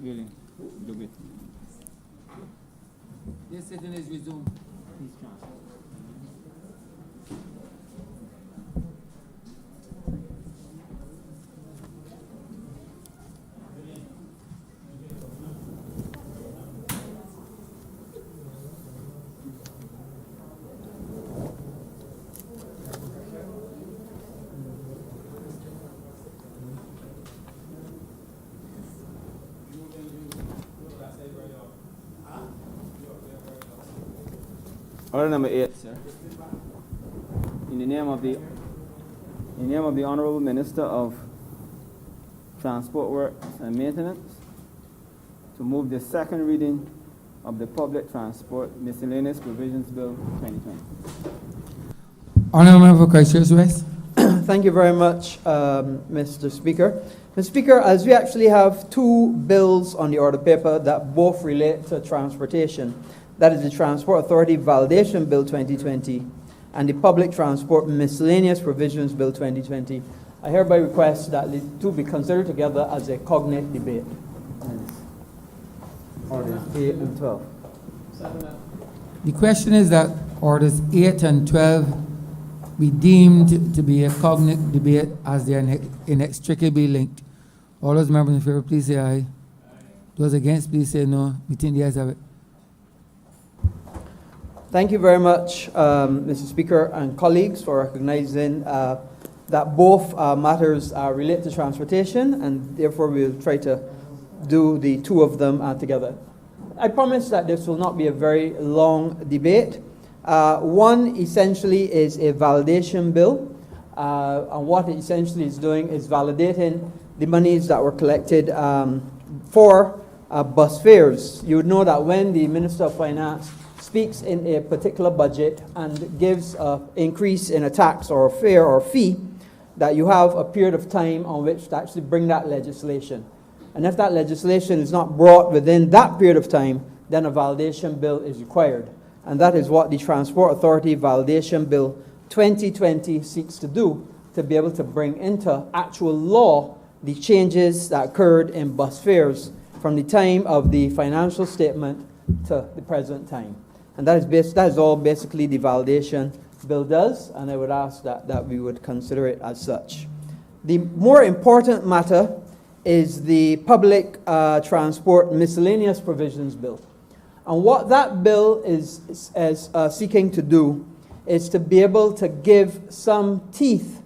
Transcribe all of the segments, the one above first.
willing to do it. This sitting is resumed. Order number 8, sir. In the name of the Honourable Minister of Transport Works and Maintenance, to move the second reading of the Public Transport Miscellaneous Provisions Bill 2020. Honourable Member for Christchurch West. Thank you very much, Mr. Speaker. Mr. Speaker, as we actually have two bills on the order paper that both relate to transportation, that is the Transport Authority Validation Bill 2020 and the Public Transport Miscellaneous Provisions Bill 2020, I hereby request that the two be considered together as a cognate debate. Orders 8 and 12. The question is that orders 8 and 12 be deemed to be a cognate debate as they are inextricably linked. All those members in favor, please say aye. Those against, please say no. We think the ayes have it. Thank you very much, Mr. Speaker and colleagues, for recognizing that both matters relate to transportation, and therefore we will try to do the two of them together. I promise that this will not be a very long debate. One essentially is a validation bill, and what it essentially is doing is validating the monies that were collected for bus fares. You would know that when the Minister of Finance speaks in a particular budget and gives an increase in a tax or a fare or fee, that you have a period of time on which to actually bring that legislation. And if that legislation is not brought within that period of time, then a validation bill is required. And that is what the Transport Authority Validation Bill 2020 seeks to do, to be able to bring into actual law the changes that occurred in bus fares from the time of the financial statement to the present time. And that is all basically the validation bill does, and I would ask that we would consider it as such. The more important matter is the Public Transport Miscellaneous Provisions Bill. And what that bill is seeking to do is to be able to give some teeth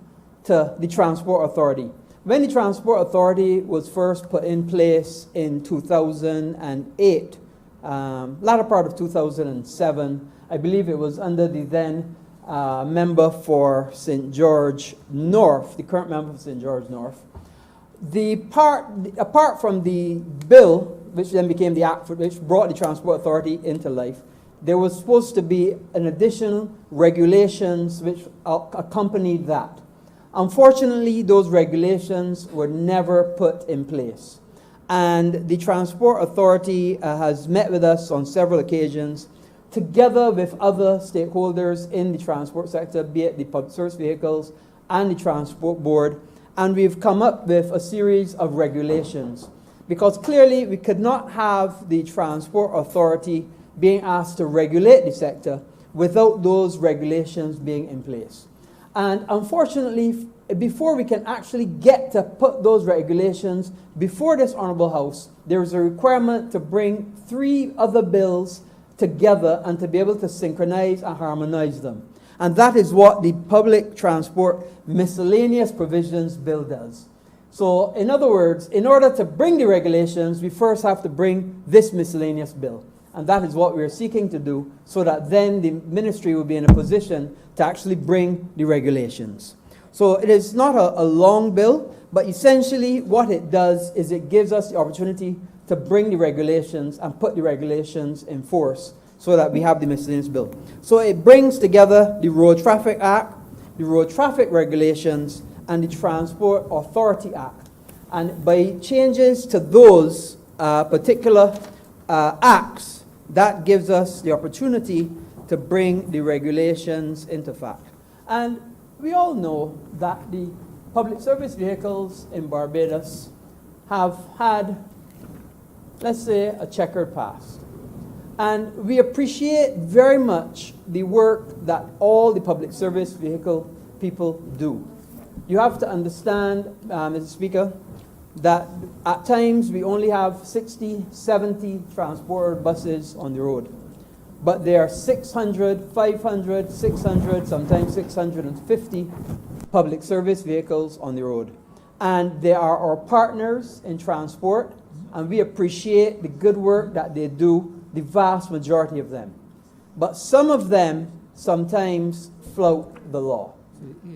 to the Transport Authority. When the Transport Authority was first put in place in 2008, latter part of 2007, I believe it was under the then member for St. George North, the current member for St. George North. Apart from the bill, which then became the act which brought the Transport Authority into life, there was supposed to be an additional regulations which accompanied that. Unfortunately, those regulations were never put in place. And the Transport Authority has met with us on several occasions, together with other stakeholders in the transport sector, be it the public service vehicles and the Transport Board, and we've come up with a series of regulations. Because clearly we could not have the Transport Authority being asked to regulate the sector without those regulations being in place. And unfortunately, before we can actually get to put those regulations before this Honourable House, there is a requirement to bring 3 other bills together and to be able to synchronize and harmonize them. And that is what the Public Transport Miscellaneous Provisions Bill does. So, in other words, in order to bring the regulations, we first have to bring this miscellaneous bill. And that is what we are seeking to do, so that then the ministry will be in a position to actually bring the regulations. So it is not a long bill, but essentially what it does is it gives us the opportunity to bring the regulations and put the regulations in force so that we have the miscellaneous bill. So it brings together the Road Traffic Act, the Road Traffic Regulations, and the Transport Authority Act. And by changes to those particular acts, that gives us the opportunity to bring the regulations into fact. And we all know that the public service vehicles in Barbados have had let's say, a checkered past. And we appreciate very much the work that all the public service vehicle people do. You have to understand, Mr. Speaker, that at times we only have 60, 70 transport buses on the road. But there are 600, 500, 600, sometimes 650 public service vehicles on the road. And they are our partners in transport, and we appreciate the good work that they do, the vast majority of them. But some of them sometimes flout the law.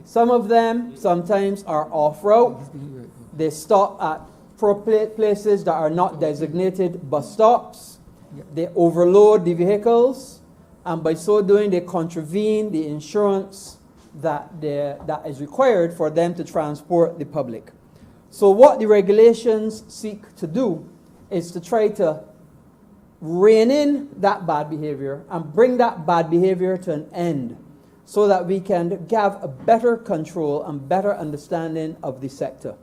Some of them sometimes are off-route. They stop at places that are not designated bus stops. They overload the vehicles, and by so doing, they contravene the insurance that is required for them to transport the public. So what the regulations seek to do is to try to rein in that bad behavior and bring that bad behavior to an end so that we can have a better control and better understanding of the sector.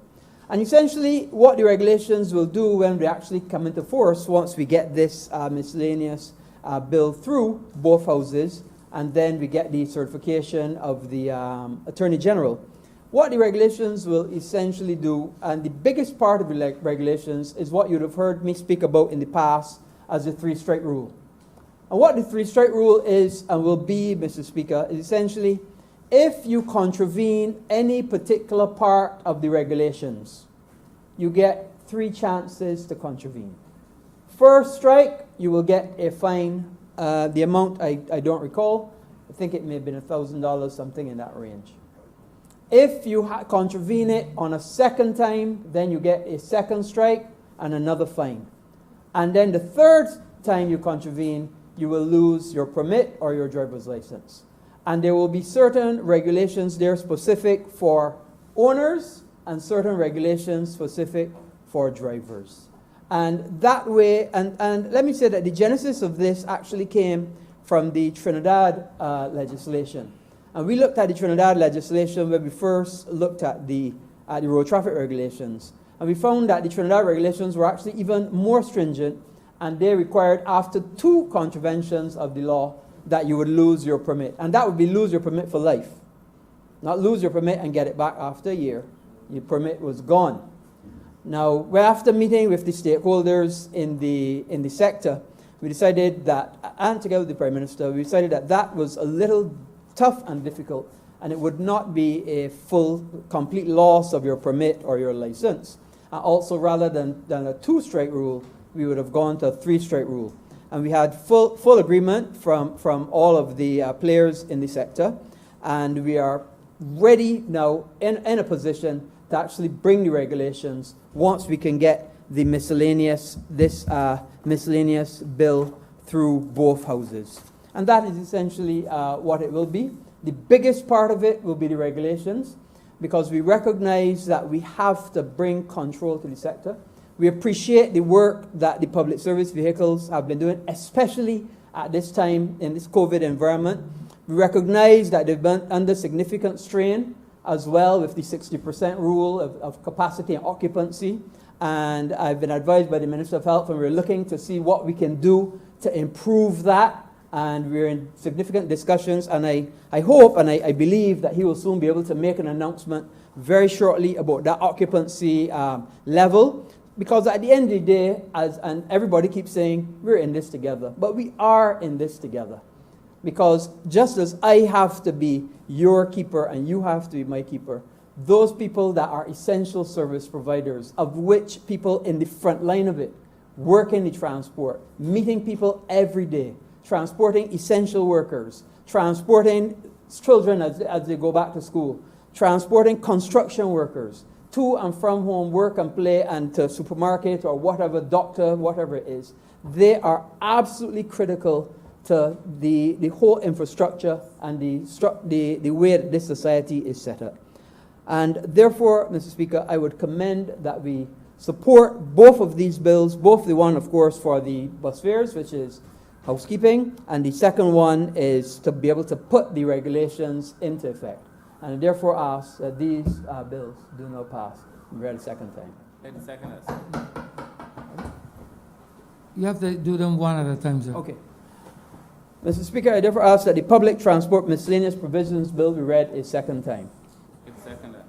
And essentially, what the regulations will do when we actually come into force, once we get this miscellaneous bill through both houses, and then we get the certification of the Attorney General, what the regulations will essentially do, and the biggest part of the regulations is what you'd have heard me speak about in the past as the three-strike rule. And what the three-strike rule is and will be, Mr. Speaker, is essentially if you contravene any particular part of the regulations, you get 3 chances to contravene. First strike, you will get a fine. The amount I don't recall. I think it may have been $1,000, something in that range. If you contravene it on a second time, then you get a second strike and another fine. And then the third time you contravene, you will lose your permit or your driver's license. And there will be certain regulations there specific for owners and certain regulations specific for drivers. And that way, and let me say that the genesis of this actually came from the Trinidad legislation. And we looked at the Trinidad legislation when we first looked at the road traffic regulations. And we found that the Trinidad regulations were actually even more stringent, and they required after 2 contraventions of the law that you would lose your permit. And that would be lose your permit for life. Not lose your permit and get it back after a year. Your permit was gone. Now, after meeting with the stakeholders in the sector, we decided that, and together with the Prime Minister, we decided that that was a little tough and difficult, and it would not be a full, complete loss of your permit or your license. Also, rather than a 2-strike rule, we would have gone to a 3-strike rule. And we had full agreement from all of the players in the sector, and we are ready now in a position to actually bring the regulations once we can get the miscellaneous bill through both houses. And that is essentially what it will be. The biggest part of it will be the regulations, because we recognize that we have to bring control to the sector. We appreciate the work that the public service vehicles have been doing, especially at this time in this COVID environment. We recognize that they've been under significant strain as well with the 60% rule of capacity and occupancy. And I've been advised by the Minister of Health, and we're looking to see what we can do to improve that. And we're in significant discussions, and I hope and I believe that he will soon be able to make an announcement very shortly about that occupancy level. Because at the end of the day, and everybody keeps saying, we're in this together. But we are in this together. Because just as I have to be your keeper and you have to be my keeper, those people that are essential service providers, of which people in the front line of it, work in the transport, meeting people every day, transporting essential workers, transporting children as they go back to school, transporting construction workers to and from home, work and play, and to supermarket or whatever, doctor, whatever it is. They are absolutely critical to the whole infrastructure and the way that this society is set up. And therefore, Mr. Speaker, I would commend that we support both of these bills, both the one, of course, for the bus fares, which is housekeeping, and the second one is to be able to put the regulations into effect. And I therefore ask that these bills do not pass. Read a second time. Second. You have to do them one at a time, sir. Okay. Mr. Speaker, I therefore ask that the Public Transport Miscellaneous Provisions Bill be read a second time. It's seconded.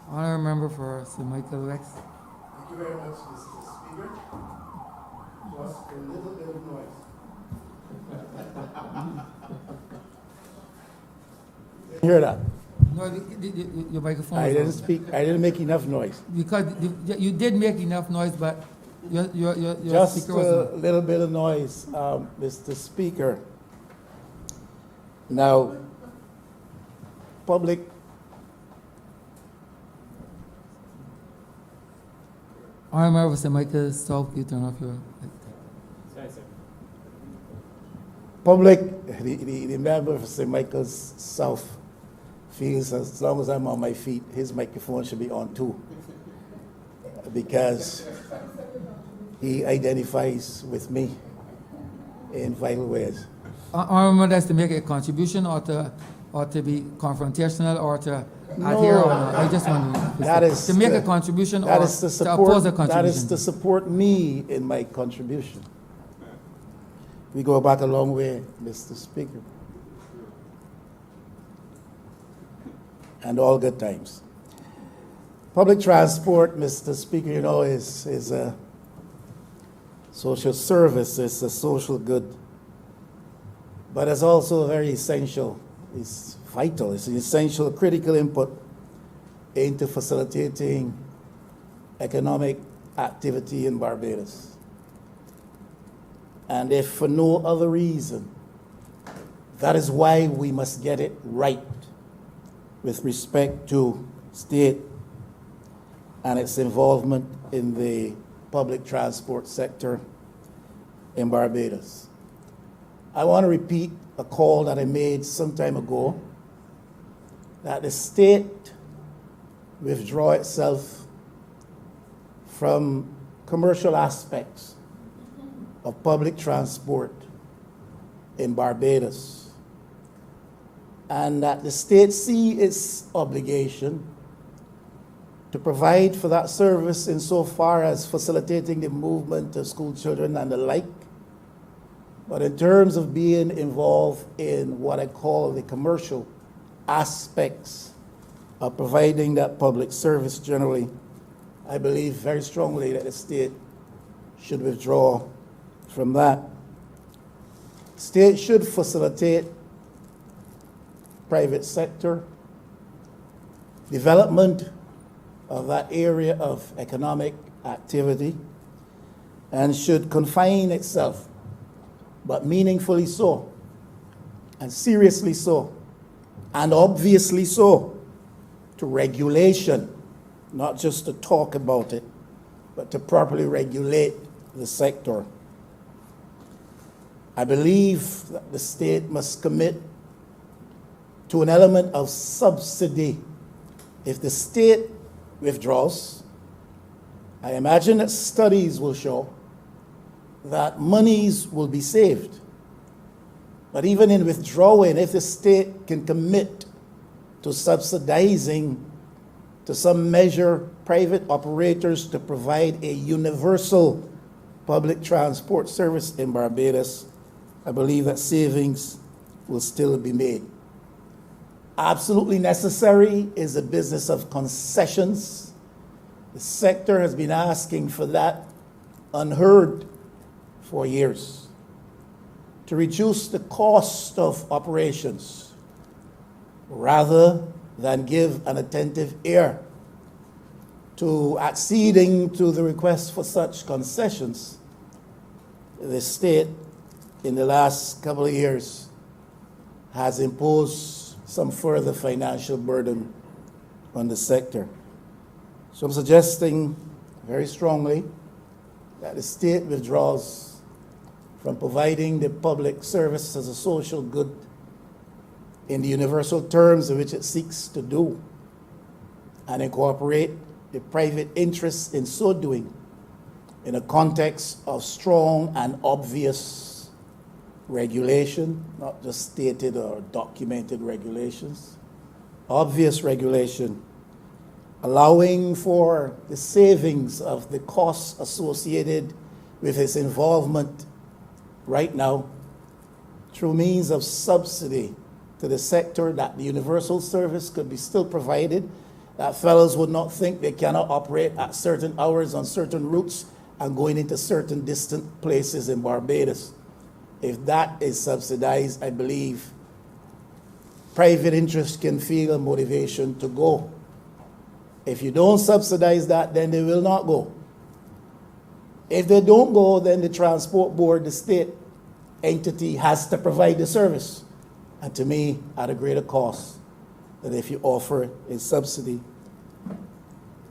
Honourable member for St. Michael West. Thank you very much, Mr. Speaker. Just a little bit of noise. Hear that? No, your microphone. I is didn't on. speak, I didn't make enough noise. Because you did make enough noise, but your Just speaker was a little bit of noise, Mr. Speaker. Now, public, Honourable member for St. Michael South, you turn off your. Sorry, sir. public, the member for St. Michael's South feels as long as I'm on my feet, his microphone should be on too. Because he identifies with me in vital ways. Honourable member, that's to make a contribution or to be confrontational or to adhere or not? I just want That is to make the- a contribution That or is to to oppose a support, that is to contribution. support me in my contribution. We go back a long way, Mr. Speaker. And all good times. Public transport, Mr. Speaker, you know, is a social service, it's a social good. But it's also very essential, it's vital, it's an essential critical input into facilitating economic activity in Barbados. And if for no other reason, that is why we must get it right with respect to state and its involvement in the public transport sector in Barbados. I want to repeat a call that I made some time ago, that the state withdraw itself from commercial aspects of public transport in Barbados, and that the state see its obligation to provide for that service insofar as facilitating the movement of school children and the like, but in terms of being involved in what I call the commercial aspects of providing that public service generally, I believe very strongly that the state should withdraw from that. State should facilitate private sector development of that area of economic activity and should confine itself, but meaningfully so, and seriously so, and obviously so, to regulation, not just to talk about it, but to properly regulate the sector. I believe that the state must commit to an element of subsidy. If the state withdraws, I imagine that studies will show that monies will be saved. But even in withdrawing, if the state can commit to subsidizing to some measure private operators to provide a universal public transport service in Barbados, I believe that savings will still be made. Absolutely necessary is the business of concessions. The sector has been asking for that unheard for years, to reduce the cost of operations rather than give an attentive ear to acceding to the request for such concessions. The state in the last couple of years has imposed some further financial burden on the sector. So I'm suggesting very strongly that the state withdraws from providing the public service as a social good in the universal terms in which it seeks to do, and incorporate the private interests in so doing in a context of strong and obvious regulation, not just stated or documented regulations, obvious regulation allowing for the savings of the costs associated with its involvement right now through means of subsidy to the sector, that the universal service could be still provided, that fellows would not think they cannot operate at certain hours on certain routes and going into certain distant places in Barbados. If that is subsidized, I believe private interest can feel a motivation to go. If you don't subsidize that, then they will not go. If they don't go, then the transport board, the state entity, has to provide the service. And to me, at a greater cost than if you offer a subsidy.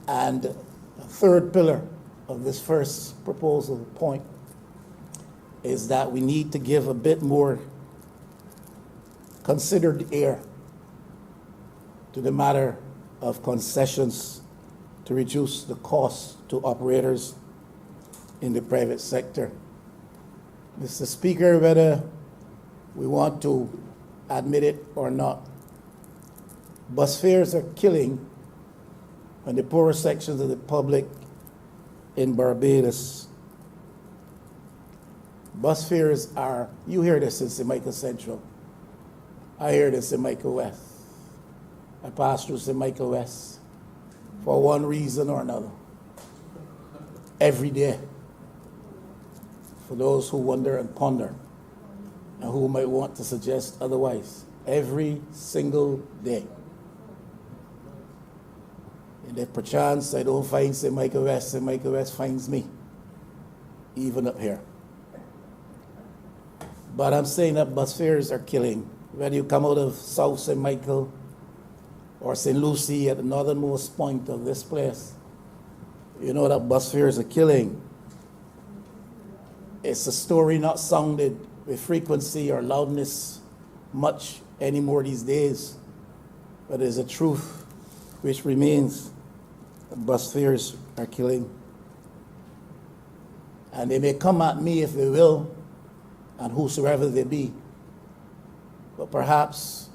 And the third pillar of this first proposal point is that we need to give a bit more considered air to the matter of concessions to reduce the cost to operators in the private sector. Mr. Speaker, whether we want to admit it or not, bus fares are killing on the poorer sections of the public in Barbados. Bus fares are, you hear this in St. Michael Central. I hear this in Michael West. I pass through St. Michael West for one reason or another. Every day. For those who wonder and ponder, and who might want to suggest otherwise, every single day. And if perchance I don't find St. Michael West finds me, even up here. But I'm saying that bus fares are killing. Whether you come out of South St. Michael or St. Lucie at the northernmost point of this place, you know that bus fares are killing. It's a story not sounded with frequency or loudness much anymore these days, but it's a truth which remains. Bus fares are killing. And they may come at me if they will, and whosoever they be. But perhaps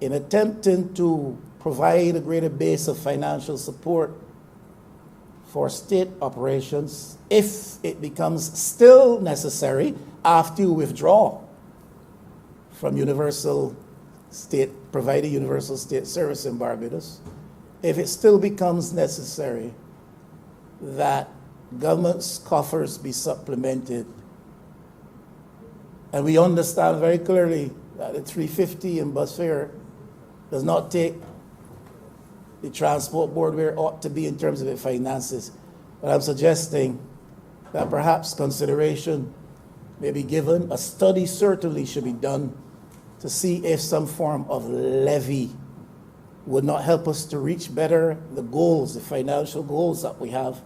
in attempting to provide a greater base of financial support for state operations, if it becomes still necessary after you withdraw from providing universal state service in Barbados, if it still becomes necessary that government's coffers be supplemented, and we understand very clearly that the $350 in bus fare does not take the transport board where it ought to be in terms of its finances. But I'm suggesting that perhaps consideration may be given, a study certainly should be done to see if some form of levy would not help us to reach better the goals, the financial goals that we have,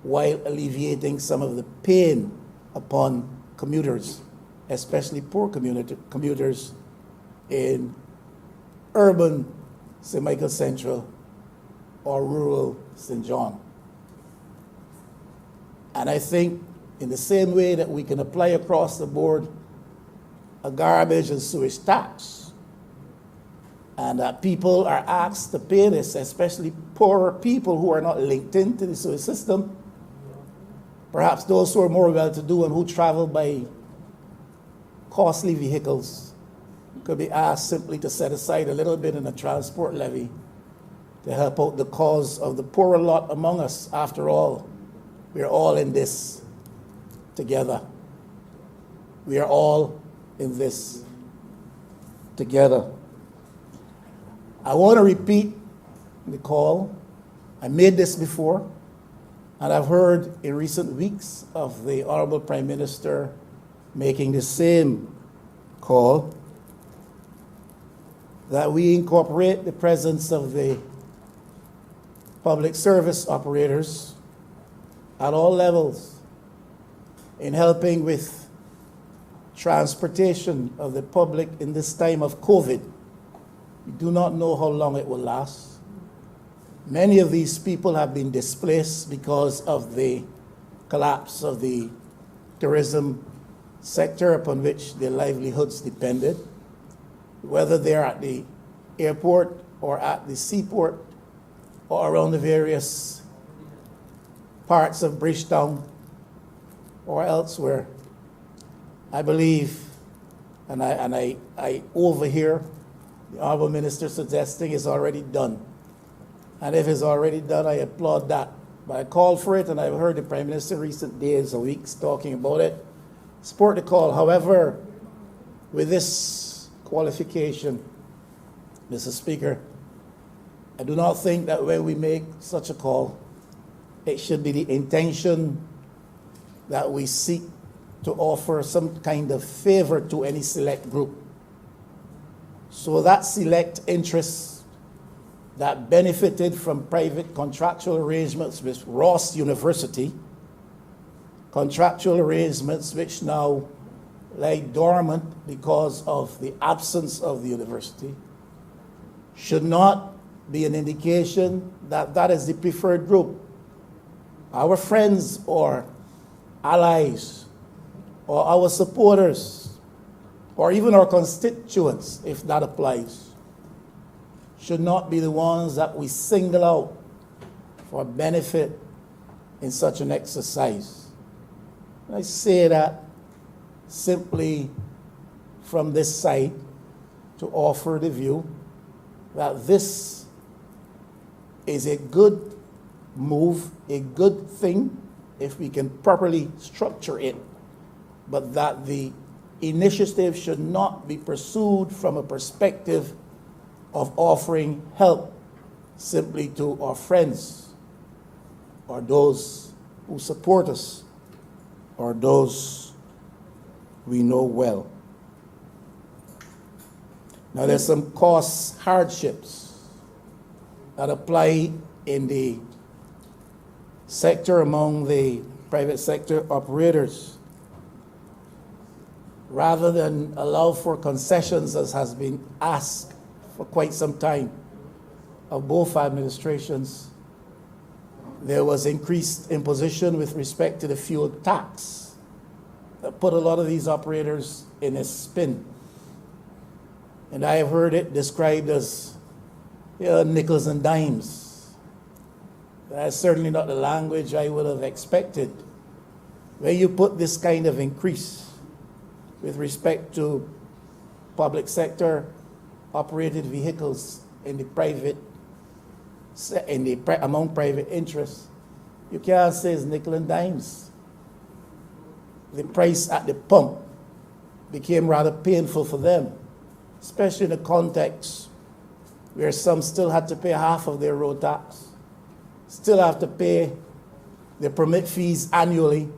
while alleviating some of the pain upon commuters, especially poor commuters in urban St. Michael Central or rural St. John. And I think in the same way that we can apply across the board a garbage and sewage tax, and that people are asked to pay this, especially poorer people who are not linked into the sewage system, perhaps those who are more well-to-do and who travel by costly vehicles could be asked simply to set aside a little bit in a transport levy to help out the cause of the poorer lot among us. After all, we're all in this together. We are all in this together. I want to repeat the call. I made this before, and I've heard in recent weeks of the Honourable Prime Minister making the same call, that we incorporate the presence of the public service operators at all levels in helping with transportation of the public in this time of COVID. We do not know how long it will last. Many of these people have been displaced because of the collapse of the tourism sector upon which their livelihoods depended. Whether they're at the airport or at the seaport, or around the various parts of Bridgetown or elsewhere, I believe, and I overhear the Honourable Minister suggesting it's already done. And if it's already done, I applaud that. But I called for it, and I've heard the Prime Minister in recent days or weeks talking about it. Support the call. However, with this qualification, Mr. Speaker, I do not think that when we make such a call, it should be the intention that we seek to offer some kind of favor to any select group. So that select interest that benefited from private contractual arrangements with Ross University, contractual arrangements which now lie dormant because of the absence of the university, should not be an indication that that is the preferred group. Our friends or allies or our supporters or even our constituents, if that applies, should not be the ones that we single out for benefit in such an exercise. And I say that simply from this side to offer the view that this is a good move, a good thing, if we can properly structure it, but that the initiative should not be pursued from a perspective of offering help simply to our friends or those who support us or those we know well. Now, there's some cost hardships that apply in the sector among the private sector operators. Rather than allow for concessions, as has been asked for quite some time of both administrations, there was increased imposition with respect to the fuel tax that put a lot of these operators in a spin. And I have heard it described as nickels and dimes. That's certainly not the language I would have expected. When you put this kind of increase with respect to public sector operated vehicles in the private, among private interests, you can't say it's nickel and dimes. The price at the pump became rather painful for them, especially in a context where some still had to pay half of their road tax, still have to pay their permit fees annually.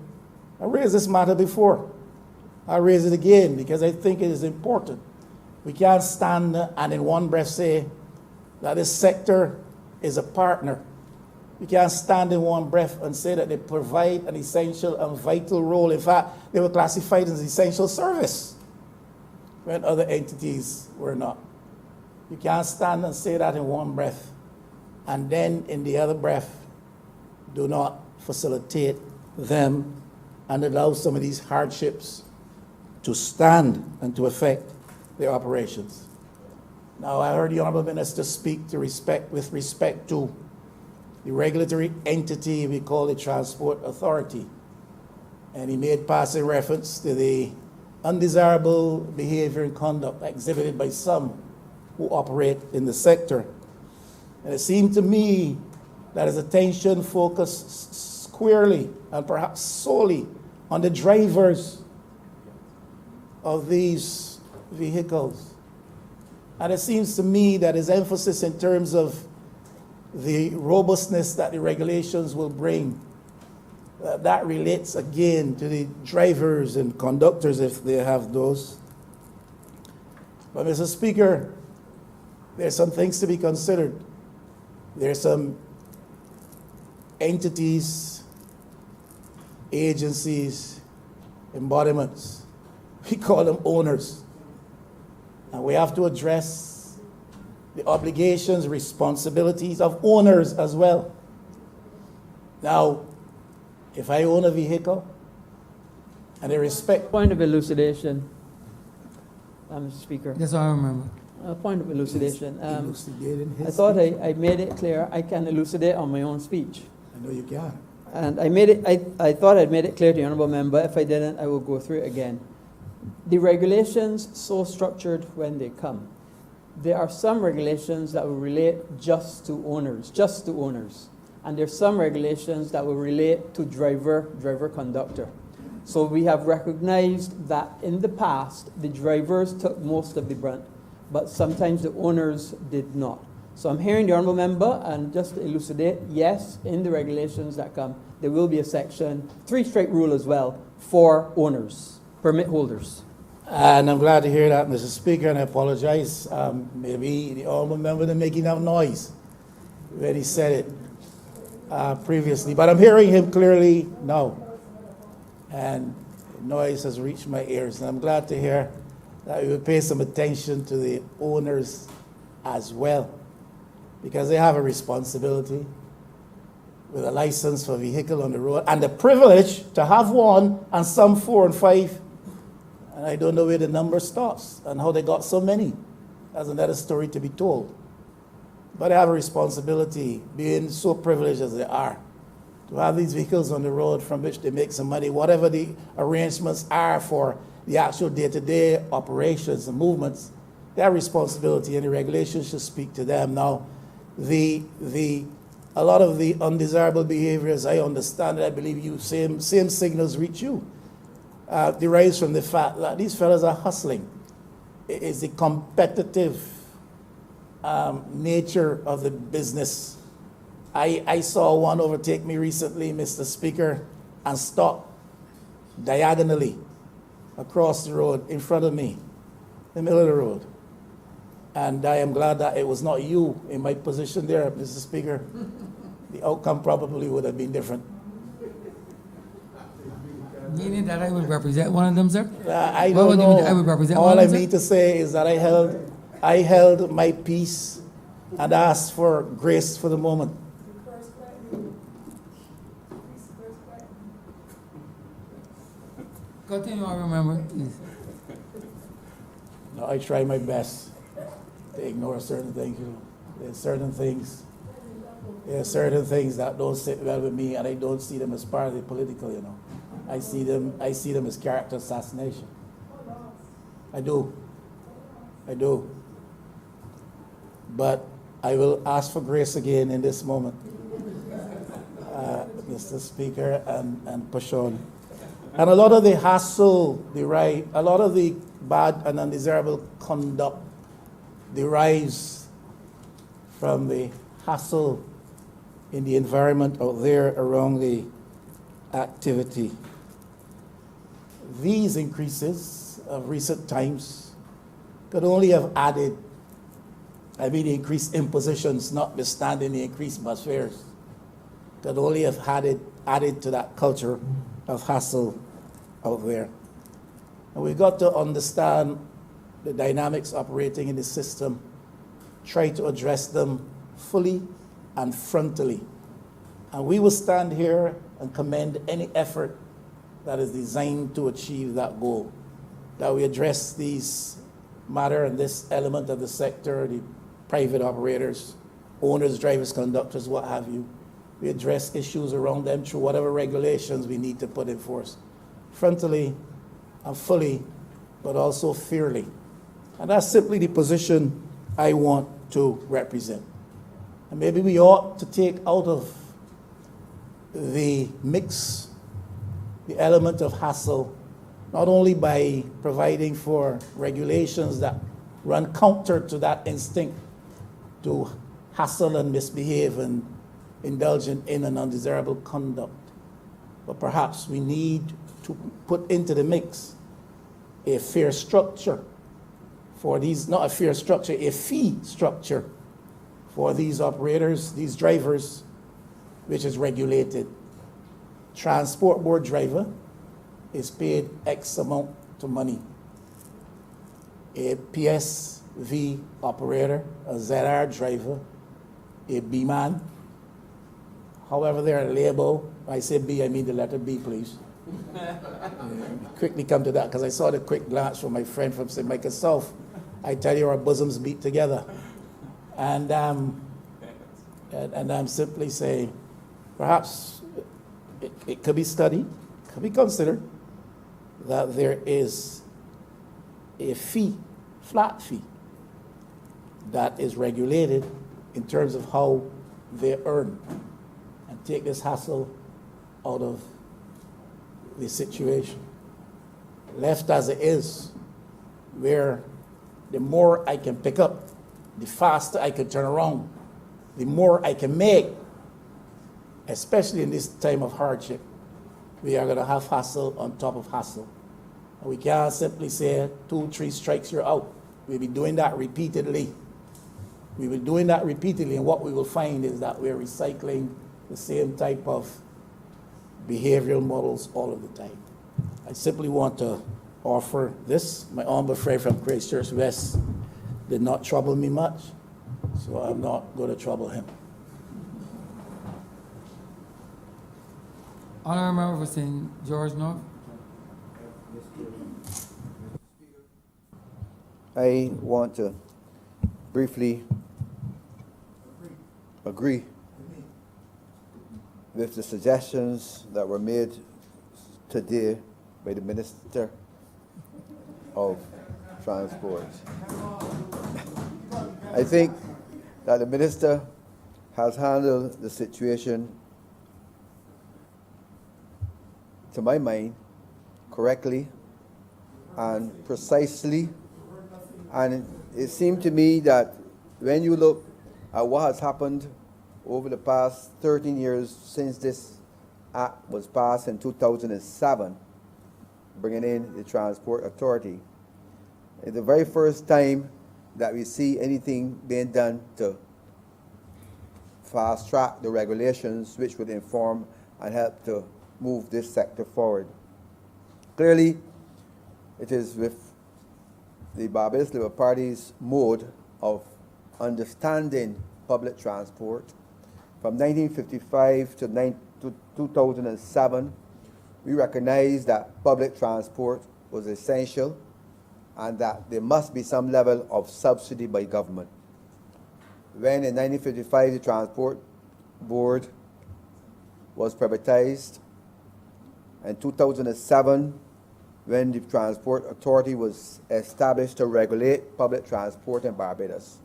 I raised this matter before. I'll raise it again because I think it is important. We can't stand and in one breath say that this sector is a partner. We can't stand in one breath and say that they provide an essential and vital role. In fact, they were classified as essential service when other entities were not. You can't stand and say that in one breath and then in the other breath do not facilitate them and allow some of these hardships to stand and to affect their operations. Now, I heard the Honourable Minister speak with respect to the regulatory entity we call the Transport Authority. And he made passing reference to the undesirable behavior and conduct exhibited by some who operate in the sector. And it seemed to me that his attention focused squarely and perhaps solely on the drivers of these vehicles. And it seems to me that his emphasis in terms of the robustness that the regulations will bring, that relates again to the drivers and conductors if they have those. But Mr. Speaker, there's some things to be considered. There's some entities, agencies, embodiments. We call them owners. And we have to address the obligations, responsibilities of owners as well. Now, if I own a vehicle and I respect... Point of elucidation, Mr. Speaker. Yes, I remember. A point of elucidation. Elucidating his I thought speech. I made it clear I can elucidate on my own speech. I know you can. And I thought I'd made it clear to the Honourable Member. If I didn't, I will go through it again. The regulations so structured when they come. There are some regulations that will relate just to owners. And there's some regulations that will relate to driver conductor. So we have recognized that in the past, the drivers took most of the brunt, but sometimes the owners did not. So I'm hearing the Honourable Member, and just to elucidate, yes, in the regulations that come, there will be a section, 3-strike rule as well, for owners, permit holders. And I'm glad to hear that, Mr. Speaker, and I apologize. Maybe the Honourable Member didn't make enough noise when he said it previously. But I'm hearing him clearly now. And noise has reached my ears. And I'm glad to hear that we will pay some attention to the owners as well, because they have a responsibility with a license for a vehicle on the road and the privilege to have one, and some 4 and 5. And I don't know where the number starts and how they got so many. That's another story to be told. But they have a responsibility, being so privileged as they are, to have these vehicles on the road from which they make some money, whatever the arrangements are for the actual day-to-day operations and movements. They have responsibility, and the regulations should speak to them. Now, a lot of the undesirable behaviors, I understand it, I believe you, same signals reach you, derives from the fact that these fellas are hustling. It is the competitive nature of the business. I saw one overtake me recently, Mr. Speaker, and stop diagonally across the road in front of me, in the middle of the road. And I am glad that it was not you in my position there, Mr. Speaker. The outcome probably would have been different. Meaning that I would represent one of them, sir? I What don't would you know. mean I would represent All one I of them, mean sir? to say is that I held my peace and asked for grace for the moment. Continue on, remember, please. No, I try my best to ignore certain things. You know. There are certain things that don't sit well with me, and I don't see them as part of the political. You know, I see them as character assassination. I do. But I will ask for grace again in this moment, Mr. Speaker, and push on. And a lot of the hassle a lot of the bad and undesirable conduct derives from the hassle in the environment out there around the activity. These increases of recent times could only have added, the increased impositions, notwithstanding the increased bus fares, could only have added to that culture of hassle out there. And we've got to understand the dynamics operating in the system, try to address them fully and frontally. And we will stand here and commend any effort that is designed to achieve that goal, that we address these matter and this element of the sector, the private operators, owners, drivers, conductors, what have you. We address issues around them through whatever regulations we need to put in force, frontally and fully, but also fairly. And that's simply the position I want to represent. And maybe we ought to take out of the mix the element of hassle, not only by providing for regulations that run counter to that instinct to hassle and misbehave and indulge in an undesirable conduct, but perhaps we need to put into the mix a fair structure for these, not a fair structure, a fee structure for these operators, these drivers, which is regulated. Transport board driver is paid X amount of money. A PSV operator, a ZR driver, a B-man, however they're labeled. I say B, I mean the letter B, please. Quickly come to that, because I saw the quick glance from my friend from St. Michael South I tell you, our bosoms beat together. And I'm simply saying, perhaps it could be studied, could be considered, that there is a fee, flat fee, that is regulated in terms of how they earn, and take this hassle out of the situation. Left as it is, where the more I can pick up, the faster I can turn around, the more I can make, especially in this time of hardship. We are going to have hassle on top of hassle. And we can't simply say 2, 3 strikes, you're out. We'll be doing that repeatedly. We will be doing that repeatedly, and what we will find is that we're recycling the same type of behavioral models all of the time. I simply want to offer this. My humble friend from Christchurch West did not trouble me much, so I'm not going to trouble him. Honourable Member for St. George North. I want to briefly agree with the suggestions that were made today by the Minister of Transport. I think that the Minister has handled the situation, to my mind, correctly and precisely. And it seemed to me that when you look at what has happened over the past 13 years since this act was passed in 2007, bringing in the Transport Authority, it's the very first time that we see anything being done to fast track the regulations which would inform and help to move this sector forward. Clearly, it is with the Barbados Labour Party's mode of understanding public transport. From 1955 to 2007, we recognized that public transport was essential and that there must be some level of subsidy by government. When in 1955 the Transport Board was privatized, in 2007 when the Transport Authority was established to regulate public transport in Barbados,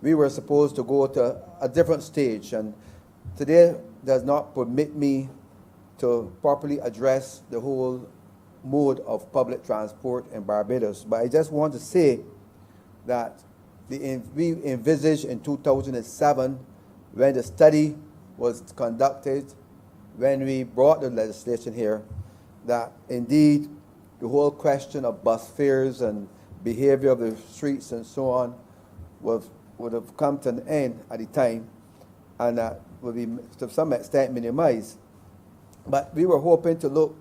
we were supposed to go to a different stage, and today does not permit me to properly address the whole mode of public transport in Barbados. But I just want to say that we envisaged in 2007, when the study was conducted, when we brought the legislation here, that indeed the whole question of bus fares and behavior of the streets and so on would have come to an end at the time, and that would be to some extent minimized. But we were hoping to look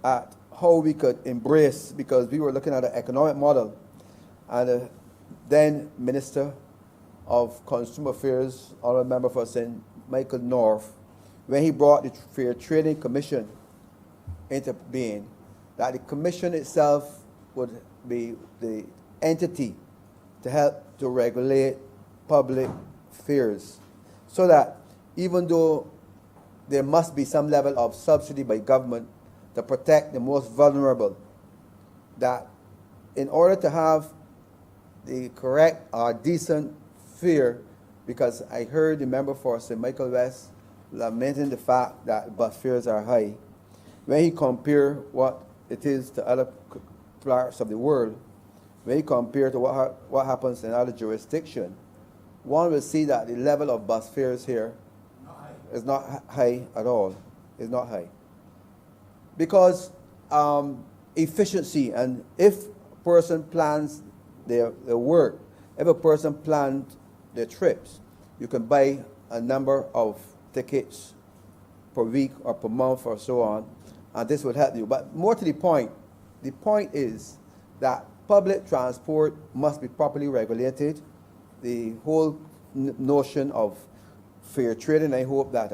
at how we could embrace, because we were looking at an economic model, and the then Minister of Consumer Affairs, Honourable Member for St. Michael North, when he brought the Fair Trading Commission into being, that the commission itself would be the entity to help to regulate public fares, so that even though there must be some level of subsidy by government to protect the most vulnerable, that in order to have the correct or decent fare, because I heard the member for St. Michael West lamenting the fact that bus fares are high, when he compared what it is to other parts of the world, when he compared to what happens in other jurisdictions, one will see that the level of bus fares here is not high at all. It's not high. Because efficiency, and if a person plans their work, if a person plans their trips, you can buy a number of tickets per week or per month or so on, and this would help you. But more to the point is that public transport must be properly regulated. The whole notion of fair trading, I hope that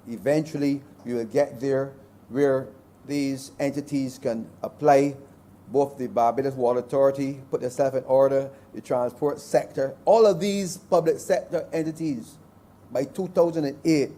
eventually we will get there where these entities can apply both the Barbados Water Authority put themselves in order, the transport sector, all of these public sector entities by 2008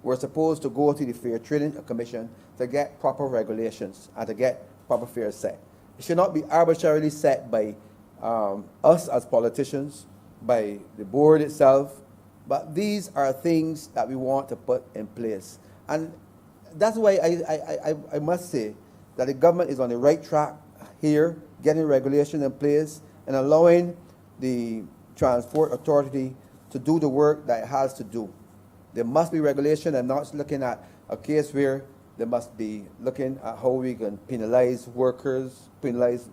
were supposed to go to the Fair Trading Commission to get proper regulations and to get proper fares set. It should not be arbitrarily set by us as politicians, by the board itself, but these are things that we want to put in place. And that's why I must say that the government is on the right track here, getting regulations in place and allowing the Transport Authority to do the work that it has to do. There must be regulation and not looking at a case where they must be looking at how we can penalize workers, penalize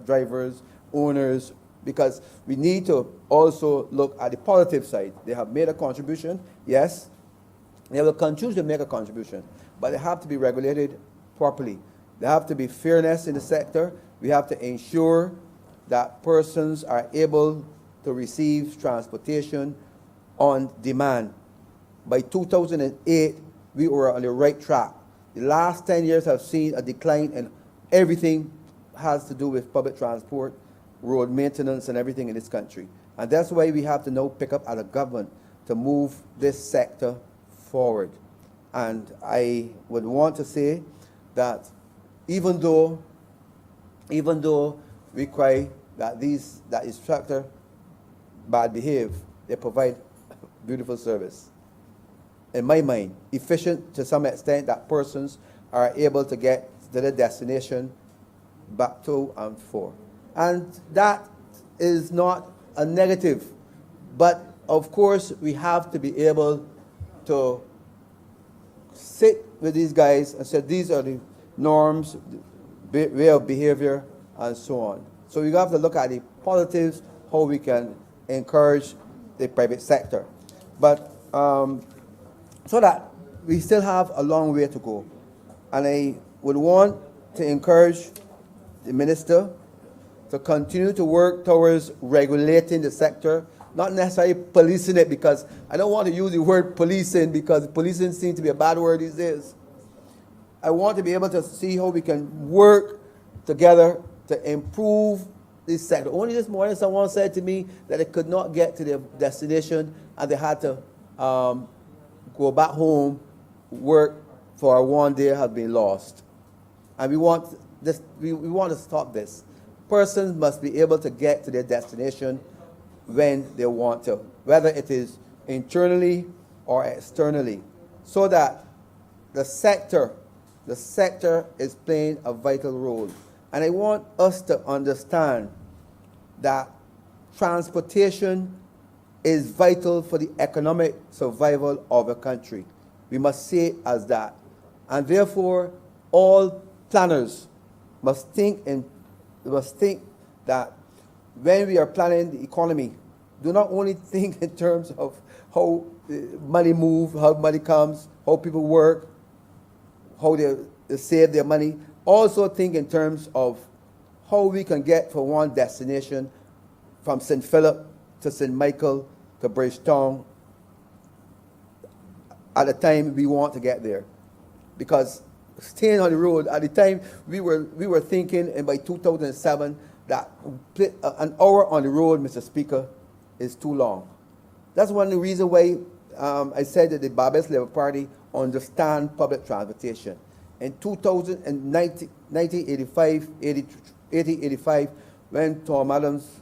drivers, owners, because we need to also look at the positive side. They have made a contribution, yes. They will continue to make a contribution, but they have to be regulated properly. There have to be fairness in the sector. We have to ensure that persons are able to receive transportation on demand. By 2008, we were on the right track. The last 10 years have seen a decline in everything has to do with public transport, road maintenance, and everything in this country. And that's why we have to now pick up as a government to move this sector forward. And I would want to say that even though we cry that that instructor bad behave, they provide beautiful service. In my mind, efficient to some extent that persons are able to get to their destination back to and forth. And that is not a negative, but of course we have to be able to sit with these guys and say these are the norms, way of behavior, and so on. So we have to look at the positives, how we can encourage the private sector. But so that we still have a long way to go. And I would want to encourage the minister to continue to work towards regulating the sector, not necessarily policing it, because I don't want to use the word policing because policing seems to be a bad word these days. I want to be able to see how we can work together to improve this sector. Only this morning someone said to me that they could not get to their destination and they had to go back home, work for one day has been lost. And we want this, we want to stop this. Persons must be able to get to their destination when they want to, whether it is internally or externally, so that the sector is playing a vital role. And I want us to understand that transportation is vital for the economic survival of a country. We must see it as that. And therefore, all planners must think that when we are planning the economy, do not only think in terms of how money moves, how money comes, how people work, how they save their money. Also think in terms of how we can get from one destination from St. Philip to St. Michael to Bridgetown at the time we want to get there. Because staying on the road, at the time we were thinking, and by 2007, that an hour on the road, Mr. Speaker, is too long. That's one of the reasons why I said that the Barbados Labour Party understand public transportation. In 1985, when Tom Adams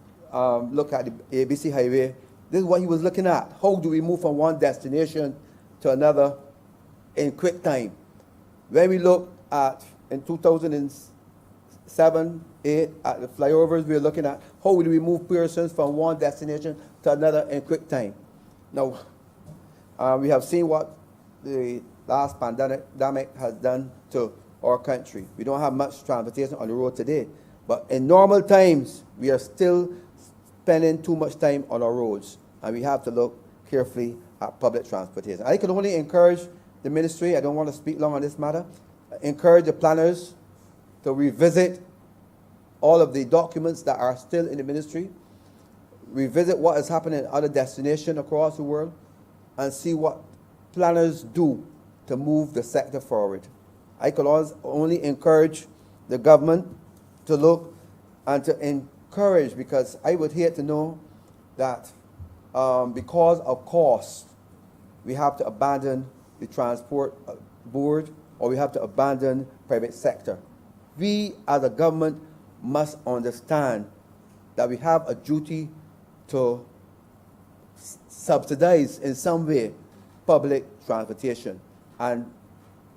looked at the ABC Highway, this is what he was looking at. How do we move from one destination to another in quick time? When we look at, in 2007, 8, at the flyovers, we were looking at how do we move persons from one destination to another in quick time. Now, we have seen what the last pandemic has done to our country. We don't have much transportation on the road today, but in normal times, we are still spending too much time on our roads, and we have to look carefully at public transportation. I can only encourage the ministry, I don't want to speak long on this matter, encourage the planners to revisit all of the documents that are still in the ministry, revisit what is happening in other destinations across the world, and see what planners do to move the sector forward. I could only encourage the government to look and to encourage, because I would hate to know that because of cost, we have to abandon the transport board, or we have to abandon private sector. We as a government must understand that we have a duty to subsidize in some way public transportation. And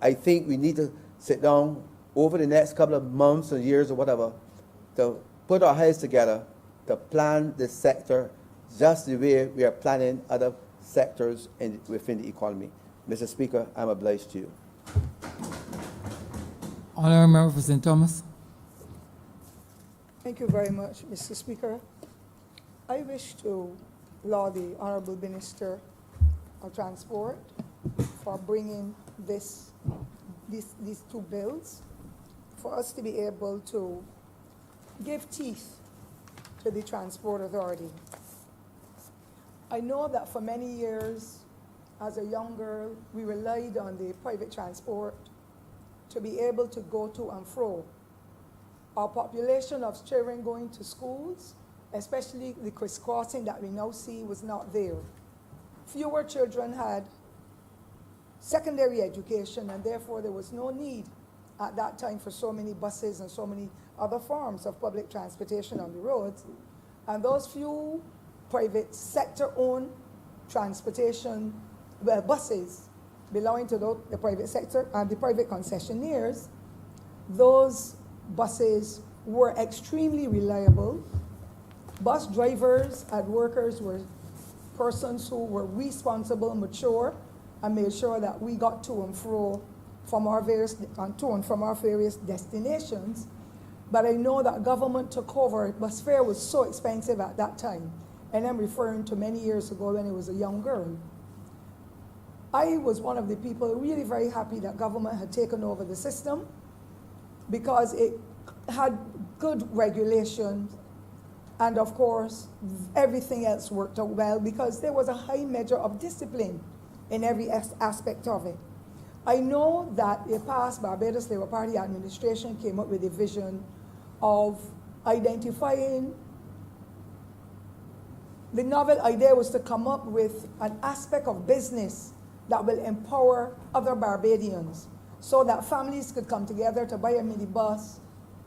I think we need to sit down over the next couple of months or years or whatever to put our heads together to plan this sector just the way we are planning other sectors within the economy. Mr. Speaker, I'm obliged to you. Honourable Member for St. Thomas. Thank you very much, Mr. Speaker. I wish to laud the Honourable Minister of Transport for bringing these two bills for us to be able to give teeth to the Transport Authority. I know that for many years, as a young girl, we relied on the private transport to be able to go to and fro. Our population of children going to schools, especially the crisscrossing that we now see, was not there. Fewer children had secondary education, and therefore there was no need at that time for so many buses and so many other forms of public transportation on the roads. And those few private sector-owned transportation, well, buses belonging to the private sector and the private concessionaires, those buses were extremely reliable. Bus drivers and workers were persons who were responsible, mature, and made sure that we got to and fro from our various destinations. But I know that government took over. Bus fare was so expensive at that time, and I'm referring to many years ago when I was a young girl. I was one of the people really very happy that government had taken over the system, because it had good regulations, and of course everything else worked out well because there was a high measure of discipline in every aspect of it. I know that the past Barbados Labour Party administration came up with a vision of identifying, the novel idea was to come up with an aspect of business that will empower other Barbadians so that families could come together to buy a minibus,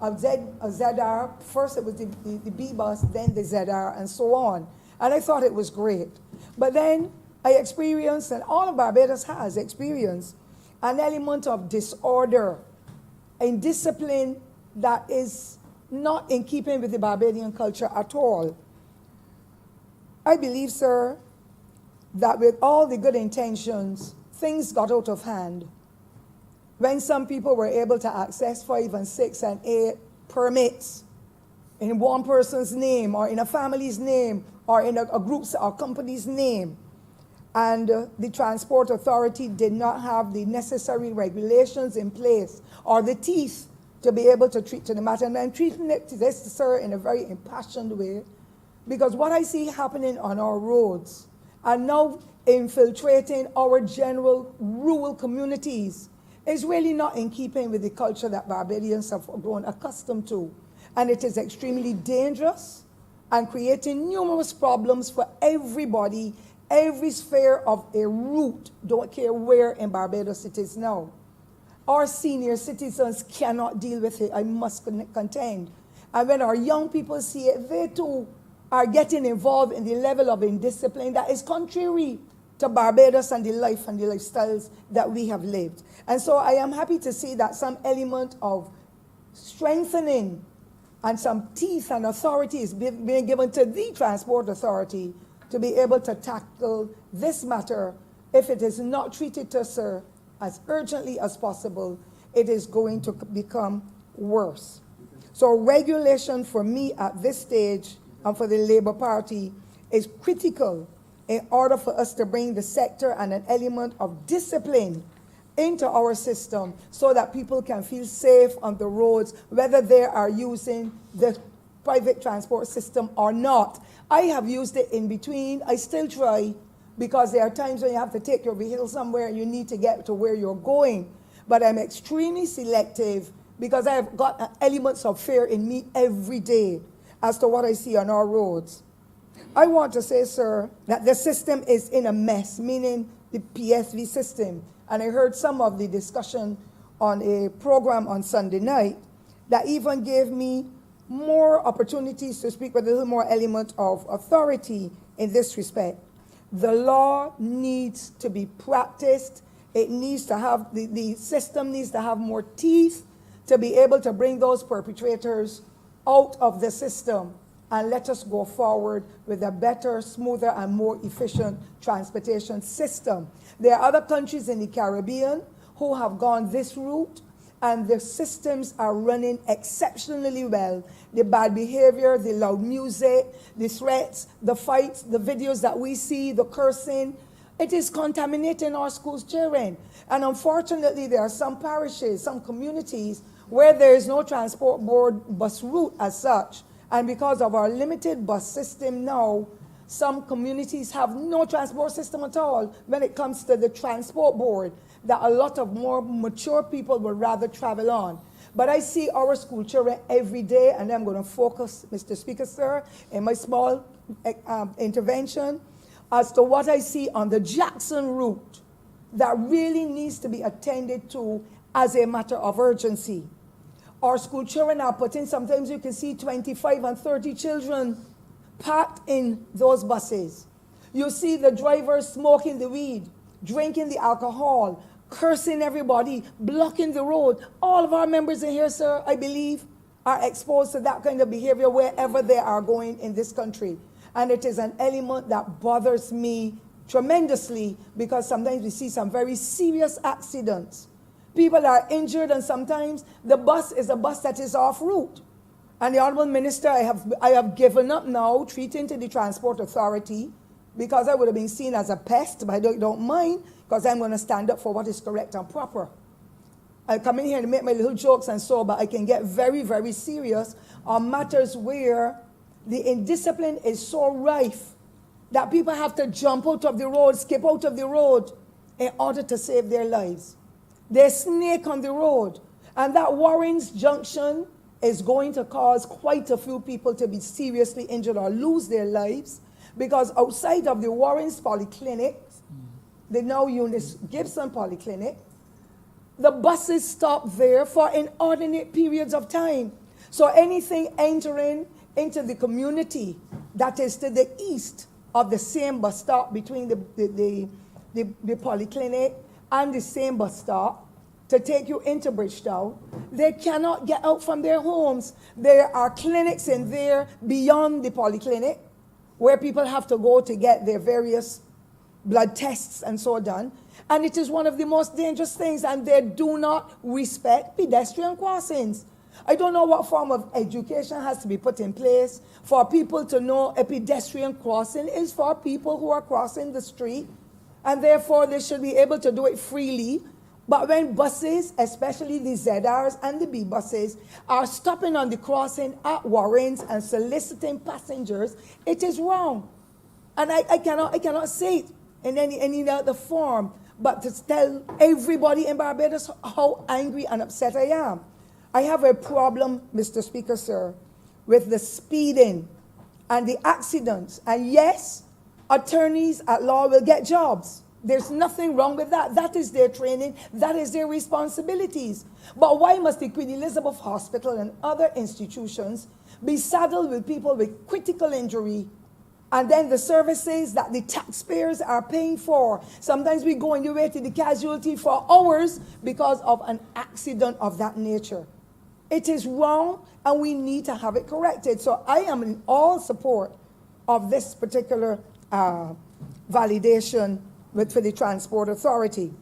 a ZR. First it was the B bus, then the ZR, and so on. And I thought it was great. But then I experienced, and all of Barbados has experienced, an element of disorder and discipline that is not in keeping with the Barbadian culture at all. I believe, sir, that with all the good intentions, things got out of hand. When some people were able to access 5 and 6 and 8 permits in one person's name or in a family's name or in a group's or company's name, and the Transport Authority did not have the necessary regulations in place or the teeth to be able to treat to the matter. And I'm treating it, this, sir, in a very impassioned way, because what I see happening on our roads and now infiltrating our general rural communities is really not in keeping with the culture that Barbadians have grown accustomed to. And it is extremely dangerous and creating numerous problems for everybody, every sphere of a route, don't care where in Barbados it is now. Our senior citizens cannot deal with it, I must contend. And when our young people see it, they too are getting involved in the level of indiscipline that is contrary to Barbados and the life and the lifestyles that we have lived. And so I am happy to see that some element of strengthening and some teeth and authority is being given to the Transport Authority to be able to tackle this matter. If it is not treated to, sir, as urgently as possible, it is going to become worse. So regulation for me at this stage and for the Labour Party is critical in order for us to bring the sector and an element of discipline into our system so that people can feel safe on the roads, whether they are using the private transport system or not. I have used it in between. I still try, because there are times when you have to take your vehicle somewhere and you need to get to where you're going. But I'm extremely selective because I have got elements of fear in me every day as to what I see on our roads. I want to say, sir, that the system is in a mess, meaning the PSV system. And I heard some of the discussion on a program on Sunday night that even gave me more opportunities to speak with a little more element of authority in this respect. The law needs to be practiced. It needs to have, the system needs to have more teeth to be able to bring those perpetrators out of the system and let us go forward with a better, smoother, and more efficient transportation system. There are other countries in the Caribbean who have gone this route, and the systems are running exceptionally well. The bad behavior, the loud music, the threats, the fights, the videos that we see, the cursing, it is contaminating our schools' children. And unfortunately, there are some parishes, some communities where there is no transport board bus route as such. And because of our limited bus system now, some communities have no transport system at all when it comes to the transport board that a lot of more mature people would rather travel on. But I see our school children every day, and I'm going to focus, Mr. Speaker, sir, in my small intervention as to what I see on the Jackson route that really needs to be attended to as a matter of urgency. Our school children are put in, sometimes you can see 25 and 30 children packed in those buses. You see the drivers smoking the weed, drinking the alcohol, cursing everybody, blocking the road. All of our members in here, sir, I believe, are exposed to that kind of behavior wherever they are going in this country. And it is an element that bothers me tremendously because sometimes we see some very serious accidents. People are injured, and sometimes the bus is a bus that is off route. And the Honourable Minister, I have given up now treating to the Transport Authority because I would have been seen as a pest, but I don't mind because I'm going to stand up for what is correct and proper. I come in here to make my little jokes and so, but I can get very, very serious on matters where the indiscipline is so rife that people have to jump out of the road, skip out of the road in order to save their lives. There's snake on the road, and that Warren's Junction is going to cause quite a few people to be seriously injured or lose their lives because outside of the Warren's Polyclinic, the now Eunice Gibson Polyclinic, the buses stop there for inordinate periods of time. So anything entering into the community that is to the east of the same bus stop between the Polyclinic and the same bus stop to take you into Bridgetown, they cannot get out from their homes. There are clinics in there beyond the Polyclinic where people have to go to get their various blood tests and so done. And it is one of the most dangerous things, and they do not respect pedestrian crossings. I don't know what form of education has to be put in place for people to know a pedestrian crossing is for people who are crossing the street, and therefore they should be able to do it freely. But when buses, especially the ZRs and the B buses, are stopping on the crossing at Warren's and soliciting passengers, it is wrong. And I cannot say it in any other form, but to tell everybody in Barbados how angry and upset I am. I have a problem, Mr. Speaker, sir, with the speeding and the accidents. And yes, attorneys at law will get jobs. There's nothing wrong with that. That is their training. That is their responsibilities. But why must the Queen Elizabeth Hospital and other institutions be saddled with people with critical injury, and then the services that the taxpayers are paying for? Sometimes we go in the way to the casualty for hours because of an accident of that nature. It is wrong, and we need to have it corrected. So I am in all support of this particular validation for the Transport Authority.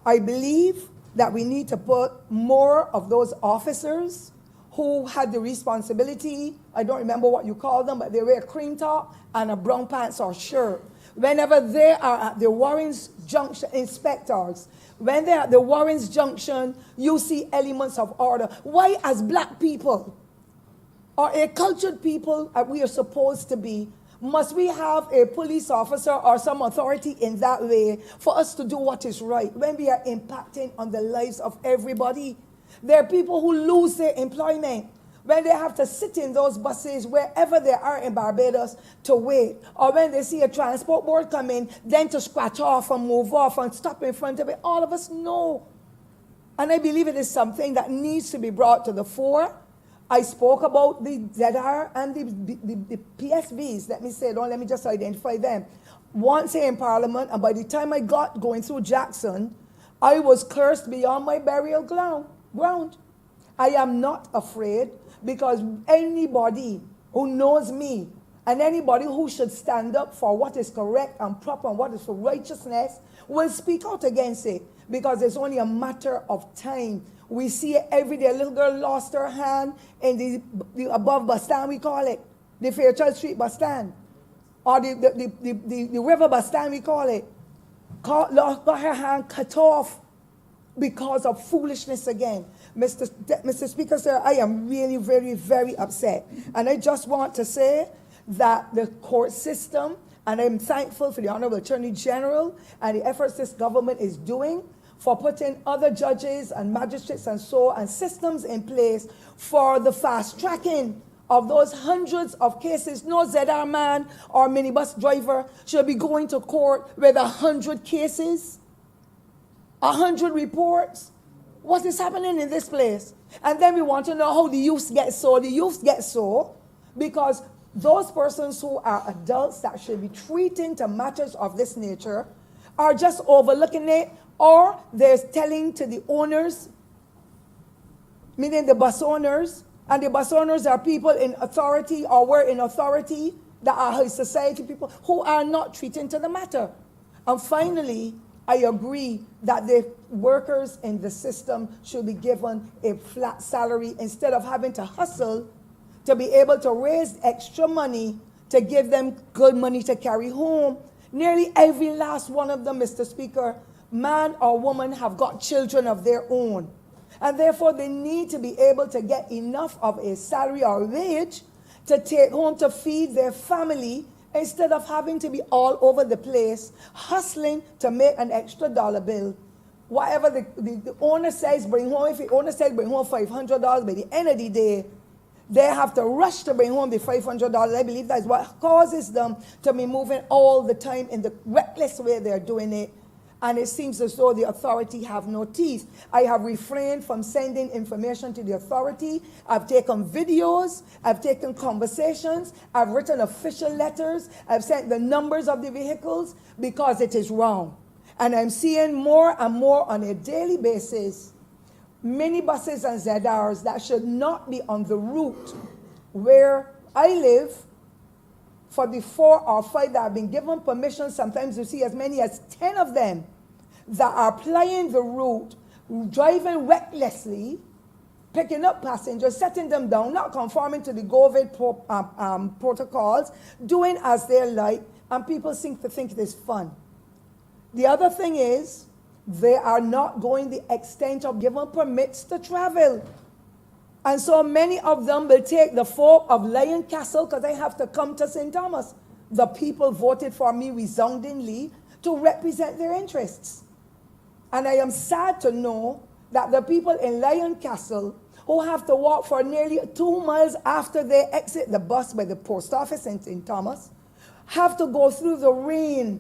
I believe that we need to put more of those officers who had the responsibility, I don't remember what you call them, but they wear a cream top and a brown pants or shirt. Whenever they are at the Warren's Junction, inspectors, when they're at the Warren's Junction, you see elements of order. Why, as black people, or a cultured people we are supposed to be, must we have a police officer or some authority in that way for us to do what is right when we are impacting on the lives of everybody? There are people who lose their employment when they have to sit in those buses wherever they are in Barbados to wait, or when they see a transport board come in, then to scratch off and move off and stop in front of it. All of us know. And I believe it is something that needs to be brought to the fore. I spoke about the ZR and the PSVs. Let me just identify them. Once in Parliament, and by the time I got going through Jackson, I was cursed beyond my burial ground. I am not afraid, because anybody who knows me and anybody who should stand up for what is correct and proper and what is for righteousness will speak out against it, because it's only a matter of time. We see it every day. A little girl lost her hand in the above bus stand, we call it, the Fairchild Street bus stand, or the river bus stand, we call it. Got her hand cut off because of foolishness again. Mr. Speaker, sir, I am really very, very upset. And I just want to say that the court system, and I'm thankful for the Honourable Attorney General and the efforts this government is doing for putting other judges and magistrates and systems in place for the fast tracking of those hundreds of cases. No ZR man or minibus driver should be going to court with 100 cases, 100 reports. What is happening in this place? And then we want to know how the youth get so. The youth get so because those persons who are adults that should be treating to matters of this nature are just overlooking it, or they're telling to the owners, meaning the bus owners, and the bus owners are people in authority or were in authority that are high society people who are not treating to the matter. And finally, I agree that the workers in the system should be given a flat salary instead of having to hustle to be able to raise extra money to give them good money to carry home. Nearly every last one of them, Mr. Speaker, man or woman, have got children of their own. And therefore, they need to be able to get enough of a salary or wage to take home to feed their family, instead of having to be all over the place, hustling to make an extra dollar bill. Whatever the owner says bring home, if the owner says bring home $500, by the end of the day, they have to rush to bring home the $500. I believe that is what causes them to be moving all the time in the reckless way they're doing it. And it seems as though the authority have no teeth. I have refrained from sending information to the authority. I've taken videos. I've taken conversations. I've written official letters. I've sent the numbers of the vehicles because it is wrong. And I'm seeing more and more on a daily basis minibuses and ZRs that should not be on the route where I live. For the 4 or 5 that have been given permission, sometimes you see as many as 10 of them that are plying the route, driving recklessly, picking up passengers, setting them down, not conforming to the COVID protocols, doing as they like, and people seem to think it is fun. The other thing is, they are not going the extent of giving permits to travel. And so many of them will take the folk of Lion Castle because they have to come to St. Thomas. The people voted for me resoundingly to represent their interests. And I am sad to know that the people in Lion Castle who have to walk for nearly 2 miles after they exit the bus by the post office in St. Thomas have to go through the rain,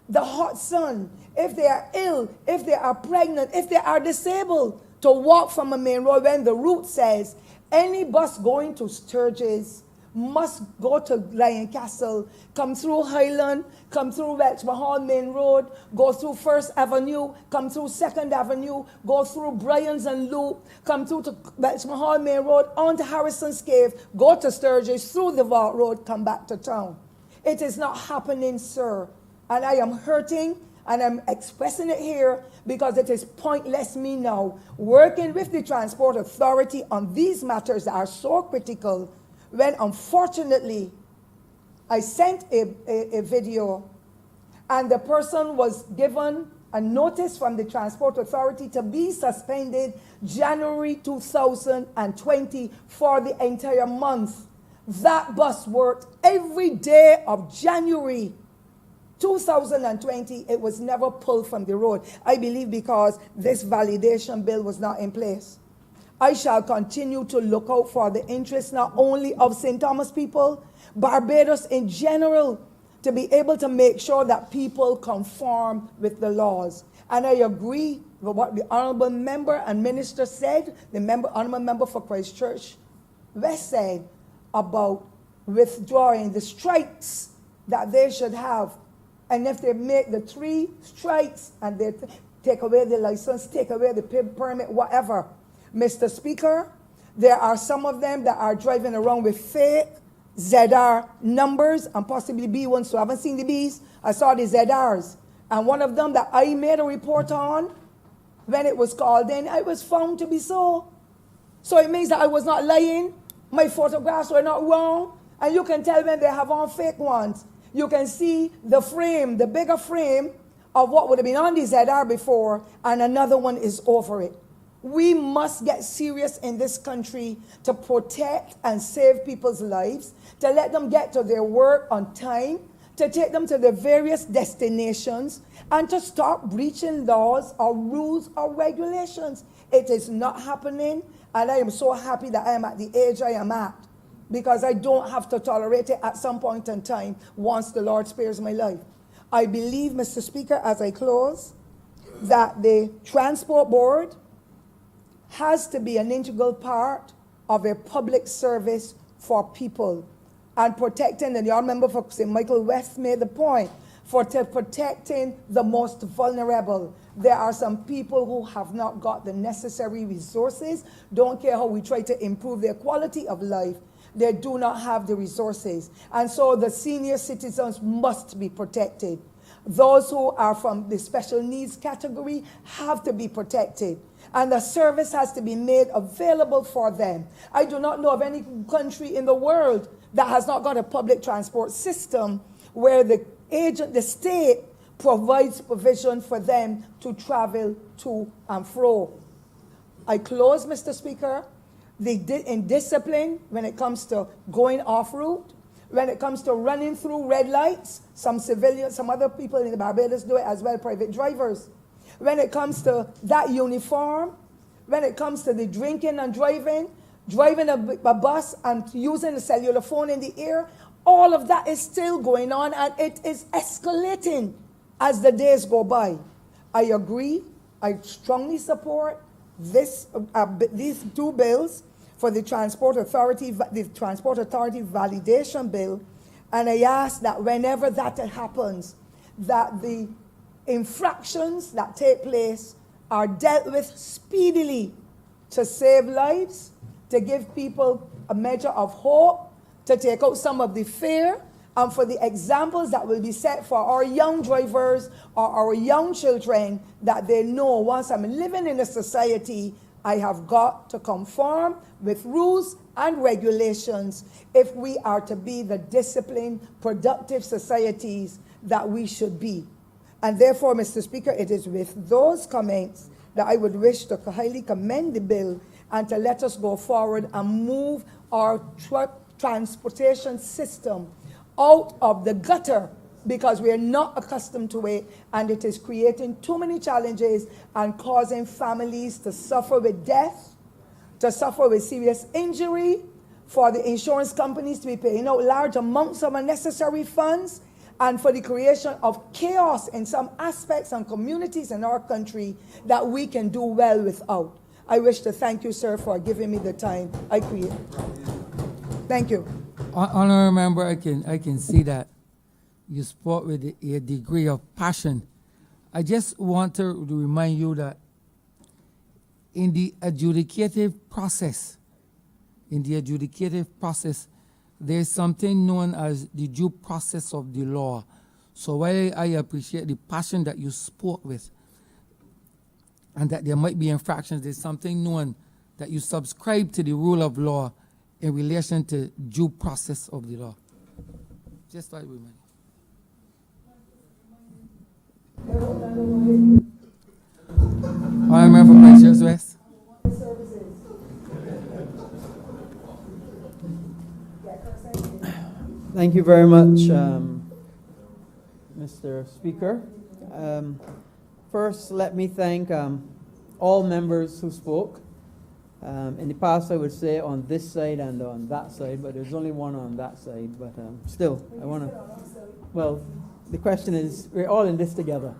the hot sun, if they are ill, if they are pregnant, if they are disabled, to walk from a main road when the route says any bus going to Sturgis must go to Lion Castle, come through Highland, come through Welchman Hall Main Road, go through First Avenue, come through Second Avenue, go through Bryans and Loop, come through to Welchman Hall Main Road, on to Harrison's Cave, go to Sturgis, through the Vault Road, come back to town. It is not happening, sir. And I am hurting, and I'm expressing it here because it is pointless me now working with the Transport Authority on these matters that are so critical, when unfortunately I sent a video and the person was given a notice from the Transport Authority to be suspended January 2020 for the entire month. That bus worked every day of January 2020, it was never pulled from the road. I believe because this validation bill was not in place. I shall continue to look out for the interests not only of St. Thomas people, Barbados in general, to be able to make sure that people conform with the laws. And I agree with what the Honourable Member and Minister said, the Honourable Member for Christchurch West said about withdrawing the strikes that they should have. And if they make the 3 strikes and they take away the license, take away the permit, whatever. Mr. Speaker, there are some of them that are driving around with fake ZR numbers and possibly B ones, so I haven't seen the Bs. I saw the ZRs. And one of them that I made a report on, when it was called in, I was found to be so. So it means that I was not lying. My photographs were not wrong. And you can tell when they have on fake ones. You can see the frame, the bigger frame of what would have been on the ZR before, and another one is over it. We must get serious in this country to protect and save people's lives, to let them get to their work on time, to take them to their various destinations, and to stop breaching laws or rules or regulations. It is not happening, and I am so happy that I am at the age I am at, because I don't have to tolerate it at some point in time once the Lord spares my life. I believe, Mr. Speaker, as I close, that the Transport Board has to be an integral part of a public service for people and protecting, and the Honourable Member for St. Michael West made the point, for protecting the most vulnerable. There are some people who have not got the necessary resources, don't care how we try to improve their quality of life, they do not have the resources. And so the senior citizens must be protected. Those who are from the special needs category have to be protected. And the service has to be made available for them. I do not know of any country in the world that has not got a public transport system where the state provides provision for them to travel to and fro. I close, Mr. Speaker. In discipline, when it comes to going off route, when it comes to running through red lights, some civilians, some other people in the Barbados do it as well, private drivers. When it comes to that uniform, when it comes to the drinking and driving a bus and using a cellular phone in the air, all of that is still going on, and it is escalating as the days go by. I agree. I strongly support these 2 bills for the Transport Authority validation bill, and I ask that whenever that happens, that the infractions that take place are dealt with speedily to save lives, to give people a measure of hope, to take out some of the fear, and for the examples that will be set for our young drivers or our young children, that they know once I'm living in a society, I have got to conform with rules and regulations if we are to be the disciplined, productive societies that we should be. And therefore, Mr. Speaker, it is with those comments that I would wish to highly commend the bill and to let us go forward and move our transportation system out of the gutter, because we are not accustomed to it, and it is creating too many challenges and causing families to suffer with death, to suffer with serious injury, for the insurance companies to be paying out large amounts of unnecessary funds, and for the creation of chaos in some aspects and communities in our country that we can do well without. I wish to thank you, sir, for giving me the time I create. Thank you. Honourable Member, I can see that you spoke with a degree of passion. I just want to remind you that in the adjudicative process, there's something known as the due process of the law. So while I appreciate the passion that you spoke with, and that there might be infractions, there's something known that you subscribe to the rule of law in relation to due process of the law. Just like women. Honourable for Christchurch West. Thank you very much, Mr. Speaker. First, let me thank all members who spoke In the past, I would say on this side and on that side, but there's only one on that side. But still, I want to. Well, the question is, we're all in this together.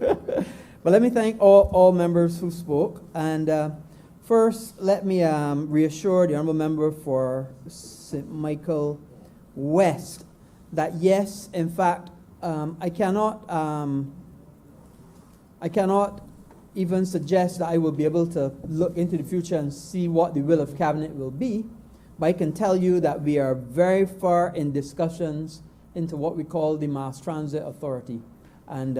But let me thank all members who spoke. And first, let me reassure the honourable member for St. Michael West that yes, in fact, I cannot even suggest that I will be able to look into the future and see what the will of cabinet will be, but I can tell you that we are very far in discussions into what we call the Mass Transit Authority, and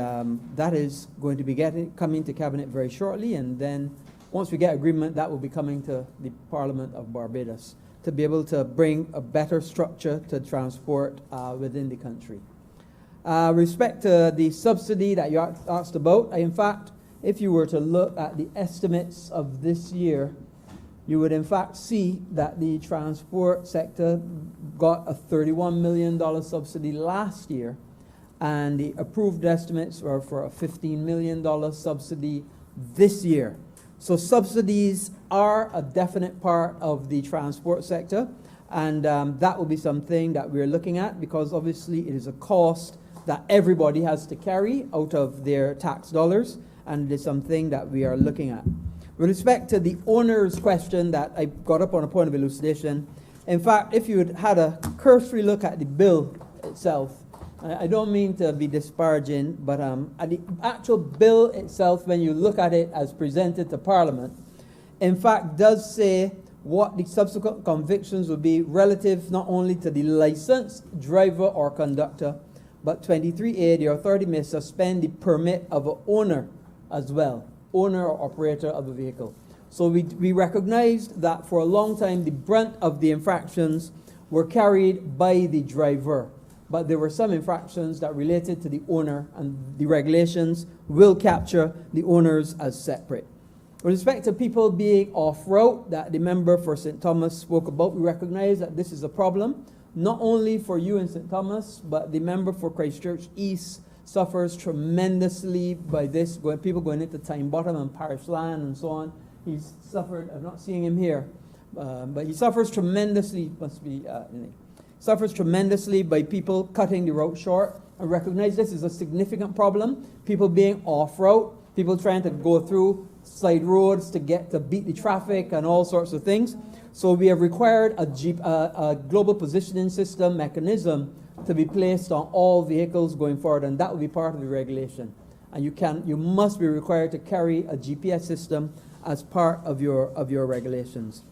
that is going to be coming to cabinet very shortly, and then once we get agreement, that will be coming to the Parliament of Barbados to be able to bring a better structure to transport within the country. Respect to the subsidy that you asked about, in fact, if you were to look at the estimates of this year, you would in fact see that the transport sector got a $31 million subsidy last year, and the approved estimates were for a $15 million subsidy this year. So subsidies are a definite part of the transport sector, and that will be something that we're looking at, because obviously it is a cost that everybody has to carry out of their tax dollars, and it's something that we are looking at. With respect to the owner's question that I got up on a point of elucidation, in fact, if you had a cursory look at the bill itself, I don't mean to be disparaging, but at the actual bill itself, when you look at it as presented to Parliament, in fact does say what the subsequent convictions will be relative not only to the licensed driver or conductor, but 23A, the authority may suspend the permit of an owner as well, owner or operator of a vehicle. So we recognized that for a long time the brunt of the infractions were carried by the driver, but there were some infractions that related to the owner, and the regulations will capture the owners as separate. With respect to people being off-route that the member for St. Thomas spoke about, we recognize that this is a problem, not only for you in St. Thomas, but the member for Christchurch East suffers tremendously by this, people going into Time Bottom and Parish Land and so on. He's suffered, I'm not seeing him here, but he suffers tremendously, suffers tremendously by people cutting the route short. I recognize this is a significant problem. People being off-route, people trying to go through side roads to beat the traffic and all sorts of things. So we have required a global positioning system mechanism to be placed on all vehicles going forward, and that will be part of the regulation. And you must be required to carry a GPS system as part of your regulations.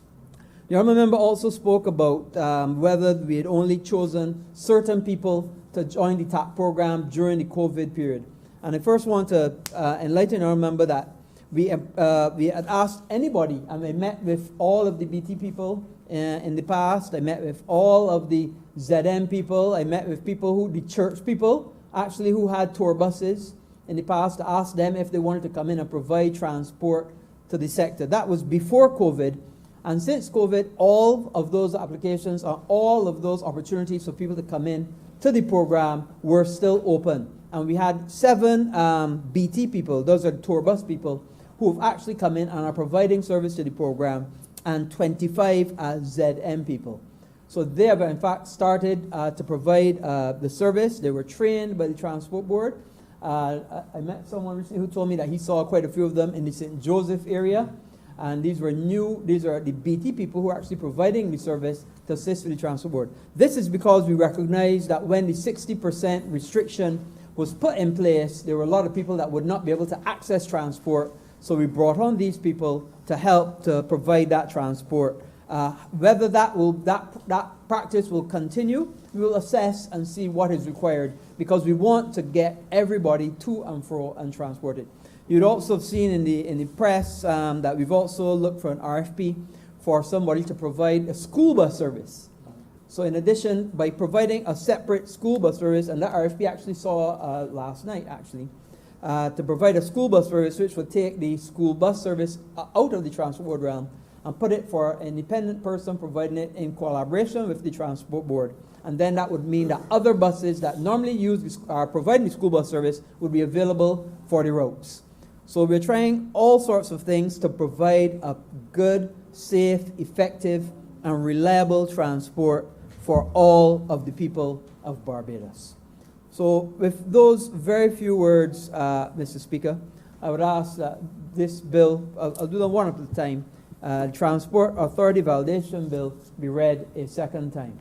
The honourable member also spoke about whether we had only chosen certain people to join the TAP program during the COVID period. And I first want to enlighten our member that we had asked anybody, and I met with all of the BT people in the past. I met with all of the ZM people. I met with the church people, actually, who had tour buses in the past, to ask them if they wanted to come in and provide transport to the sector. That was before COVID. And since COVID, all of those applications and all of those opportunities for people to come in to the program were still open. And we had 7 BT people, those are tour bus people, who have actually come in and are providing service to the program, and 25 ZM people. So they have in fact started to provide the service. They were trained by the Transport Board. I met someone recently who told me that he saw quite a few of them in the St. Joseph area. And these are the BT people who are actually providing the service to assist with the Transport Board. This is because we recognize that when the 60% restriction was put in place, there were a lot of people that would not be able to access transport. So we brought on these people to help to provide that transport. Whether that practice will continue, we will assess and see what is required, because we want to get everybody to and fro and transported. You'd also have seen in the press that we've also looked for an RFP for somebody to provide a school bus service. So in addition, by providing a separate school bus service, and that RFP actually saw last night actually, to provide a school bus service which would take the school bus service out of the Transport Board realm and put it for an independent person providing it in collaboration with the Transport Board. And then that would mean that other buses that normally are providing the school bus service would be available for the routes. So we're trying all sorts of things to provide a good, safe, effective, and reliable transport for all of the people of Barbados. So with those very few words, Mr. Speaker, I would ask that this bill, I'll do them one at a time, Transport Authority Validation Bill be read a second time.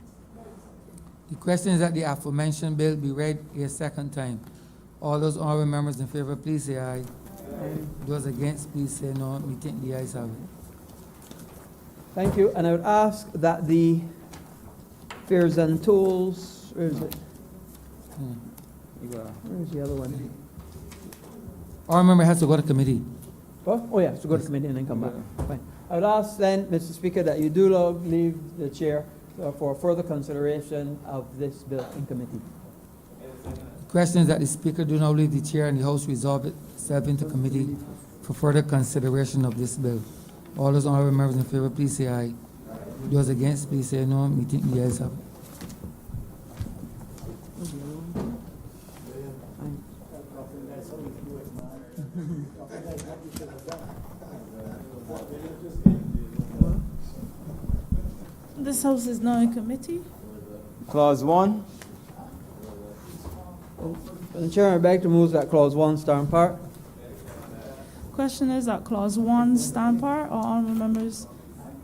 The question is that the aforementioned bill be read a second time. All those honorable members in favor, please say aye. Those against, please say no. We think the ayes have it. Thank you, and I would ask that the fares and tolls, where is it? Where's the other one? All member has to go to committee. What? Oh, yeah, so go to committee and then come back. Fine. I would ask then, Mr. Speaker, that you do leave the chair for further consideration of this bill in committee. The question is that the speaker do not leave the chair and the house resolve itself into committee for further consideration of this bill. All those honorable members in favor, please say aye. Those against, please say no. We think the ayes have it. This house is now in committee. Clause 1. Madam Chair, I beg to move that clause 1 stand part. Question is that clause 1 stand part. All honorable members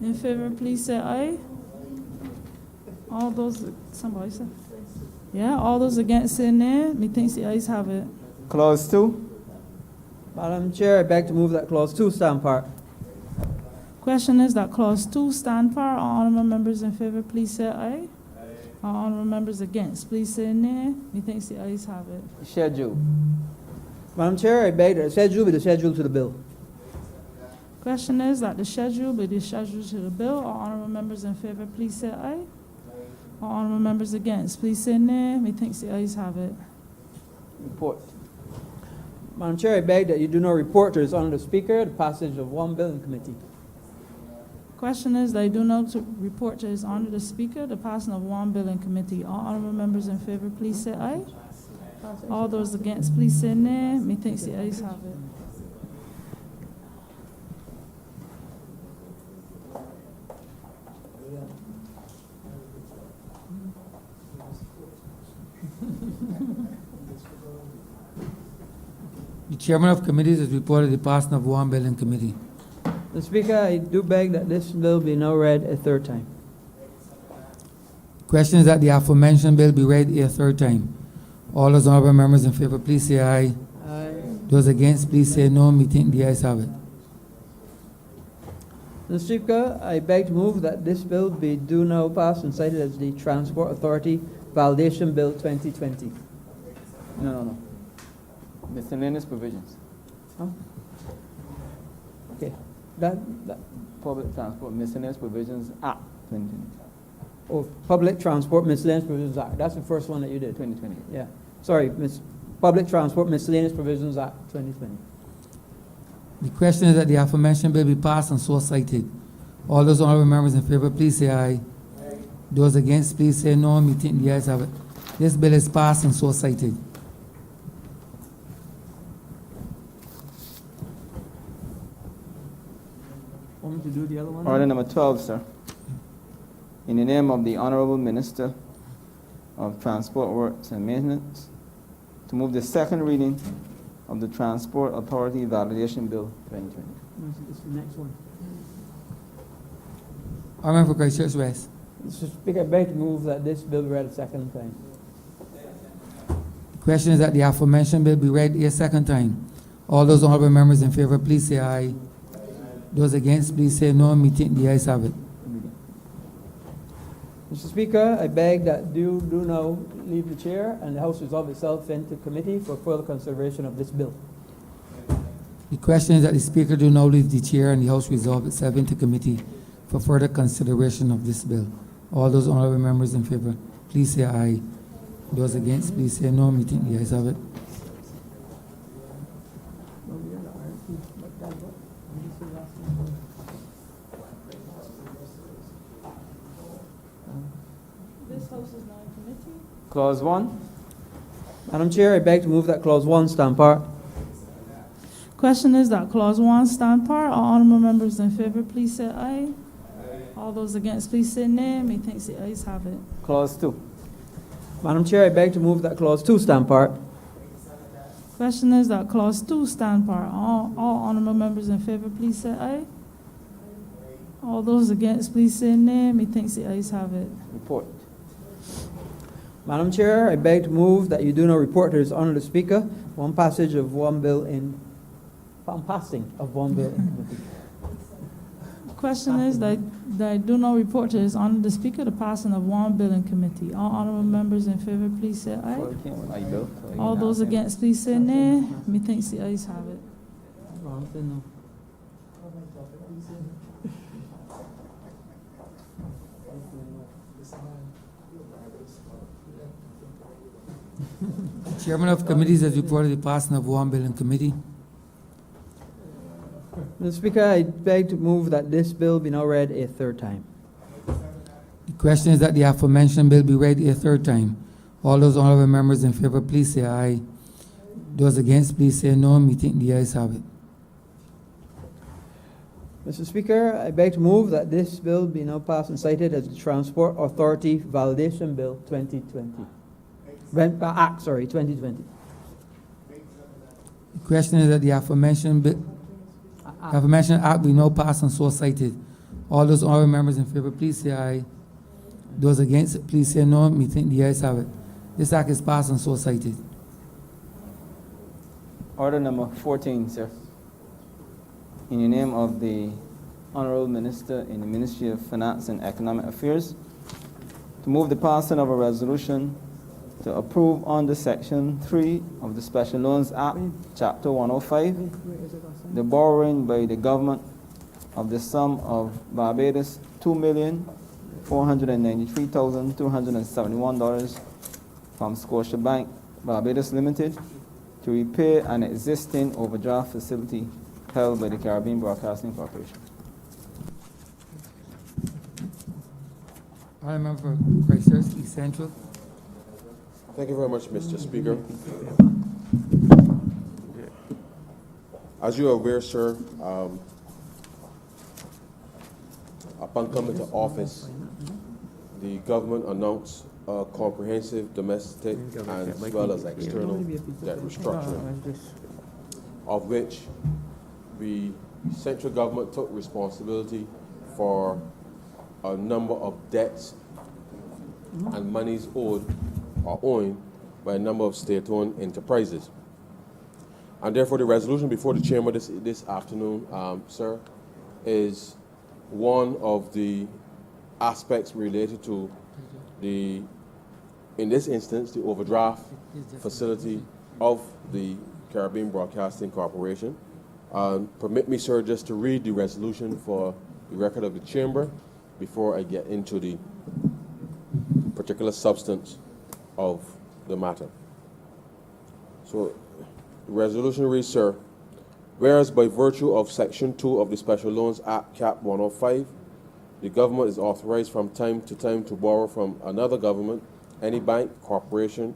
in favor, please say aye. All those, somebody said? Yeah, all those against say nay. Methinks the ayes have it. Clause 2. Madam Chair, I beg to move that clause 2 stand part. Question is that clause 2 stand part. All honorable members in favor, please say aye. All honorable members against, please say nay. Methinks the ayes have it. Schedule. Madam Chair, I beg that the schedule be the schedule to the bill. Question is that the schedule be the schedule to the bill. All honorable members in favor, please say aye. All honorable members against, please say nay. Methinks the ayes have it. Report. Madam Chair, I beg that you do not report to His Honour the Speaker the passage of one bill in committee. Question is, they do not report to His Honour the Speaker the passing of one bill in committee. All honourable members in favor, please say aye. All those against, please say nay. Methinks the ayes have it. The chairman of committees has reported the passing of one bill in committee. Mr. Speaker, I do beg that this bill be now read a third time. Question is that the aforementioned bill be read a third time. All those honorable members in favor, please say aye. Aye. Those against, please say no. We think the ayes have it. Mr. Speaker, I beg to move that this bill be do now passed and cited as the Transport Authority Validation Bill 2020. No. Miscellaneous provisions. Okay. That Public Transport Miscellaneous Provisions Act 2020. oh, Public Transport Miscellaneous Provisions Act. That's the first one that you did. 2020. Yeah. Sorry, Public Transport Miscellaneous Provisions Act 2020. The question is that the aforementioned bill be passed and so cited. All those honorable members in favor, please say aye. Those against, please say no. We think the ayes have it. This bill is passed and so cited. Want me to do the other one? Order number 12, sir. In the name of the Honourable Minister of Transport Works and Maintenance, to move the second reading of the Transport Authority Validation Bill 2020. This is the next one. Honorable for Christchurch West. Mr. Speaker, I beg to move that this bill be read a second time. The question is that the aforementioned bill be read a second time. All those honorable members in favor, please say aye. Those against, please say no. We think the ayes have it. Mr. Speaker, I beg that you do now leave the chair and the House resolve itself into committee for further consideration of this bill. The question is that the speaker do now leave the chair and the House resolve itself into committee for further consideration of this bill. All those honorable members in favor, please say aye. Those against, please say no. We think the ayes have it. This house is now in committee. Clause 1. Madam Chair, I beg to move that clause 1 stand part. Question is that clause 1 stand par. All honorable members in favor, please say aye. All those against, please say nay. Methinks the ayes have it. Clause 2. Madam Chair, I beg to move that clause 2 stand part. Question is that clause 2 stand par. All honorable members in favor, please say aye. All those against, please say nay. Methinks the ayes have it. Report. Madam Chair, I beg to move that you do not report to this honourable Speaker one passage of one bill in passing of one bill in committee. Question is that I do not report to his honor the speaker the passing of one bill in committee. All honorable members in favor, please say aye. Aye, Bill. All those against, please say nay. Methinks the ayes have it. Wrong, say no. Chairman of committees has reported the passing of one bill in committee. Mr. Speaker, I beg to move that this bill be now read a third time. The question is that the aforementioned bill be read a third time. All those honorable members in favor, please say aye. Those against, please say no. Methinks the ayes have it. Mr. Speaker, I beg to move that this bill be now passed and cited as the Transport Authority Validation Bill 2020. Act, 2020. The question is that the aforementioned act be now passed and so cited. All those honorable members in favor, please say aye. Those against, please say no. Methinks the ayes have it. This act is passed and so cited. Order number 14, sir. In the name of the Honourable Minister in the Ministry of Finance and Economic Affairs, to move the passing of a resolution to approve under Section 3 of the Special Loans Act, Chapter 105, the borrowing by the government of the sum of Barbados $2,493,271 from Scotiabank, Barbados Limited, to repair an existing overdraft facility held by the Caribbean Broadcasting Corporation. Honourable member for Christchurch East Central. Thank you very much, Mr. Speaker. As you are aware, sir, upon coming to office, the government announced a comprehensive domestic as well as external debt restructuring, of which the central government took responsibility for a number of debts and monies owed or owing by a number of state-owned enterprises. And therefore, the resolution before the chamber this afternoon, sir, is one of the aspects related to the, in this instance, the overdraft facility of the Caribbean Broadcasting Corporation. Permit me, sir, just to read the resolution for the record of the chamber before I get into the particular substance of the matter. So, the resolution reads, sir, whereas by virtue of Section 2 of the Special Loans Act, Cap 105, the government is authorized from time to time to borrow from another government, any bank, corporation,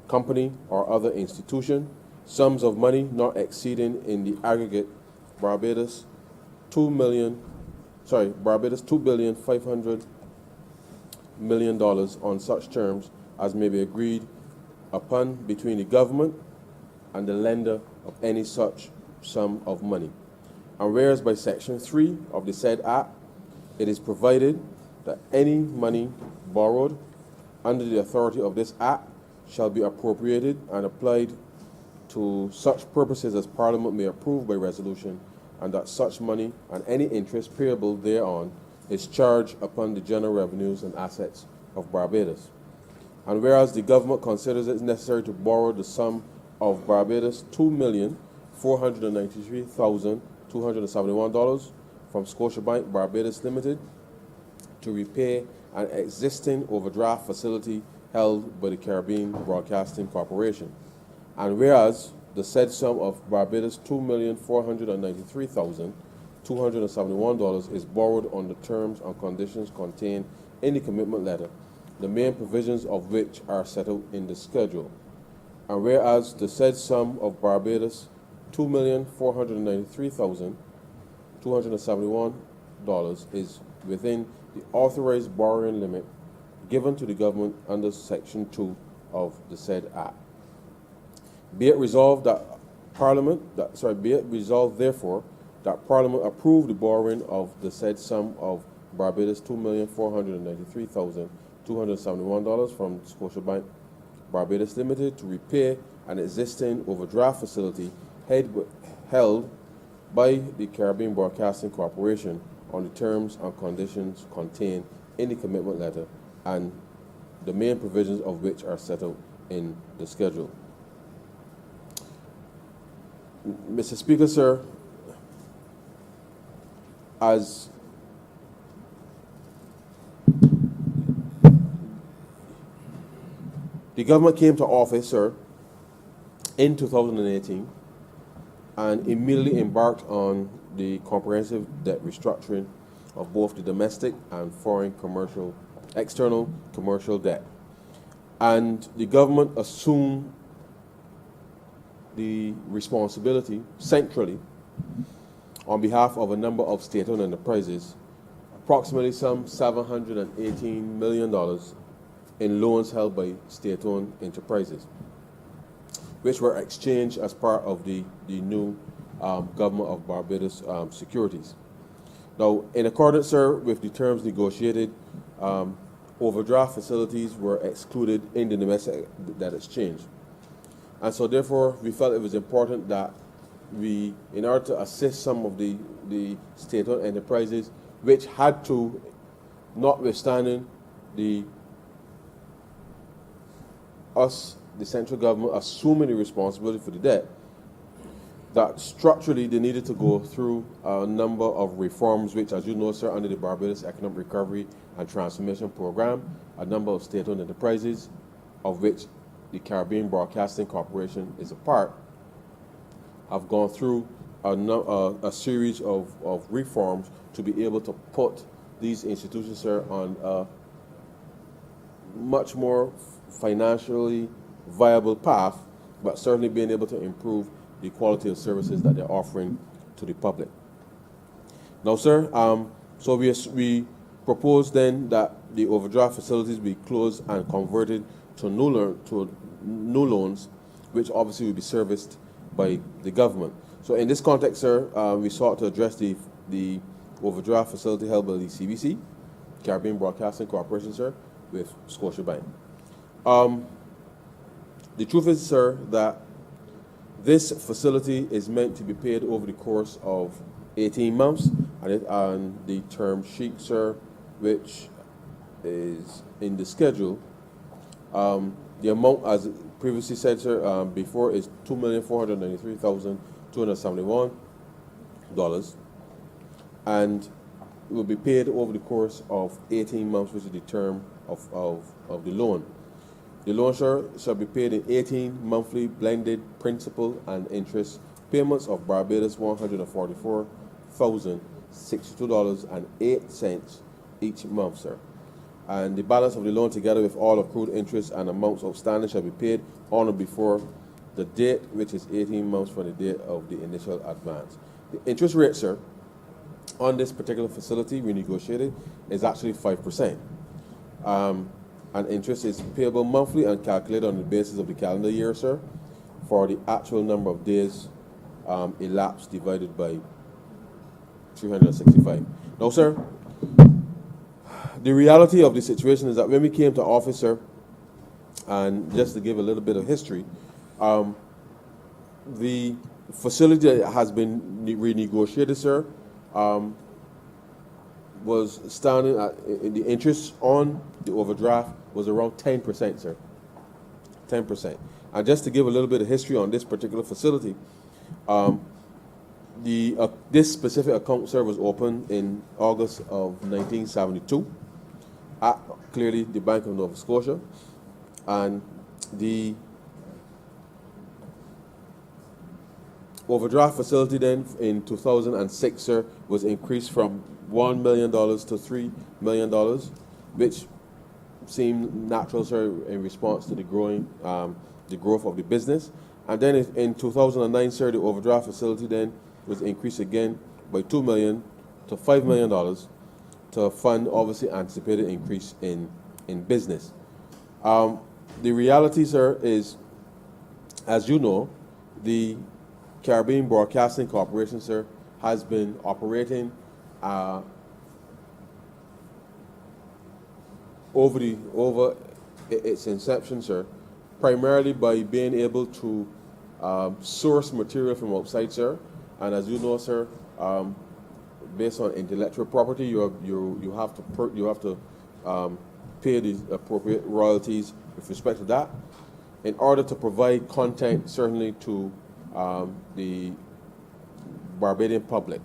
company, or other institution, sums of money not exceeding in the aggregate Barbados $2,500 million on such terms as may be agreed upon between the government and the lender of any such sum of money. And whereas by Section 3 of the said Act, it is provided that any money borrowed under the authority of this Act shall be appropriated and applied to such purposes as Parliament may approve by resolution, and that such money and any interest payable thereon is charged upon the general revenues and assets of Barbados. And whereas the government considers it necessary to borrow the sum of Barbados $2,493,271 from Scotiabank, Barbados Limited, to repay an existing overdraft facility held by the Caribbean Broadcasting Corporation. And whereas the said sum of Barbados $2,493,271 is borrowed on the terms and conditions contained in the commitment letter, the main provisions of which are set out in the schedule. And whereas the said sum of Barbados $2,493,271 is within the authorized borrowing limit given to the government under Section 2 of the said Act. Be it resolved therefore that Parliament approve the borrowing of the said sum of Barbados $2,493,271 from Scotiabank Barbados Limited to repair an existing overdraft facility held by the Caribbean Broadcasting Corporation on the terms and conditions contained in the commitment letter and the main provisions of which are set out in the schedule. Mr. Speaker, sir, as the government came to office, sir, in 2018 and immediately embarked on the comprehensive debt restructuring of both the domestic and foreign external commercial debt. And the government assumed the responsibility centrally on behalf of a number of state-owned enterprises, approximately some $718 million in loans held by state-owned enterprises, which were exchanged as part of the new government of Barbados securities. Now, in accordance, sir, with the terms negotiated, overdraft facilities were excluded in the domestic debt exchange. And so therefore, we felt it was important that we, in order to assist some of the state-owned enterprises, which had to, notwithstanding the central government assuming the responsibility for the debt, that structurally they needed to go through a number of reforms, which, as you know, sir, under the Barbados Economic Recovery and Transformation Program, a number of state-owned enterprises, of which the Caribbean Broadcasting Corporation is a part, have gone through a series of reforms to be able to put these institutions, sir, on a much more financially viable path, but certainly being able to improve the quality of services that they're offering to the public. Now, sir, so we propose then that the overdraft facilities be closed and converted to new loans, which obviously will be serviced by the government. So in this context, sir, we sought to address the overdraft facility held by the CBC, Caribbean Broadcasting Corporation, sir, with Scotiabank. The truth is, sir, that this facility is meant to be paid over the course of 18 months, and the term sheet, sir, which is in the schedule, the amount, as previously said, sir, before, is $2,493,271, and it will be paid over the course of 18 months, which is the term of the loan. The loan, sir, shall be paid in 18 monthly blended principal and interest payments of Barbados $144,062.08 each month, sir. And the balance of the loan, together with all accrued interest and amounts outstanding, shall be paid on or before the date, which is 18 months from the date of the initial advance. The interest rate, sir, on this particular facility we negotiated is actually 5%. And interest is payable monthly and calculated on the basis of the calendar year, sir, for the actual number of days elapsed divided by 365. Now, sir, the reality of the situation is that when we came to office, sir, and just to give a little bit of history, the facility that has been renegotiated, sir, was standing at, the interest on the overdraft was around 10%, sir. 10%. And just to give a little bit of history on this particular facility, this specific account, sir, was opened in August of 1972 at clearly the Bank of Nova Scotia, and the overdraft facility then in 2006, sir, was increased from $1 million to $3 million, which seemed natural, sir, in response to the growth of the business. And then in 2009, sir, the overdraft facility then was increased again by $2 million to $5 million to fund obviously anticipated increase in business. The reality, sir, is, as you know, the Caribbean Broadcasting Corporation, sir, has been operating over its inception, sir, primarily by being able to source material from outside, sir. And as you know, sir, based on intellectual property, you have to pay the appropriate royalties with respect to that, in order to provide content certainly to the Barbadian public.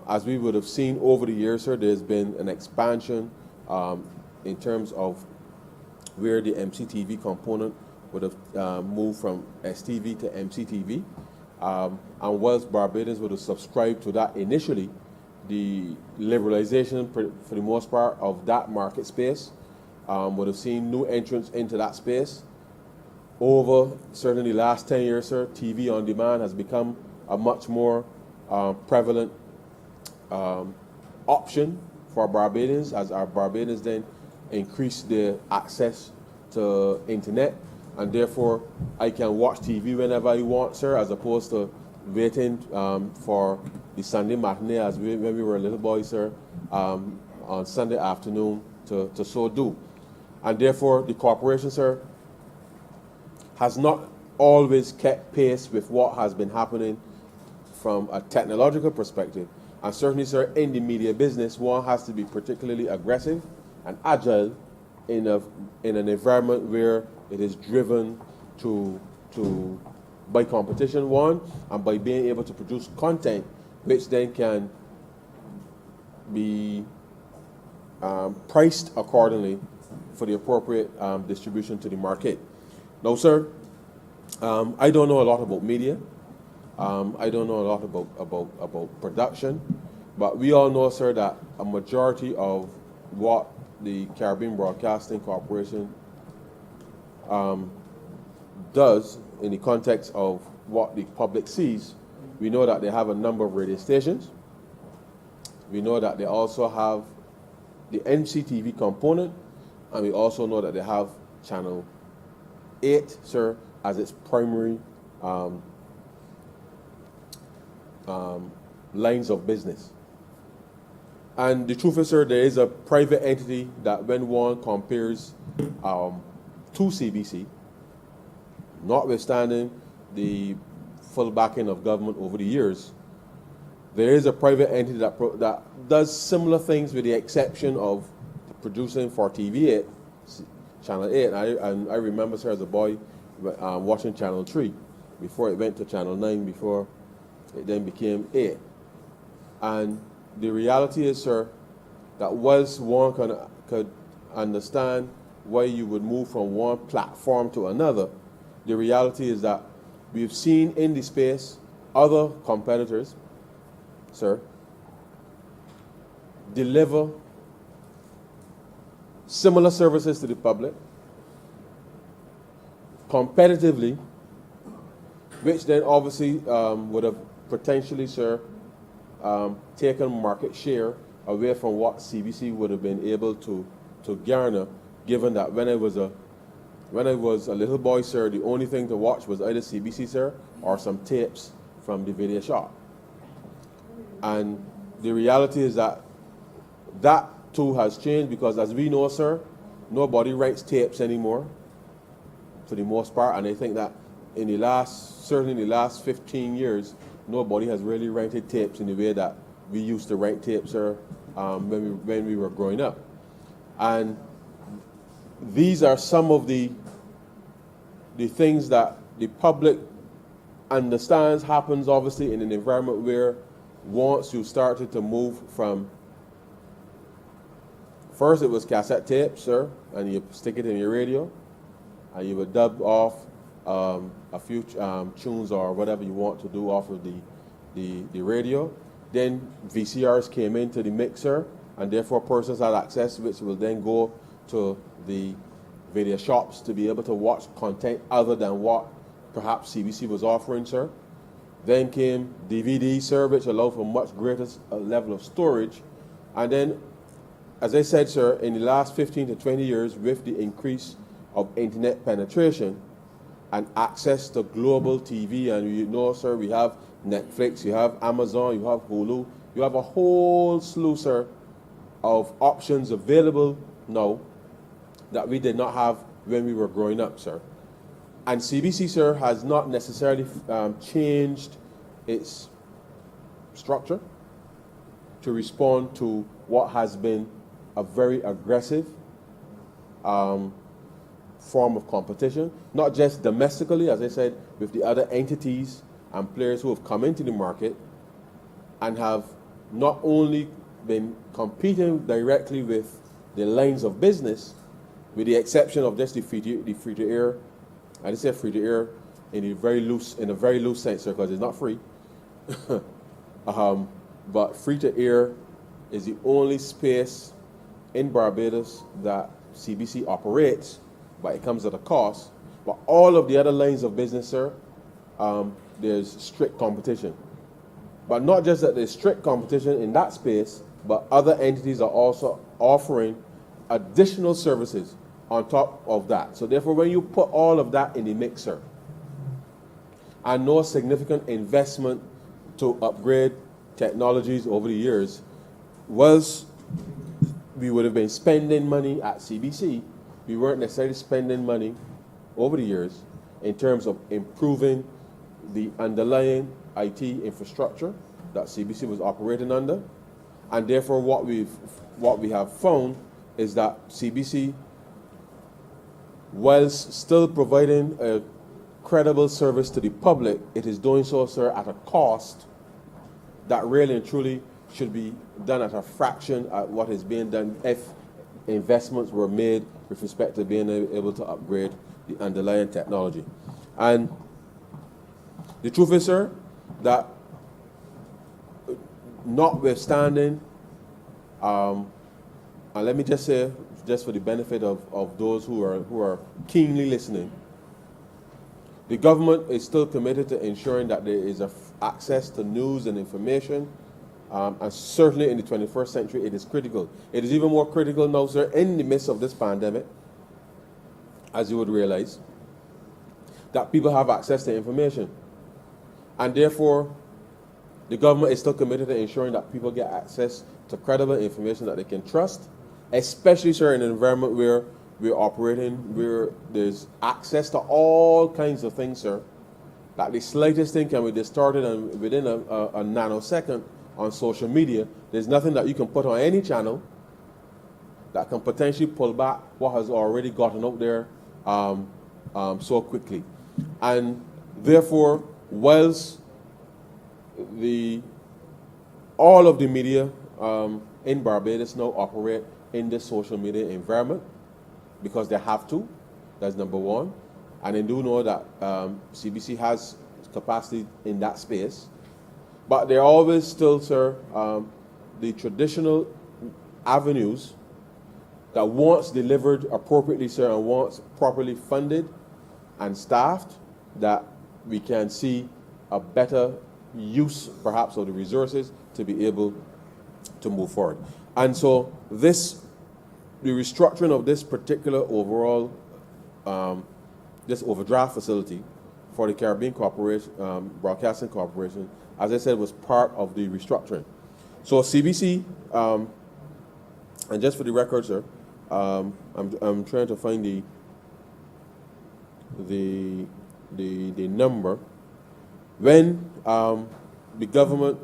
As we would have seen over the years, sir, there's been an expansion in terms of where the MCTV component would have moved from STV to MCTV. And whilst Barbadians would have subscribed to that initially, the liberalization, for the most part, of that market space would have seen new entrants into that space. Over certainly the last 10 years, sir, TV on demand has become a much more prevalent option for Barbadians, as our Barbadians then increase their access to internet, and therefore I can watch TV whenever I want, sir, as opposed to waiting for the Sunday matinee, as when we were little boys, sir, on Sunday afternoon to so do. And therefore the corporation, sir, has not always kept pace with what has been happening from a technological perspective. And certainly, sir, in the media business, one has to be particularly aggressive and agile in an environment where it is driven by competition, one, and by being able to produce content which then can be priced accordingly for the appropriate distribution to the market. Now, sir, I don't know a lot about media. I don't know a lot about production, but we all know, sir, that a majority of what the Caribbean Broadcasting Corporation does in the context of what the public sees, we know that they have a number of radio stations. We know that they also have the NCTV component, and we also know that they have Channel 8, sir, as its primary lines of business. And the truth is, sir, there is a private entity that when one compares to CBC, notwithstanding the full backing of government over the years, there is a private entity that does similar things, with the exception of producing for TV8, Channel 8. And I remember, sir, as a boy, watching Channel 3 before it went to Channel 9, before it then became 8. And the reality is, sir, that whilst one could understand why you would move from one platform to another, the reality is that we've seen in the space other competitors, sir, deliver similar services to the public competitively, which then obviously would have potentially, sir, taken market share away from what CBC would have been able to garner, given that when I was a little boy, sir, the only thing to watch was either CBC, sir, or some tapes from the video shop. And the reality is that that too has changed, because as we know, sir, nobody writes tapes anymore, for the most part. And I think that certainly in the last 15 years, nobody has really rented tapes in the way that we used to rent tapes, sir, when we were growing up. And these are some of the things that the public understands happens, obviously, in an environment where once you started to move from, first it was cassette tapes, sir, and you stick it in your radio, and you would dub off a few tunes or whatever you want to do off of the radio. Then VCRs came into the mixer, and therefore persons had access, which will then go to the video shops to be able to watch content other than what perhaps CBC was offering, sir. Then came DVD, sir, which allowed for much greater level of storage. And then, as I said, sir, in the last 15 to 20 years, with the increase of internet penetration and access to global TV, and you know, sir, we have Netflix, you have Amazon, you have Hulu, you have a whole slew, sir, of options available now that we did not have when we were growing up, sir. And CBC, sir, has not necessarily changed its structure to respond to what has been a very aggressive form of competition, not just domestically, as I said, with the other entities and players who have come into the market and have not only been competing directly with the lines of business, with the exception of just the free to air. I just say free to air in a very loose sense, because it's not free. But free to air is the only space in Barbados that CBC operates, but it comes at a cost. But all of the other lines of business, sir, there's strict competition. But not just that there's strict competition in that space, but other entities are also offering additional services on top of that. So therefore, when you put all of that in the mixer, and no significant investment to upgrade technologies over the years, was we would have been spending money at CBC, we weren't necessarily spending money over the years in terms of improving the underlying IT infrastructure that CBC was operating under. And therefore, what we have found is that CBC, whilst still providing a credible service to the public, it is doing so, sir, at a cost that really and truly should be done at a fraction at what is being done if investments were made with respect to being able to upgrade the underlying technology. And the truth is, sir, that notwithstanding, and let me just say, just for the benefit of those who are keenly listening, the government is still committed to ensuring that there is access to news and information, and certainly in the 21st century it is critical. It is even more critical now, sir, in the midst of this pandemic, as you would realize, that people have access to information. And therefore, the government is still committed to ensuring that people get access to credible information that they can trust, especially, sir, in an environment where we're operating, where there's access to all kinds of things, sir, that the slightest thing can be distorted and within a nanosecond on social media. There's nothing that you can put on any channel that can potentially pull back what has already gotten out there so quickly. And therefore, whilst all of the media in Barbados now operate in this social media environment because they have to, that's number one. And they do know that CBC has capacity in that space. But there are always still, sir, the traditional avenues that once delivered appropriately, sir, and once properly funded and staffed, that we can see a better use, perhaps, of the resources to be able to move forward. And so the restructuring of this particular overall, this overdraft facility for the Caribbean Broadcasting Corporation, as I said, was part of the restructuring. So CBC, and just for the record, sir, I'm trying to find the number. When the government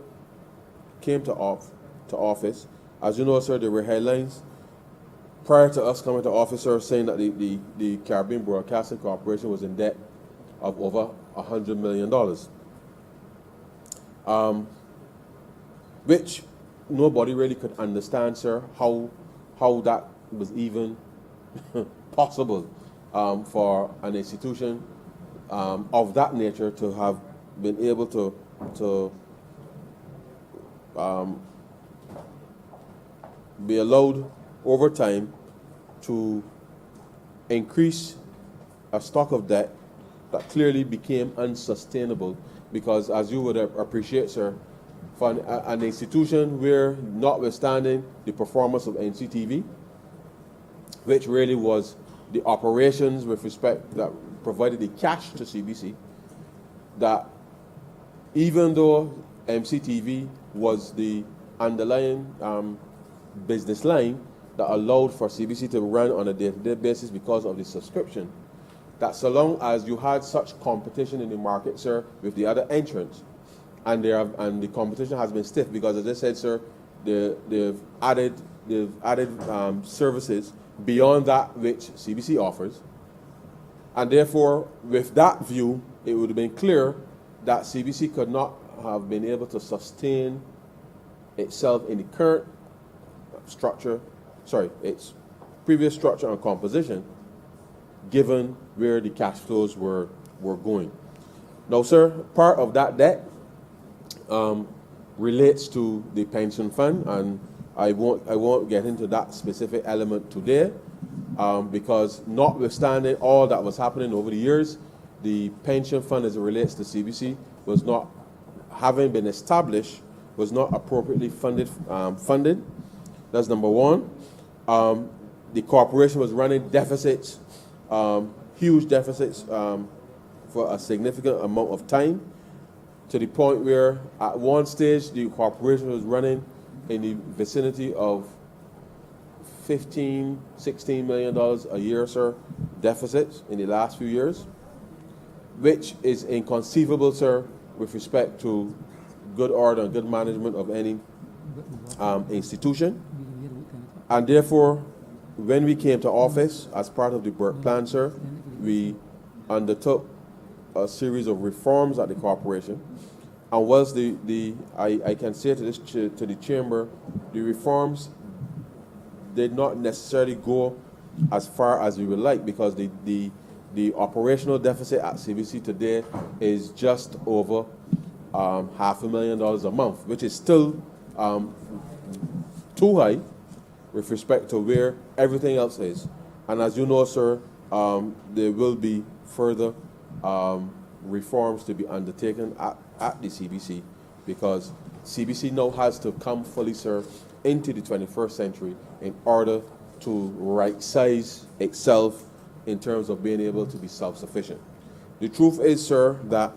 came to office, as you know, sir, there were headlines prior to us coming to office, sir, saying that the Caribbean Broadcasting Corporation was in debt of over $100 million, which nobody really could understand, sir, how that was even possible for an institution of that nature to have been able to be allowed over time to increase a stock of debt that clearly became unsustainable because, as you would appreciate, sir, for an institution where, notwithstanding the performance of NCTV, which really was the operations with respect that provided the cash to CBC, that even though MCTV was the underlying business line that allowed for CBC to run on a day-to-day basis because of the subscription, that so long as you had such competition in the market, sir, with the other entrants, and the competition has been stiff because, as I said, sir, they've added services beyond that which CBC offers, and therefore, with that view, it would have been clear that CBC could not have been able to sustain itself in the current structure, its previous structure and composition, given where the cash flows were going. Now, sir, part of that debt relates to the pension fund, and I won't get into that specific element today, because notwithstanding all that was happening over the years, the pension fund as it relates to CBC was not, having been established, was not appropriately funded. That's number one. The corporation was running deficits, huge deficits, for a significant amount of time, to the point where at one stage the corporation was running in the vicinity of $16 million a year, sir, deficits in the last few years, which is inconceivable, sir, with respect to good order and good management of any institution. And therefore, when we came to office as part of the Burke Plan, sir, we undertook a series of reforms at the corporation. And whilst I can say to the chamber, the reforms did not necessarily go as far as we would like, because the operational deficit at CBC today is just over $500,000 a month, which is still too high with respect to where everything else is. And as you know, sir, there will be further reforms to be undertaken at the CBC, because CBC now has to come fully, sir, into the 21st century in order to right-size itself in terms of being able to be self-sufficient. The truth is, sir, that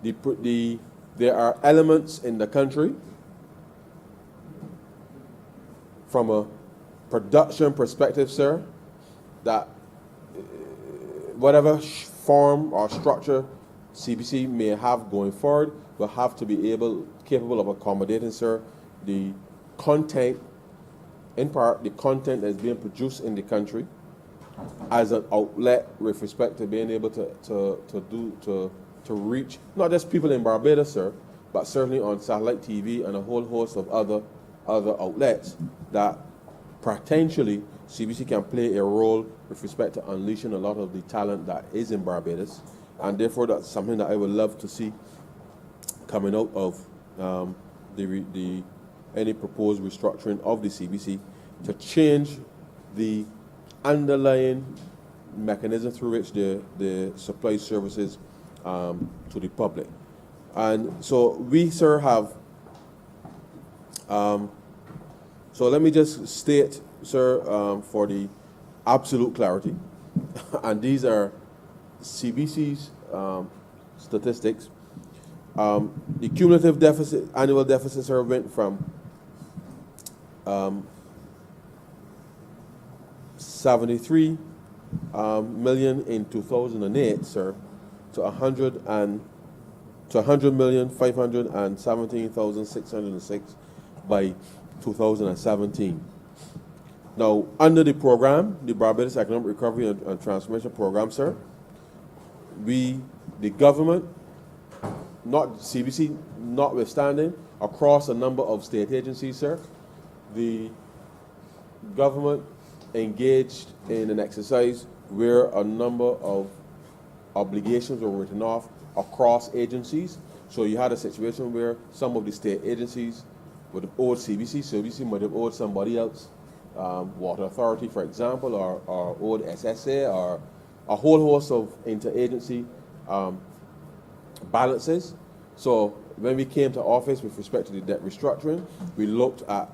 there are elements in the country from a production perspective, sir, that whatever form or structure CBC may have going forward will have to be capable of accommodating, sir, the content, in part, the content that is being produced in the country as an outlet with respect to being able to reach not just people in Barbados, sir, but certainly on satellite TV and a whole host of other outlets that potentially CBC can play a role with respect to unleashing a lot of the talent that is in Barbados. And therefore, that's something that I would love to see coming out of any proposed restructuring of the CBC, to change the underlying mechanism through which the supply services to the public. And so we, sir, have, so let me just state, sir, for the absolute clarity, and these are CBC's statistics. The cumulative deficit, annual deficit, sir, went from 73 million in 2008, sir, to 100,517,606 by 2017. Now, under the program, the Barbados Economic Recovery and Transformation Program, sir, the government, not CBC notwithstanding, across a number of state agencies, sir, the government engaged in an exercise where a number of obligations were written off across agencies. So you had a situation where some of the state agencies would have owed CBC, CBC might have owed somebody else, Water Authority, for example, or owed SSA, or a whole host of interagency balances. So when we came to office with respect to the debt restructuring, we looked at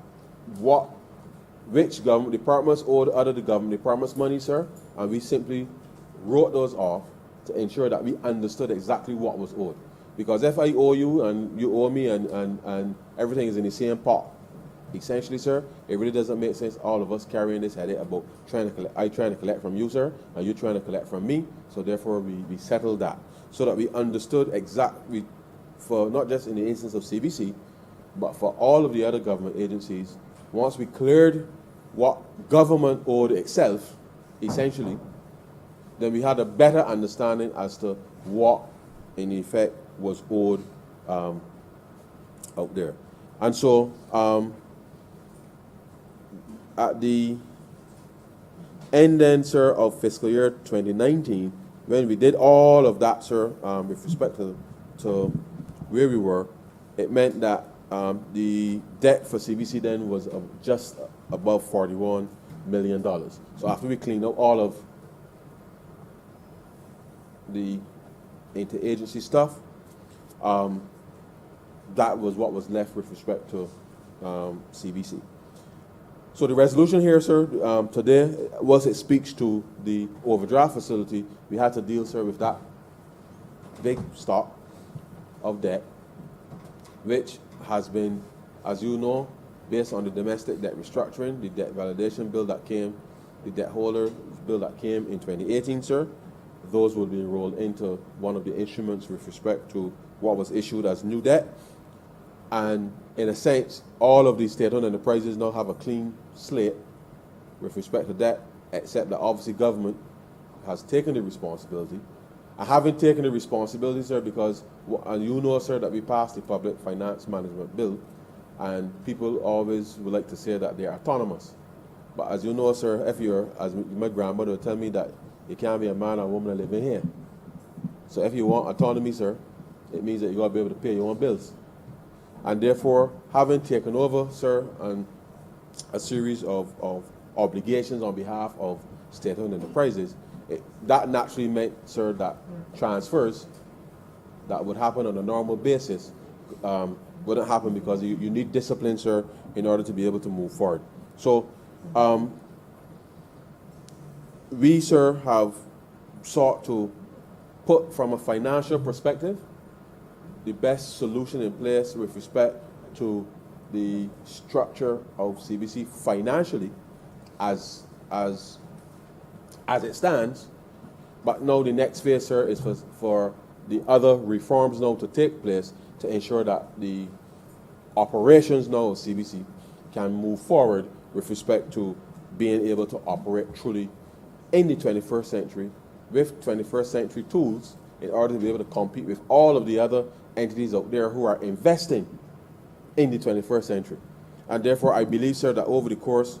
which government departments owed other the government departments money, sir, and we simply wrote those off to ensure that we understood exactly what was owed. Because if I owe you and you owe me and everything is in the same pot, essentially, sir, it really doesn't make sense all of us carrying this headache about trying to collect from you, sir, and you trying to collect from me. So therefore, we settled that so that we understood exactly, for not just in the instance of CBC, but for all of the other government agencies, once we cleared what government owed itself, essentially, then we had a better understanding as to what, in effect, was owed out there. And so, at the end then, sir, of fiscal year 2019, when we did all of that, sir, with respect to where we were, it meant that the debt for CBC then was just above $41 million. So after we cleaned up all of the interagency stuff, that was what was left with respect to CBC. So the resolution here, sir, today, was it speaks to the overdraft facility. We had to deal, sir, with that big stock of debt, which has been, as you know, based on the domestic debt restructuring, the debt validation bill that came, the debt holder bill that came in 2018, sir. Those will be enrolled into one of the instruments with respect to what was issued as new debt. And in a sense, all of these state-owned enterprises now have a clean slate with respect to that, except that obviously government has taken the responsibility. I haven't taken the responsibility, sir, because, and you know, sir, that we passed the Public Finance Management Bill, and people always would like to say that they're autonomous. But as you know, sir, if you're, as my grandmother would tell me, that you can't be a man or a woman living here. So if you want autonomy, sir, it means that you got to be able to pay your own bills. And therefore, having taken over, sir, and a series of obligations on behalf of state-owned enterprises, that naturally meant, sir, that transfers that would happen on a normal basis wouldn't happen, because you need discipline, sir, in order to be able to move forward. So we, sir, have sought to put, from a financial perspective, the best solution in place with respect to the structure of CBC financially as it stands. But now the next phase, sir, is for the other reforms now to take place to ensure that the operations now of CBC can move forward with respect to being able to operate truly in the 21st century with 21st century tools in order to be able to compete with all of the other entities out there who are investing in the 21st century. And therefore, I believe, sir, that over the course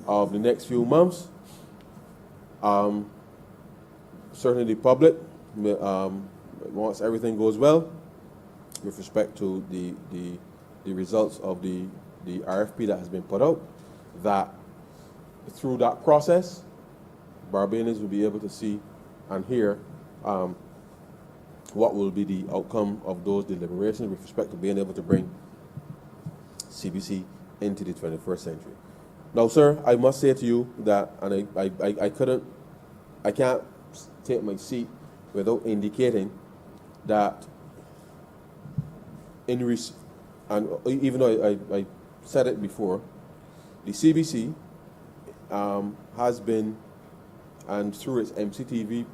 of the next few months, certainly the public, once everything goes well, with respect to the results of the RFP that has been put out, that through that process, Barbadians will be able to see and hear what will be the outcome of those deliberations with respect to being able to bring CBC into the 21st century. Now, sir, I must say to you that, and I can't take my seat without indicating that and even though I said it before, the CBC has been, and through its MCTV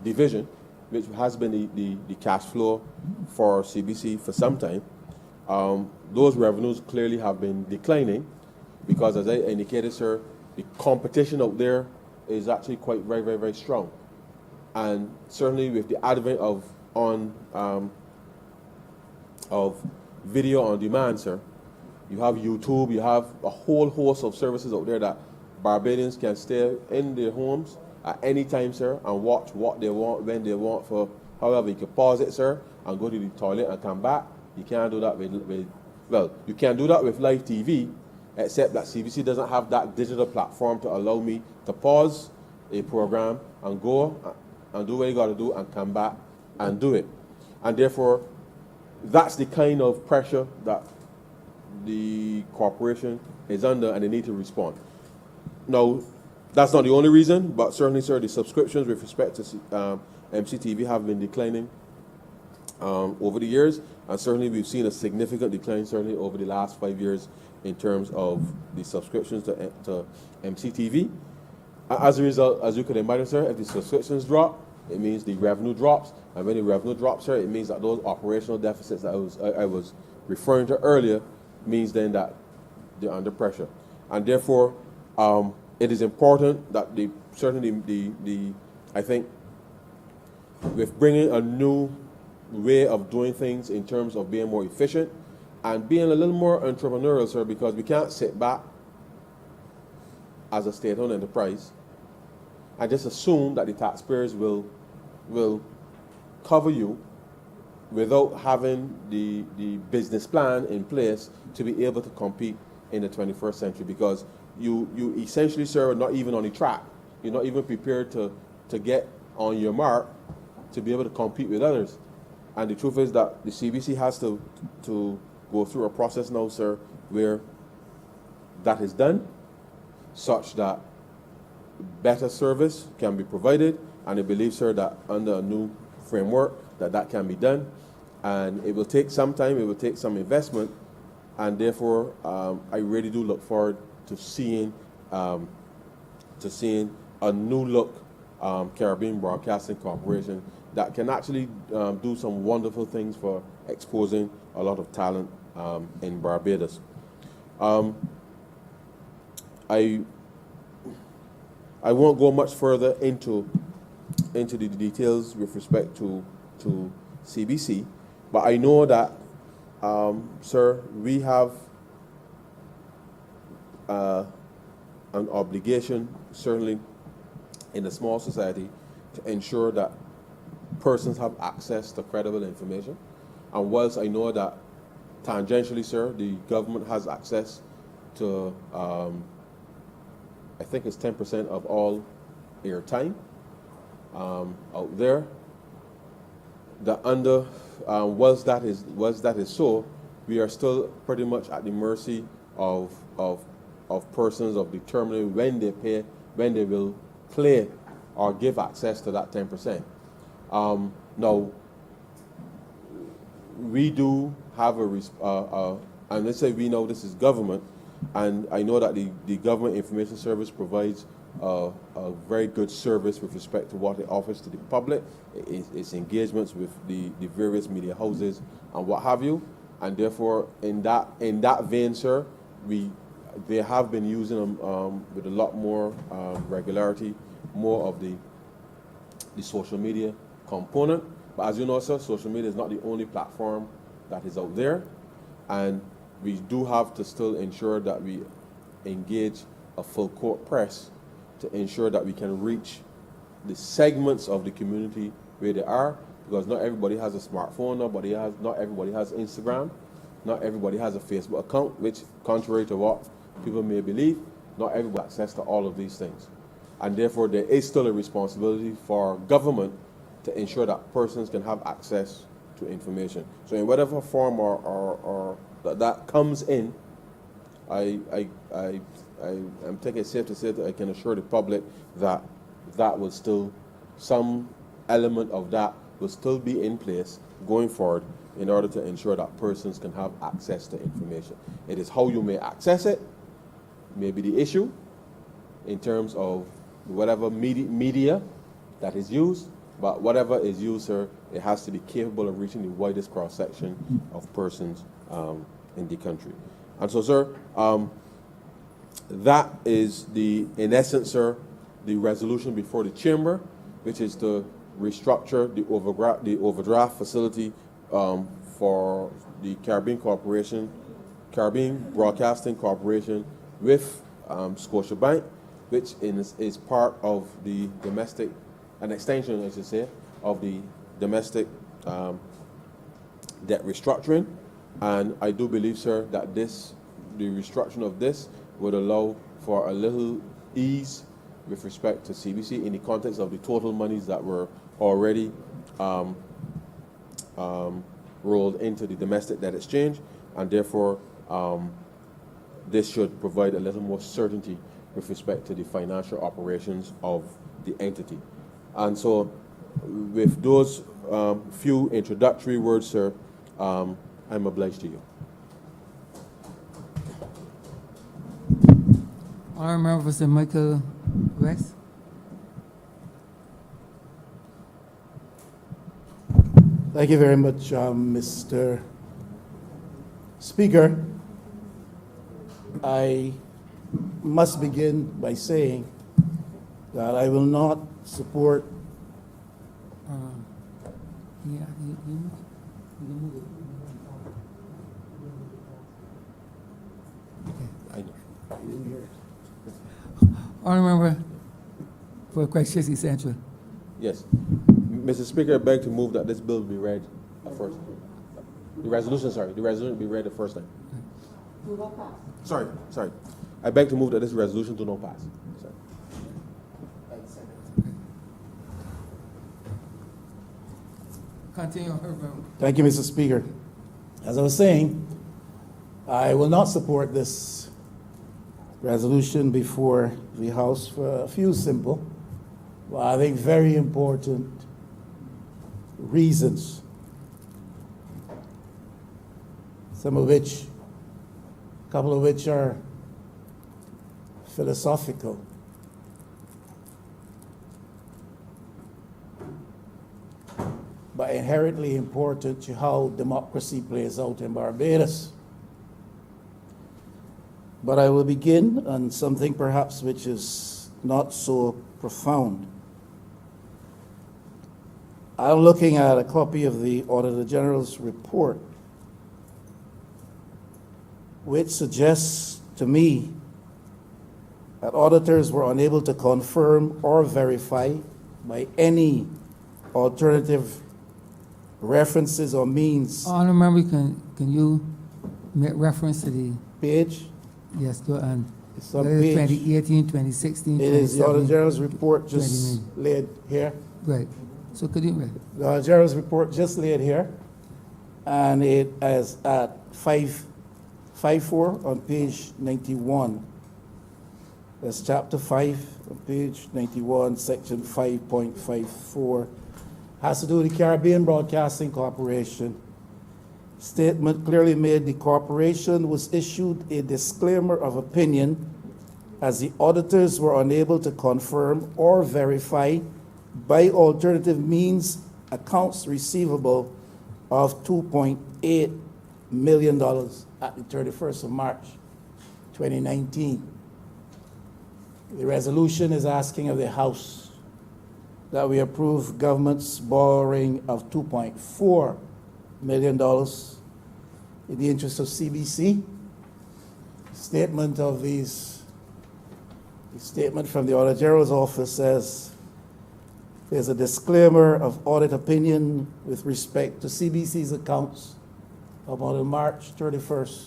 division, which has been the cash flow for CBC for some time, those revenues clearly have been declining because, as I indicated, sir, the competition out there is actually quite very, very, very strong. And certainly with the advent of video on demand, sir, you have YouTube, you have a whole host of services out there that Barbadians can stay in their homes at any time, sir, and watch what they want, when they want, for however. You can pause it, sir, and go to the toilet and come back. You can't do that you can do that with live TV, except that CBC doesn't have that digital platform to allow me to pause a program and go and do what you got to do and come back and do it. And therefore, that's the kind of pressure that the corporation is under, and they need to respond. Now, that's not the only reason, but certainly, sir, the subscriptions with respect to MCTV have been declining over the years, and certainly we've seen a significant decline, certainly over the last 5 years, in terms of the subscriptions to MCTV. As a result, as you could imagine, sir, if the subscriptions drop, it means the revenue drops, and when the revenue drops, sir, it means that those operational deficits that I was referring to earlier means then that they're under pressure, and therefore it is important that I think with bringing a new way of doing things in terms of being more efficient and being a little more entrepreneurial, sir, because we can't sit back as a state-owned enterprise and just assume that the taxpayers will cover you without having the business plan in place to be able to compete in the 21st century, because you essentially, sir, are not even on the track. You're not even prepared to get on your mark to be able to compete with others. And the truth is that the CBC has to go through a process now, sir, where that is done, such that better service can be provided, and I believe, sir, that under a new framework that can be done. And it will take some time, it will take some investment, and therefore I really do look forward to seeing a new look Caribbean Broadcasting Corporation that can actually do some wonderful things for exposing a lot of talent in Barbados. I won't go much further into the details with respect to CBC, but I know that, sir, we have an obligation, certainly in a small society, to ensure that persons have access to credible information. And whilst I know that tangentially, sir, the government has access to, I think it's 10% of all airtime out there, that under, whilst that is so, we are still pretty much at the mercy of persons of determining when they will play or give access to that 10%. Now, we do have and let's say we know this is government, and I know that the Government Information Service provides a very good service with respect to what it offers to the public, its engagements with the various media houses and what have you, and therefore in that vein, sir, they have been using them with a lot more regularity, more of the social media component. But as you know, sir, social media is not the only platform that is out there, and we do have to still ensure that we engage a full court press to ensure that we can reach the segments of the community where they are, because not everybody has a smartphone, not everybody has Instagram, not everybody has a Facebook account, which, contrary to what people may believe, not everybody has access to all of these things. And therefore, there is still a responsibility for government to ensure that persons can have access to information. So in whatever form or that comes in, I am taking it safe to say that I can assure the public that will still, some element of that will still be in place going forward in order to ensure that persons can have access to information. It is how you may access it may be the issue in terms of whatever media that is used, but whatever is used, sir, it has to be capable of reaching the widest cross-section of persons in the country. And so, sir, that is in essence, sir, the resolution before the chamber, which is to restructure the overdraft facility for the Caribbean Broadcasting Corporation with Scotiabank, which is part of the domestic, an extension, I should say, of the domestic debt restructuring. And I do believe, sir, that the restructuring of this would allow for a little ease with respect to CBC in the context of the total monies that were already rolled into the domestic debt exchange, and therefore this should provide a little more certainty with respect to the financial operations of the entity. And so with those few introductory words, sir, I'm obliged to you. Honourable Member for St. Michael West. Thank you very much, Mr. Speaker. I must begin by saying that I will not support Yeah, you can move it. I know. Honourable Member for Christ Church East Central. Yes. Mr. Speaker, I beg to move that this bill be read first. The resolution be read the first time. Sorry. I beg to move that this resolution do not pass. Sorry. Continue, Honourable Member. Thank you, Mr. Speaker. As I was saying, I will not support this resolution before the House for a few simple, but I think very important reasons, a couple of which are philosophical. But inherently important to how democracy plays out in Barbados. But I will begin on something perhaps which is not so profound. I'm looking at a copy of the Auditor General's report, which suggests to me that auditors were unable to confirm or verify by any alternative references or means. Honourable Member, can you make reference to the, Page, yes, go on. it's on Whether it's page. 2018, 2016, It is the Auditor 2017. General's report just 20. laid here. Right. So could you, The Auditor General's report just laid here, and it is at 554 on page 91. That's chapter 5 on page 91, section 5.54. Has to do with the Caribbean Broadcasting Corporation. Statement clearly made the corporation was issued a disclaimer of opinion as the auditors were unable to confirm or verify by alternative means accounts receivable of $2.8 million at the 31st of March 2019. The resolution is asking of the House that we approve government's borrowing of $2.4 million in the interest of CBC. Statement of these, the statement from the Auditor General's office says there's a disclaimer of audit opinion with respect to CBC's accounts about March 31st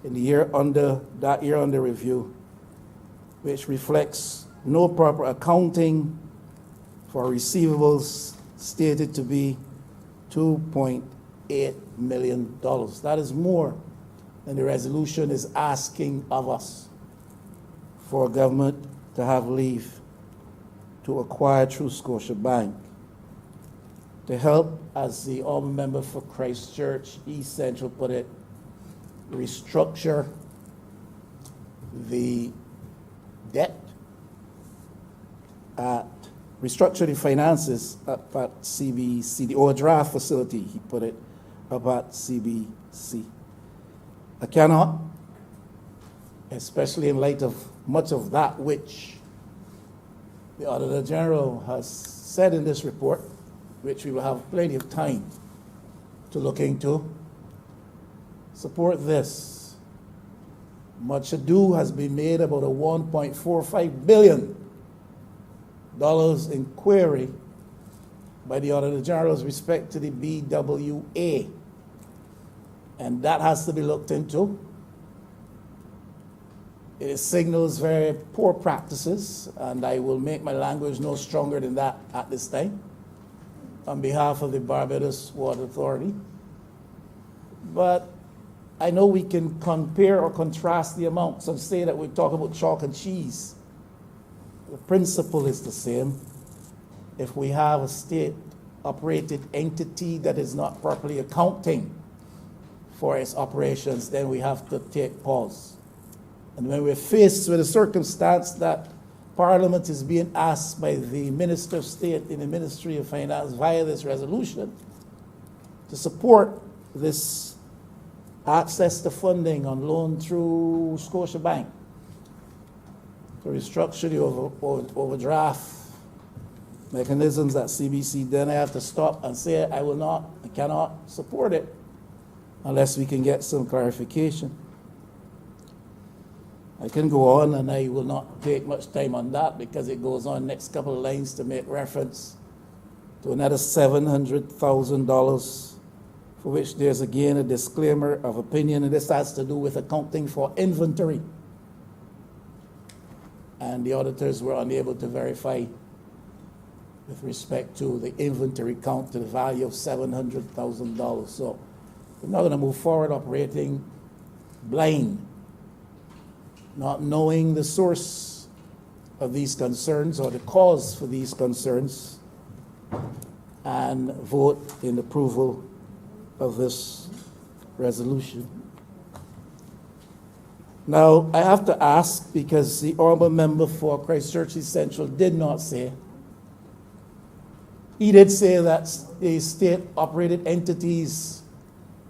in the year under review, which reflects no proper accounting for receivables stated to be $2.8 million. That is more than the resolution is asking of us for government to have leave to acquire through Scotiabank to help, as the Honourable Member for Christchurch East Central put it, restructure the debt restructure the finances at CBC, the overdraft facility, he put it, about CBC. I cannot, especially in light of much of that which the Auditor General has said in this report, which we will have plenty of time to look into, support this. Much ado has been made about a $1.45 billion inquiry by the Auditor General's respect to the BWA. And that has to be looked into. It signals very poor practices, and I will make my language no stronger than that at this time on behalf of the Barbados Water Authority. But I know we can compare or contrast the amounts. Some say that we talk about chalk and cheese. The principle is the same. If we have a state-operated entity that is not properly accounting for its operations, then we have to take pause. And when we're faced with a circumstance that Parliament is being asked by the Minister of State in the Ministry of Finance via this resolution to support this access to funding on loan through Scotiabank to restructure the overdraft mechanisms at CBC, then I have to stop and say I cannot support it unless we can get some clarification. I can go on, and I will not take much time on that because it goes on next couple of lines to make reference to another $700,000 for which there's again a disclaimer of opinion, and this has to do with accounting for inventory. And the auditors were unable to verify with respect to the inventory count to the value of $700,000. So we're not going to move forward operating blind, not knowing the source of these concerns or the cause for these concerns, and vote in approval of this resolution. Now, I have to ask, because the Honourable Member for Christchurch East Central did not say, he did say that the state-operated entities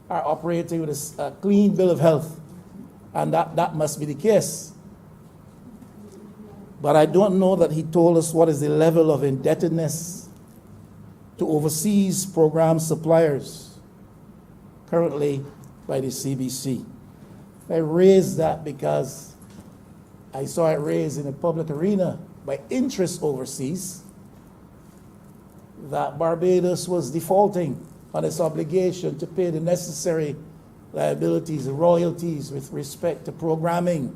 are operating with a clean bill of health, and that must be the case. But I don't know that he told us what is the level of indebtedness to overseas program suppliers currently by the CBC. I raised that because I saw it raised in the public arena by interest overseas that Barbados was defaulting on its obligation to pay the necessary liabilities and royalties with respect to programming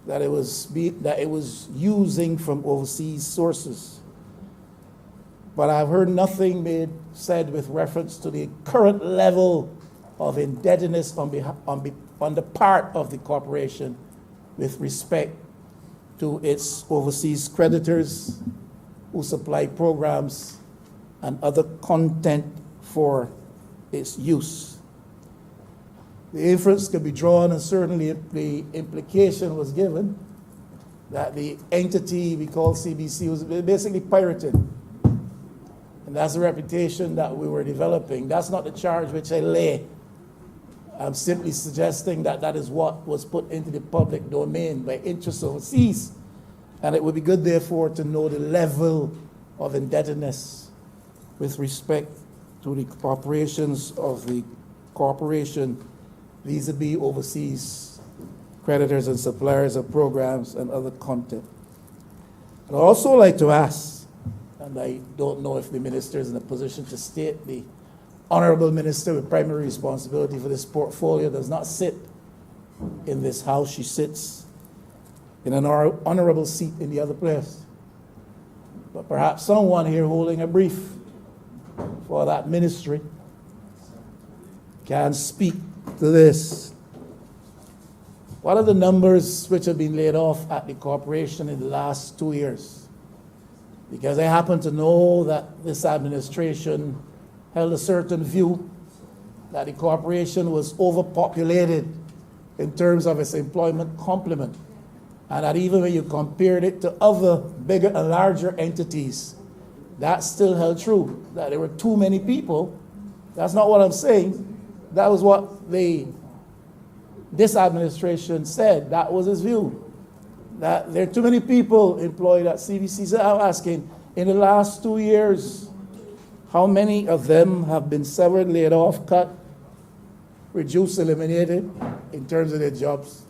that it was using from overseas sources. But I've heard nothing said with reference to the current level of indebtedness on the part of the corporation with respect to its overseas creditors who supply programs and other content for its use. The inference could be drawn, and certainly the implication was given, that the entity we call CBC was basically pirated. And that's the reputation that we were developing. That's not the charge which I lay. I'm simply suggesting that that is what was put into the public domain by interests overseas. And it would be good, therefore, to know the level of indebtedness with respect to the operations of the corporation vis-a-vis overseas creditors and suppliers of programs and other content. I'd also like to ask, and I don't know if the minister is in a position to state, the Honourable Minister with primary responsibility for this portfolio does not sit in this house. She sits in an honourable seat in the other place. But perhaps someone here holding a brief for that ministry can speak to this. What are the numbers which have been laid off at the corporation in the last 2 years? Because I happen to know that this administration held a certain view that the corporation was overpopulated in terms of its employment complement, and that even when you compared it to other bigger and larger entities, that still held true, that there were too many people. That's not what I'm saying. That was what this administration said. That was his view, that there are too many people employed at CBC. So I'm asking, in the last 2 years, how many of them have been severed, laid off, cut, reduced, eliminated in terms of their jobs?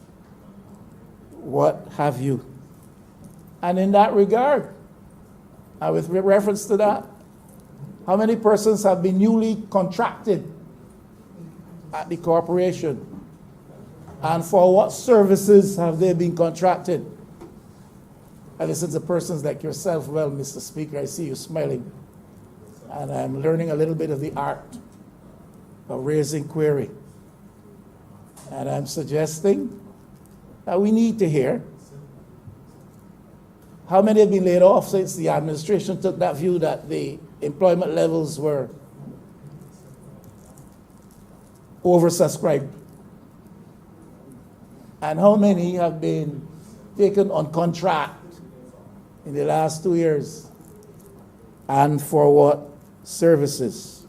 What have you? And in that regard, and with reference to that, how many persons have been newly contracted at the corporation? And for what services have they been contracted? I listen to persons like yourself. Well, Mr. Speaker, I see you smiling. And I'm learning a little bit of the art of raising query. And I'm suggesting that we need to hear how many have been laid off since the administration took that view that the employment levels were oversubscribed. And how many have been taken on contract in the last 2 years, and for what services?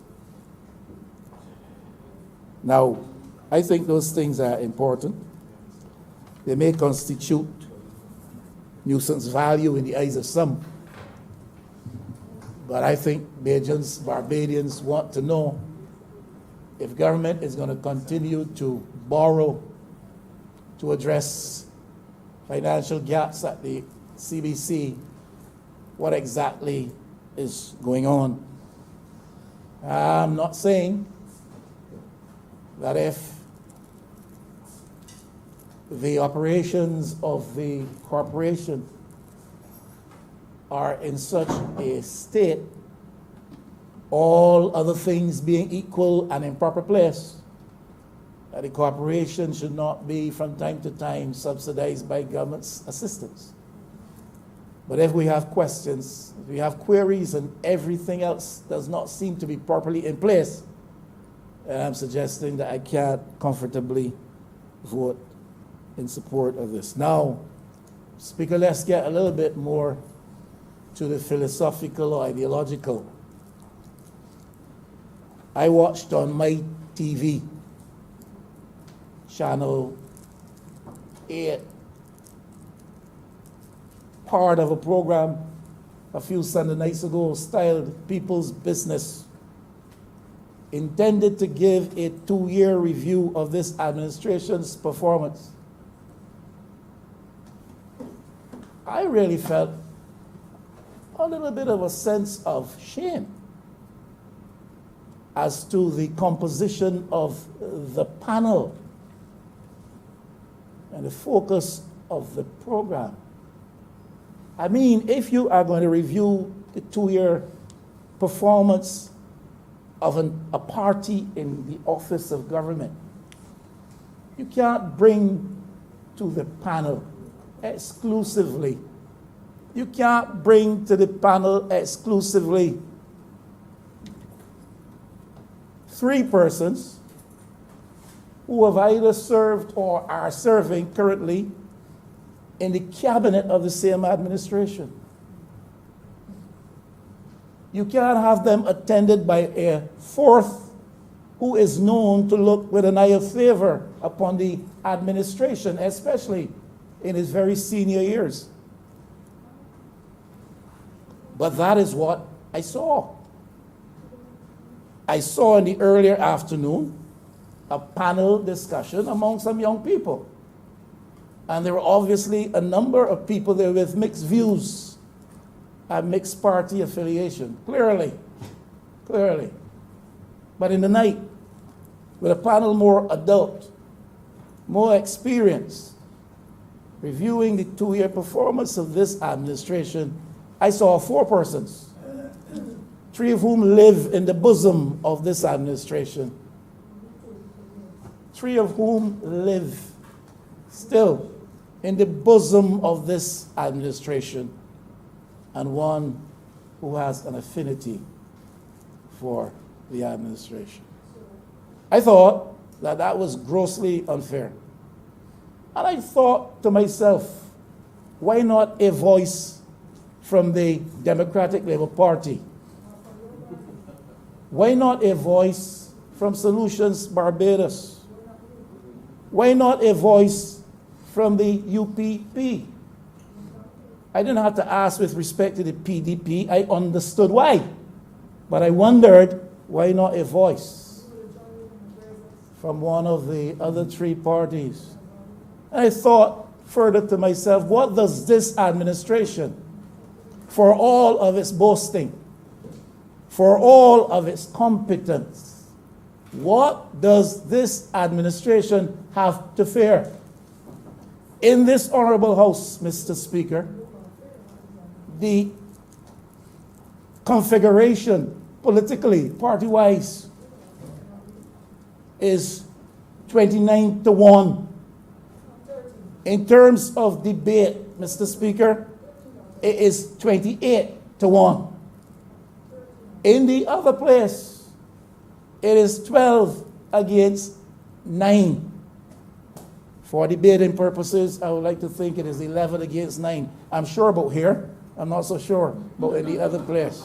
Now, I think those things are important. They may constitute nuisance value in the eyes of some. But I think Barbadians want to know if government is going to continue to borrow to address financial gaps at the CBC, what exactly is going on. I'm not saying that if the operations of the corporation are in such a state, all other things being equal and in proper place, that the corporation should not be from time to time subsidized by government's assistance. But if we have questions, if we have queries and everything else does not seem to be properly in place, then I'm suggesting that I can't comfortably vote in support of this. Now, Speaker, let's get a little bit more to the philosophical or ideological. I watched on my TV, Channel 8, part of a program a few Sunday nights ago styled People's Business, intended to give a 2-year review of this administration's performance. I really felt a little bit of a sense of shame as to the composition of the panel and the focus of the program. I mean, if you are going to review the 2-year performance of a party in the office of government, you can't bring to the panel exclusively. You can't bring to the panel exclusively 3 persons who have either served or are serving currently in the cabinet of the same administration. You can't have them attended by a 4th who is known to look with an eye of favor upon the administration, especially in his very senior years. But that is what I saw. I saw in the earlier afternoon a panel discussion among some young people. And there were obviously a number of people there with mixed views and mixed party affiliation, clearly. But in the night, with a panel more adult, more experienced, reviewing the 2-year performance of this administration, I saw 4 persons, 3 of whom live in the bosom of this administration, 3 of whom live still in the bosom of this administration, and 1 who has an affinity for the administration. I thought that that was grossly unfair. And I thought to myself, why not a voice from the Democratic Labour Party? Why not a voice from Solutions Barbados? Why not a voice from the UPP? I didn't have to ask with respect to the PDP. I understood why. But I wondered, why not a voice from one of the other 3 parties? And I thought further to myself, what does this administration, for all of its boasting, for all of its competence, What does this administration have to fear? In this honorable House, Mr. Speaker, the configuration politically, party-wise, is 29-1. In terms of debate, Mr. Speaker, it is 28-1. In the other place, it is 12 against 9. For debating purposes, I would like to think it is 11 against 9. I'm sure about here. I'm not so sure about in the other place.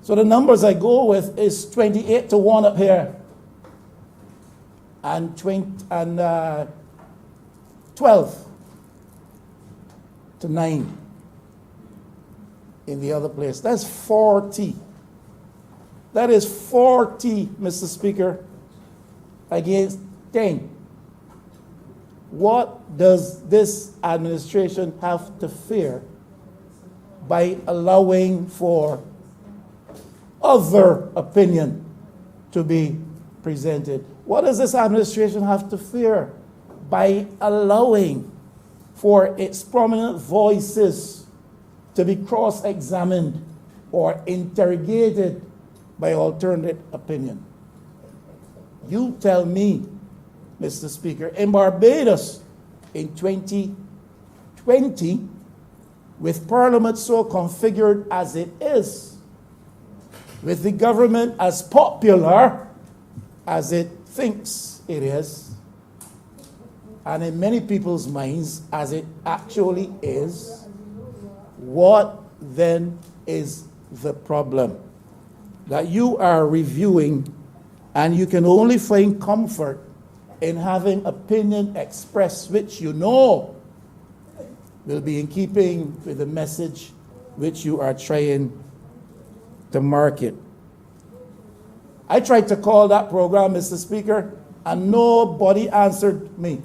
So the numbers I go with is 28-1 up here, and 12-9 in the other place. That's 40. That is 40, Mr. Speaker, against 10. What does this administration have to fear by allowing for other opinion to be presented? What does this administration have to fear by allowing for its prominent voices to be cross-examined or interrogated by alternate opinion? You tell me, Mr. Speaker. In Barbados, in 2020, with Parliament so configured as it is, with the government as popular as it thinks it is, and in many people's minds as it actually is, what then is the problem? That you are reviewing, and you can only find comfort in having opinion expressed which you know will be in keeping with the message which you are trying to market. I tried to call that program, Mr. Speaker, and nobody answered me.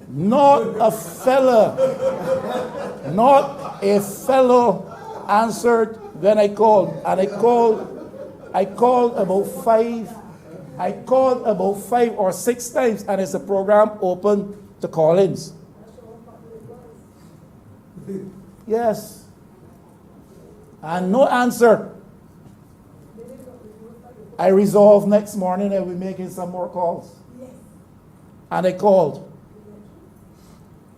Not a fellow answered when I called. And I called about 5 or 6 times, and it's a program open to call-ins. Yes. And no answer. I resolved next morning I will be making some more calls. And I called.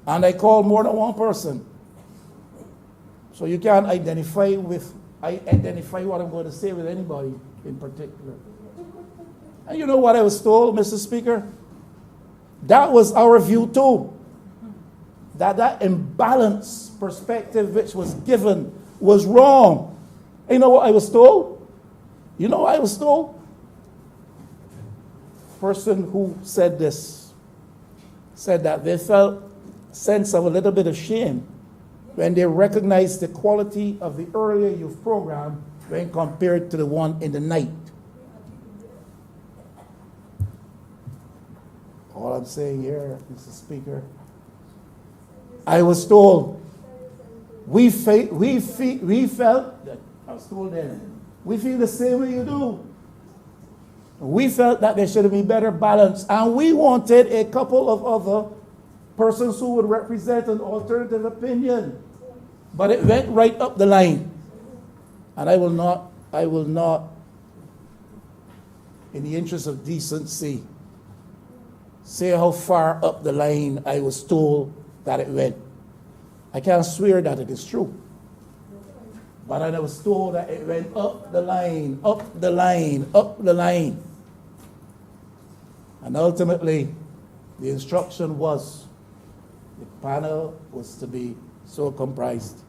And I called more than one person. So you can't identify what I'm going to say with anybody in particular. And you know what I was told, Mr. Speaker? That was our view too. That imbalanced perspective which was given was wrong. And you know what I was told? You know what I was told? Person who said this said that they felt a sense of a little bit of shame when they recognized the quality of the earlier youth program when compared to the one in the night. All I'm saying here, Mr. Speaker, I was told, we felt, I was told then, we feel the same way you do. We felt that there should be better balance, and we wanted a couple of other persons who would represent an alternative opinion. But it went right up the line. And I will not, in the interest of decency, say how far up the line I was told that it went. I can't swear that it is true. But I was told that it went up the line, up the line, up the line. And ultimately, the instruction was the panel was to be so comprised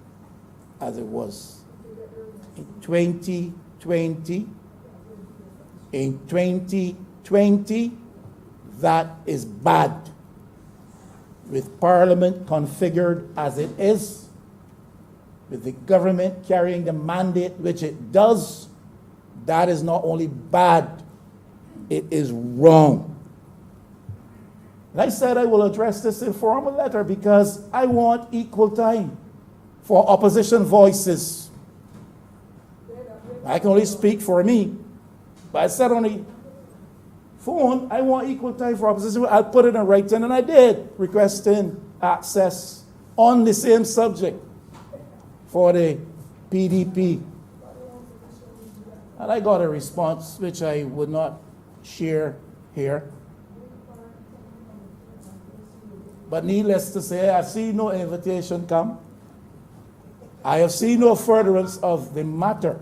as it was. In 2020, that is bad. With Parliament configured as it is, with the government carrying the mandate which it does, that is not only bad, it is wrong. And I said I will address this in formal letter because I want equal time for opposition voices. I can only speak for me. But I said on the phone, I want equal time for opposition. I'll put it in writing, and I did, requesting access on the same subject for the PDP. And I got a response which I would not share here. But needless to say, I've seen no invitation come. I have seen no furtherance of the matter.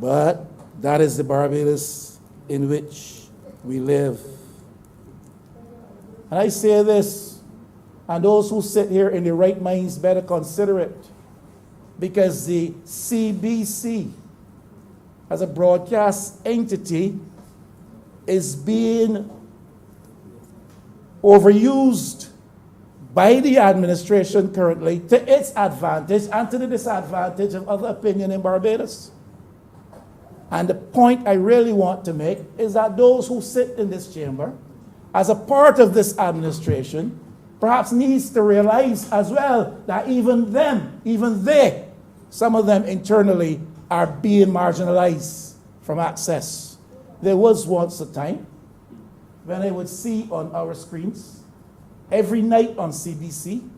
But that is the Barbados in which we live. And I say this, and those who sit here in their right minds better consider it, because the CBC, as a broadcast entity, is being overused by the administration currently to its advantage and to the disadvantage of other opinion in Barbados. And the point I really want to make is that those who sit in this chamber, as a part of this administration, perhaps needs to realize as well that even they, some of them internally, are being marginalized from access. There was once a time when I would see on our screens, every night on CBC,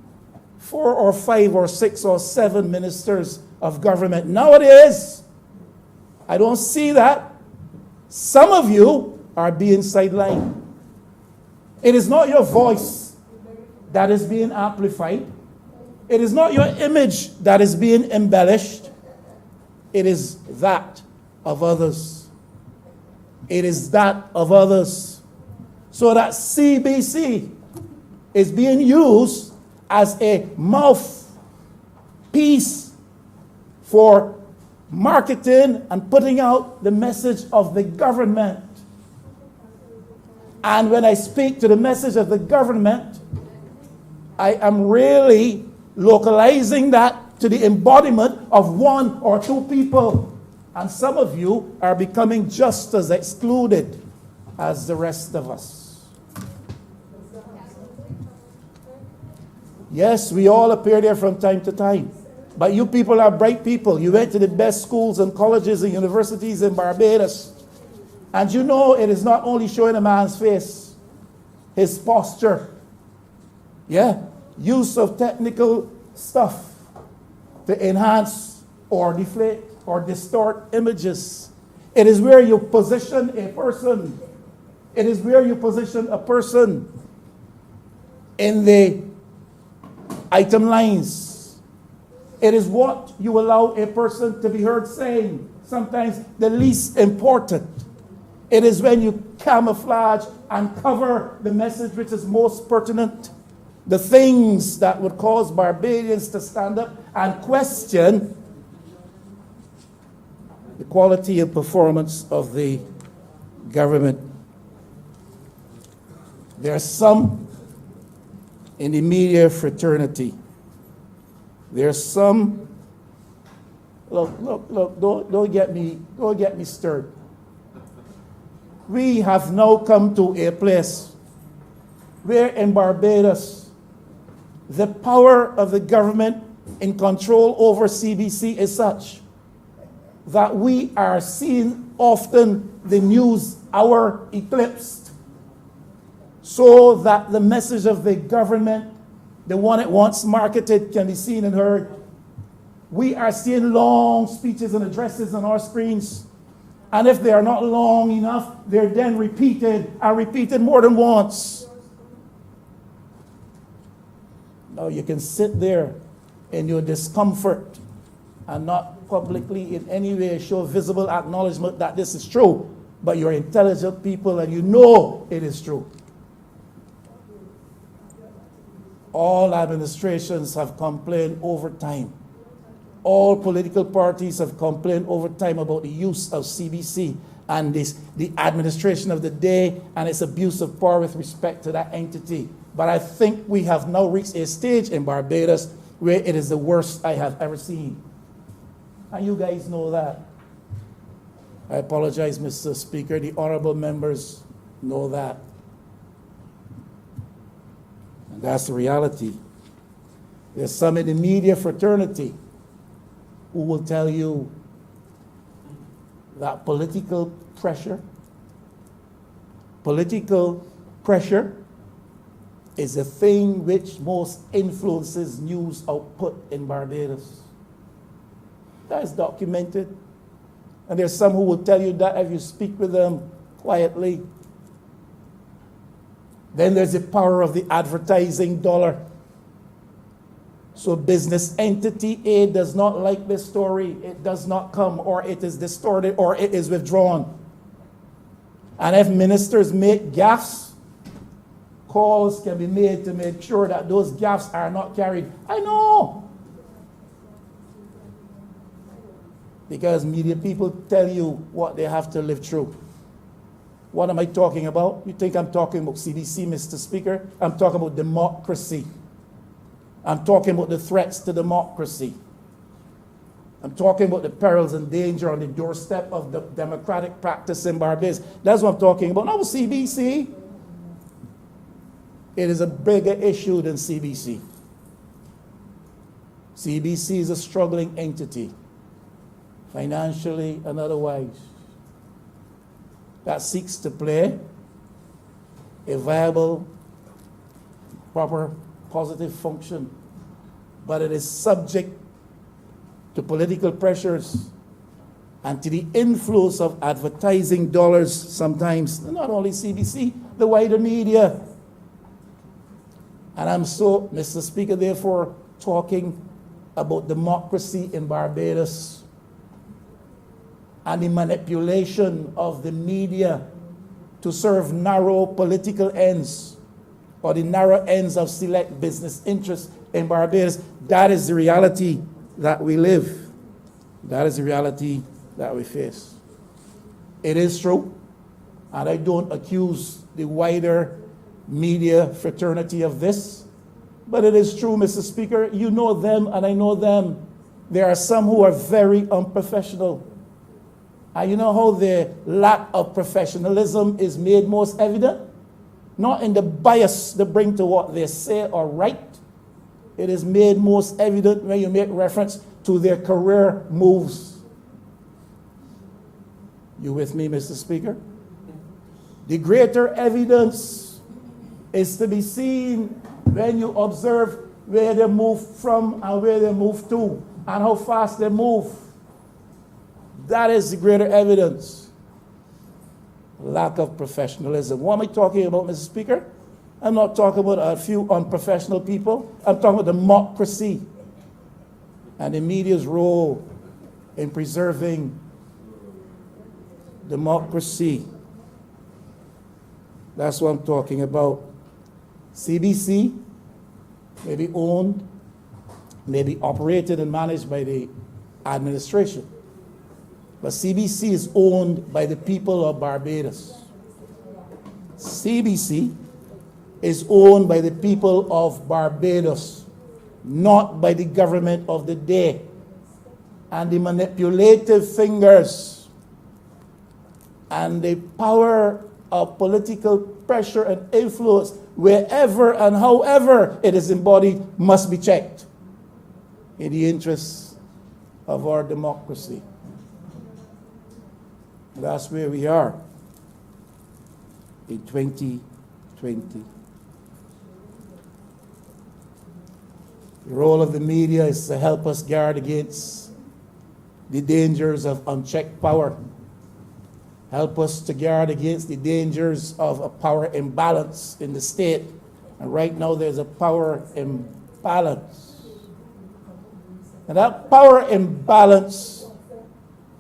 4 or 5 or 6 or 7 ministers of government. Nowadays, I don't see that. Some of you are being sidelined. It is not your voice that is being amplified. It is not your image that is being embellished. It is that of others. It is that of others. So that CBC is being used as a mouthpiece for marketing and putting out the message of the government. And when I speak to the message of the government, I am really localizing that to the embodiment of 1 or 2 people. And some of you are becoming just as excluded as the rest of us. Yes, we all appear there from time to time. But you people are bright people. You went to the best schools and colleges and universities in Barbados. And you know it is not only showing a man's face, his posture. Yeah, use of technical stuff to enhance or deflate or distort images. It is where you position a person. It is where you position a person in the item lines. It is what you allow a person to be heard saying, sometimes the least important. It is when you camouflage and cover the message which is most pertinent, the things that would cause Barbadians to stand up and question the quality and performance of the government. There are some in the media fraternity. There's some. Look! Don't get me stirred. We have now come to a place where in Barbados, the power of the government in control over CBC is such that we are seeing often the news hour eclipsed, so that the message of the government, the one it once marketed, can be seen and heard. We are seeing long speeches and addresses on our screens. And if they are not long enough, they're then repeated and repeated more than once. Now you can sit there in your discomfort and not publicly in any way show visible acknowledgement that this is true. But you're intelligent people and you know it is true. All administrations have complained over time. All political parties have complained over time about the use of CBC and the administration of the day and its abuse of power with respect to that entity. But I think we have now reached a stage in Barbados where it is the worst I have ever seen. And you guys know that. I apologize, Mr. Speaker. The honourable members know that. And that's the reality. There's some in the media fraternity who will tell you that political pressure is the thing which most influences news output in Barbados. That is documented. And there's some who will tell you that if you speak with them quietly. Then there's the power of the advertising dollar. So business entity A does not like this story. It does not come, or it is distorted, or it is withdrawn. And if ministers make gaffes, calls can be made to make sure that those gaffes are not carried. I know. Because media people tell you what they have to live through. What am I talking about? You think I'm talking about CBC, Mr. Speaker? I'm talking about democracy. I'm talking about the threats to democracy. I'm talking about the perils and danger on the doorstep of the democratic practice in Barbados. That's what I'm talking about. Not CBC. It is a bigger issue than CBC. CBC is a struggling entity, financially and otherwise, that seeks to play a viable, proper, positive function, but it is subject to political pressures and to the influence of advertising dollars sometimes, not only CBC, the wider media. And I'm so, Mr. Speaker, therefore, talking about democracy in Barbados and the manipulation of the media to serve narrow political ends or the narrow ends of select business interests in Barbados. That is the reality that we live. That is the reality that we face. It is true, and I don't accuse the wider media fraternity of this, but it is true, Mr. Speaker. You know them and I know them. There are some who are very unprofessional. And you know how the lack of professionalism is made most evident? Not in the bias they bring to what they say or write. It is made most evident when you make reference to their career moves. You with me, Mr. Speaker? The greater evidence is to be seen when you observe where they move from and where they move to and how fast they move. That is the greater evidence. Lack of professionalism. What am I talking about, Mr. Speaker? I'm not talking about a few unprofessional people. I'm talking about democracy and the media's role in preserving democracy. That's what I'm talking about. CBC may be owned, may be operated and managed by the administration. But CBC is owned by the people of Barbados. CBC is owned by the people of Barbados, not by the government of the day. And the manipulative fingers and the power of political pressure and influence, wherever and however it is embodied, must be checked in the interests of our democracy. That's where we are in 2020. The role of the media is to help us guard against the dangers of unchecked power. Help us to guard against the dangers of a power imbalance in the state. And right now there's a power imbalance. And that power imbalance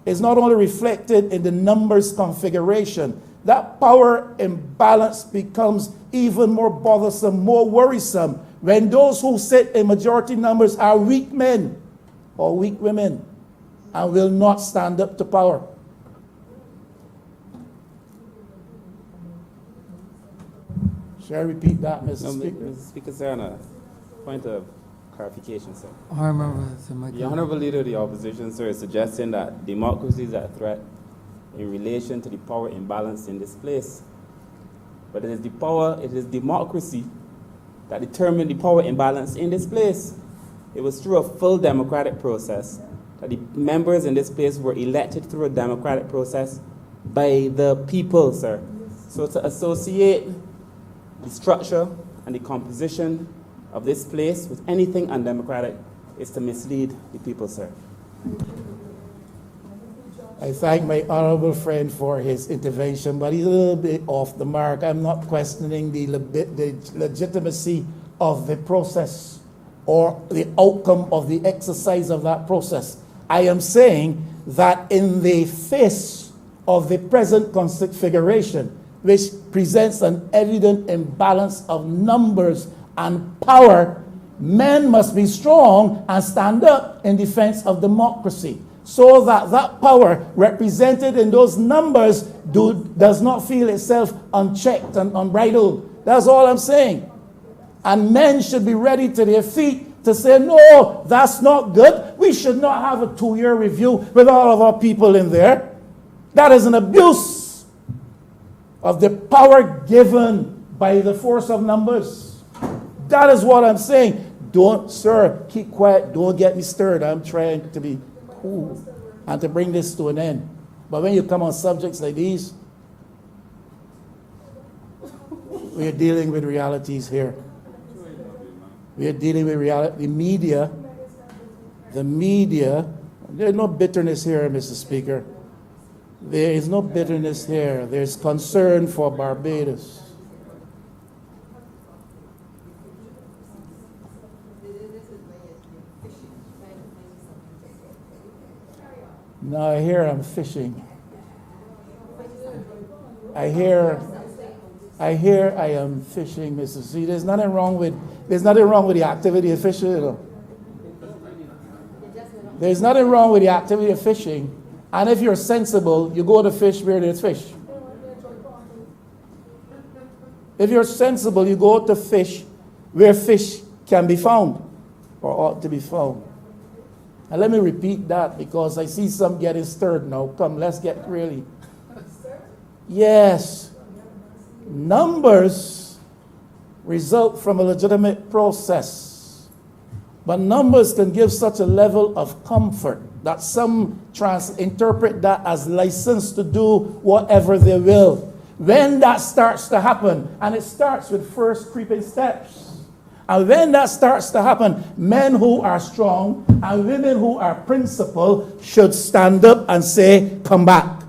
is not only reflected in the numbers configuration. That power imbalance becomes even more bothersome, more worrisome, when those who sit in majority numbers are weak men or weak women and will not stand up to power. Shall I repeat that, Mr. Speaker? Mr. Speaker, sir, on a point of clarification, sir. Honourable, The Honourable Leader of the Opposition, sir, is suggesting that democracy is at threat in relation to the power imbalance in this place. But it is democracy that determined the power imbalance in this place. It was through a full democratic process that the members in this place were elected through a democratic process by the people, sir. So to associate the structure and the composition of this place with anything undemocratic is to mislead the people, sir. I thank my honourable friend for his intervention, but he's a little bit off the mark. I'm not questioning the legitimacy of the process or the outcome of the exercise of that process. I am saying that in the face of the present configuration, which presents an evident imbalance of numbers and power, men must be strong and stand up in defense of democracy, so that that power represented in those numbers does not feel itself unchecked and unbridled. That's all I'm saying. And men should be ready to their feet to say, no, that's not good. We should not have a 2-year review with all of our people in there. That is an abuse of the power given by the force of numbers. That is what I'm saying. Don't, sir, keep quiet. Don't get me stirred. I'm trying to be cool and to bring this to an end. But when you come on subjects like these, we are dealing with realities here. We are dealing with reality. The media, there's no bitterness here, Mr. Speaker. There is no bitterness here. There's concern for Barbados. Now I hear I'm fishing. I hear I am fishing, Mr. C. There's nothing wrong with the activity of fishing. You know. There's nothing wrong with the activity of fishing. And if you're sensible, you go to fish where there's fish. If you're sensible, you go to fish where fish can be found or ought to be found. And let me repeat that because I see some getting stirred now. Come, let's get really. Yes. Numbers result from a legitimate process. But numbers can give such a level of comfort that some interpret that as license to do whatever they will. When that starts to happen, and it starts with first creeping steps, and when that starts to happen, men who are strong and women who are principled should stand up and say, come back.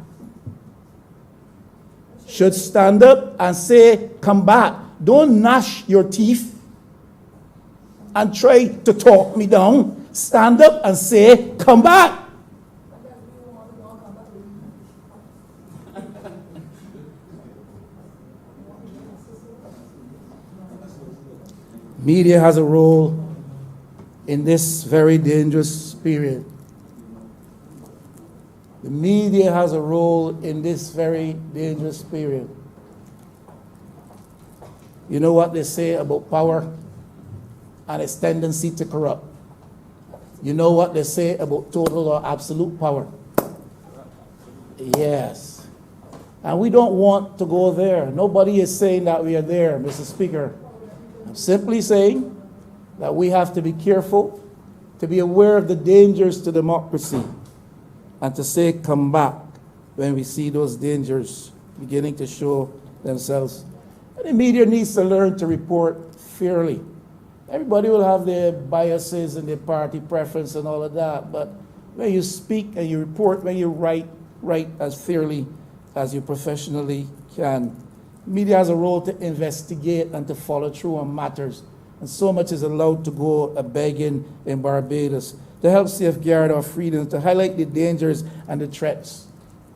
Should stand up and say, come back. Don't gnash your teeth and try to talk me down. Stand up and say, come back. Media has a role in this very dangerous period. The media has a role in this very dangerous period. You know what they say about power and its tendency to corrupt. You know what they say about total or absolute power. Yes. And we don't want to go there. Nobody is saying that we are there, Mr. Speaker. I'm simply saying that we have to be careful, to be aware of the dangers to democracy, and to say come back when we see those dangers beginning to show themselves. And the media needs to learn to report fairly. Everybody will have their biases and their party preference and all of that, but when you speak and you report, when you write as fairly as you professionally can. Media has a role to investigate and to follow through on matters, and so much is allowed to go a-begging in Barbados to help safeguard our freedoms, to highlight the dangers and the threats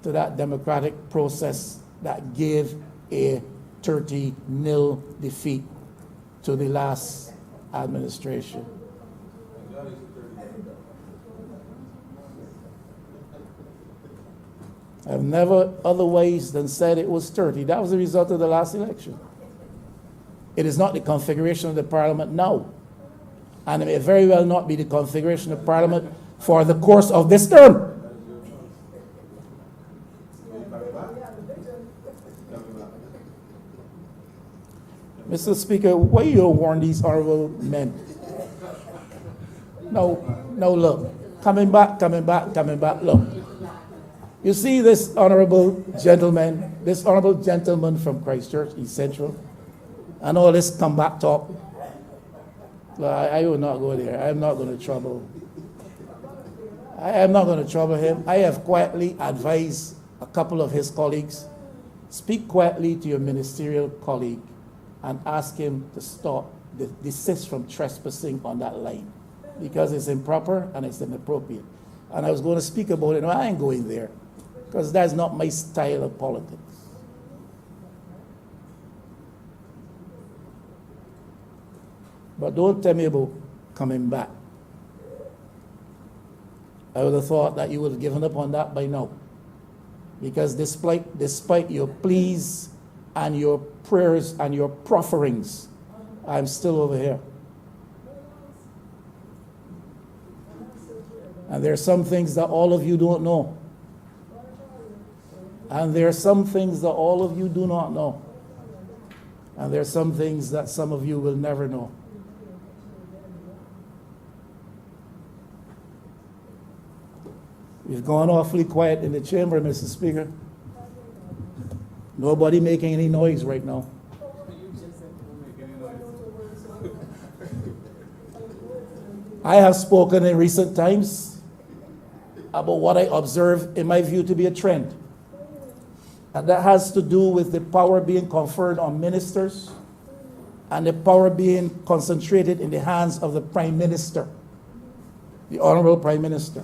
to that democratic process that gave a 30-0 defeat to the last administration. I've never otherwise than said it was 30. That was the result of the last election. It is not the configuration of the parliament now. And it may very well not be the configuration of parliament for the course of this term. Mr. Speaker, why you warn these honorable men? No, look. coming back. Look, you see this honourable gentleman from Christchurch, East Central, and all this come back talk. I will not go there. I am not going to trouble him. I have quietly advised a couple of his colleagues, speak quietly to your ministerial colleague and ask him to desist from trespassing on that line, because it's improper and it's inappropriate. And I was going to speak about it. No, I ain't going there, because that's not my style of politics. But don't tell me about coming back. I would have thought that you would have given up on that by now. Because despite your pleas and your prayers and your profferings, I'm still over here. And there are some things that all of you don't know. And there are some things that all of you do not know. And there are some things that some of you will never know. We've gone awfully quiet in the chamber, Mr. Speaker. Nobody making any noise right now. I have spoken in recent times about what I observe in my view to be a trend. And that has to do with the power being conferred on ministers and the power being concentrated in the hands of the Prime Minister, the Honourable Prime Minister.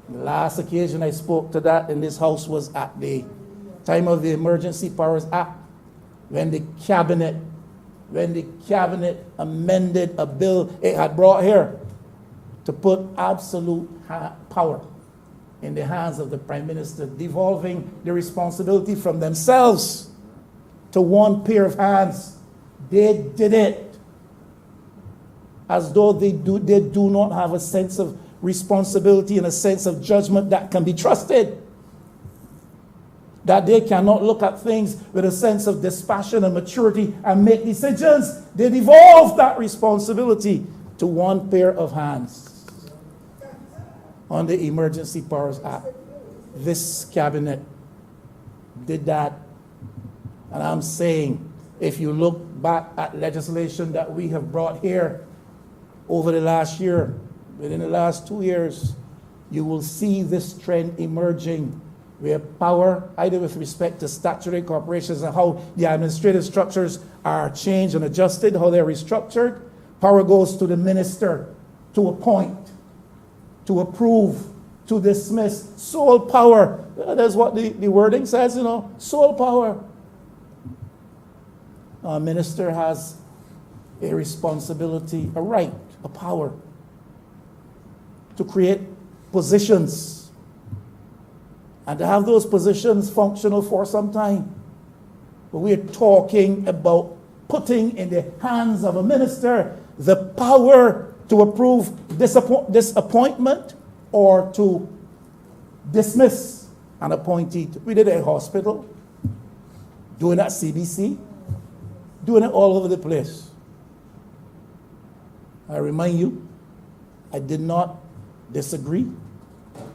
The last occasion I spoke to that in this house was at the time of the Emergency Powers Act, when the cabinet amended a bill it had brought here to put absolute power in the hands of the Prime Minister, devolving the responsibility from themselves to one pair of hands. They did it as though they do not have a sense of responsibility and a sense of judgment that can be trusted. That they cannot look at things with a sense of dispassion and maturity and make decisions. They devolve that responsibility to one pair of hands. On the Emergency Powers Act, this cabinet did that. And I'm saying, if you look back at legislation that we have brought here over the last year, within the last 2 years, you will see this trend emerging, where power, either with respect to statutory corporations and how the administrative structures are changed and adjusted, how they're restructured, power goes to the minister to appoint, to approve, to dismiss. Sole power. That's what the wording says, sole power. A minister has a responsibility, a right, a power to create positions and to have those positions functional for some time. But we're talking about putting in the hands of a minister the power to approve disappointment or to dismiss an appointee. We did it at hospital, doing it at CBC, doing it all over the place. I remind you, I did not disagree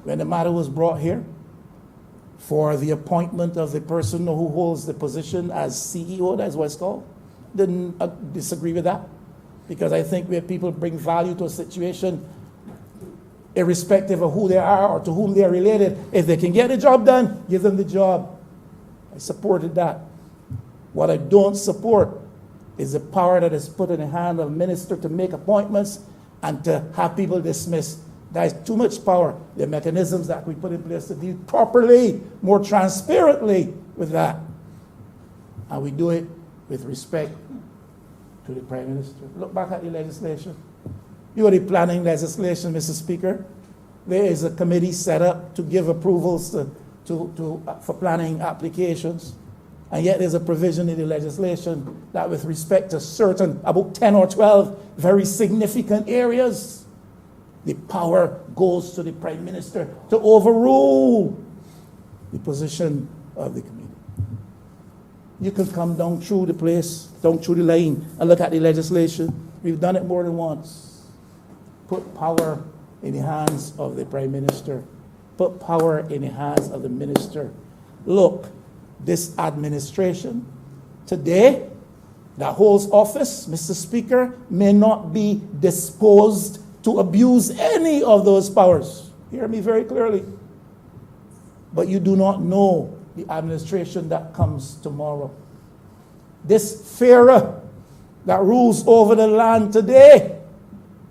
when the matter was brought here for the appointment of the person who holds the position as CEO, that's what it's called. Didn't disagree with that, because I think where people bring value to a situation, irrespective of who they are or to whom they are related, if they can get the job done, give them the job. I supported that. What I don't support is the power that is put in the hand of a minister to make appointments and to have people dismissed. There is too much power. There are mechanisms that we put in place to deal properly, more transparently with that. And we do it with respect to the Prime Minister. Look back at the legislation. You are the planning legislation, Mr. Speaker. There is a committee set up to give approvals for planning applications. And yet there's a provision in the legislation that with respect to certain, about 10 or 12 very significant areas, the power goes to the Prime Minister to overrule the position of the committee. You can come down through the place, down through the line, and look at the legislation. We've done it more than once. Put power in the hands of the Prime Minister. Put power in the hands of the Minister. Look, this administration today that holds office, Mr. Speaker, may not be disposed to abuse any of those powers. Hear me very clearly. But you do not know the administration that comes tomorrow. This Pharaoh that rules over the land today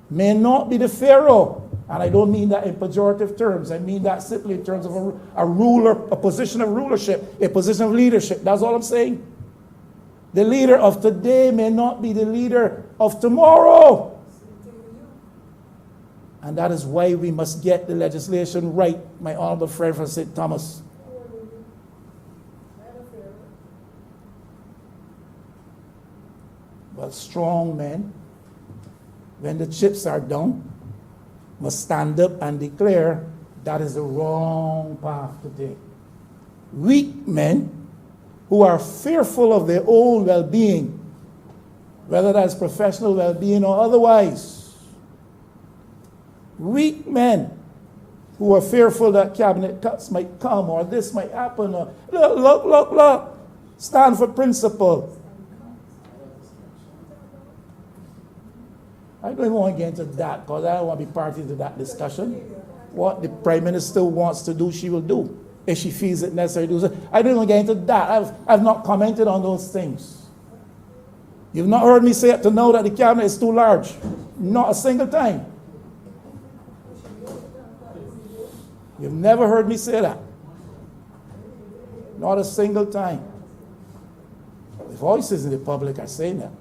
may not be the Pharaoh. And I don't mean that in pejorative terms. I mean that simply in terms of a ruler, a position of rulership, a position of leadership. That's all I'm saying. The leader of today may not be the leader of tomorrow. And that is why we must get the legislation right, my honorable friend from St. Thomas. But strong men, when the chips are down, must stand up and declare that is the wrong path to take. Weak men who are fearful of their own well-being, whether that's professional well-being or otherwise. Weak men who are fearful that cabinet cuts might come or this might happen. Or, look. Stand for principle. I don't even want to get into that because I don't want to be party to that discussion. What the Prime Minister wants to do, she will do. If she feels it necessary to do so. I don't even want to get into that. I've not commented on those things. You've not heard me say it to know that the cabinet is too large. Not a single time. You've never heard me say that. Not a single time. The voices in the public are saying that.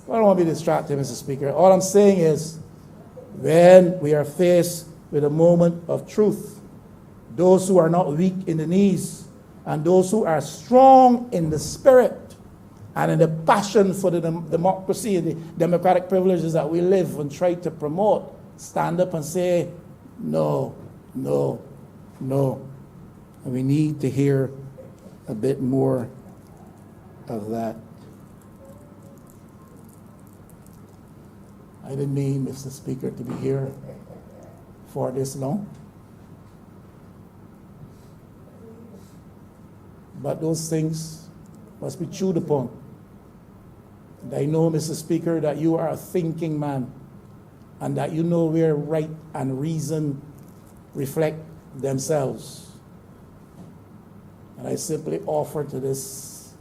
I don't want to be distracted, Mr. Speaker. All I'm saying is, when we are faced with a moment of truth, those who are not weak in the knees and those who are strong in the spirit and in the passion for the democracy and the democratic privileges that we live and try to promote, stand up and say, no. And we need to hear a bit more of that. I didn't mean, Mr. Speaker, to be here for this long. But those things must be chewed upon. And I know, Mr. Speaker, that you are a thinking man and that you know where right and reason reflect themselves. And I simply offer to this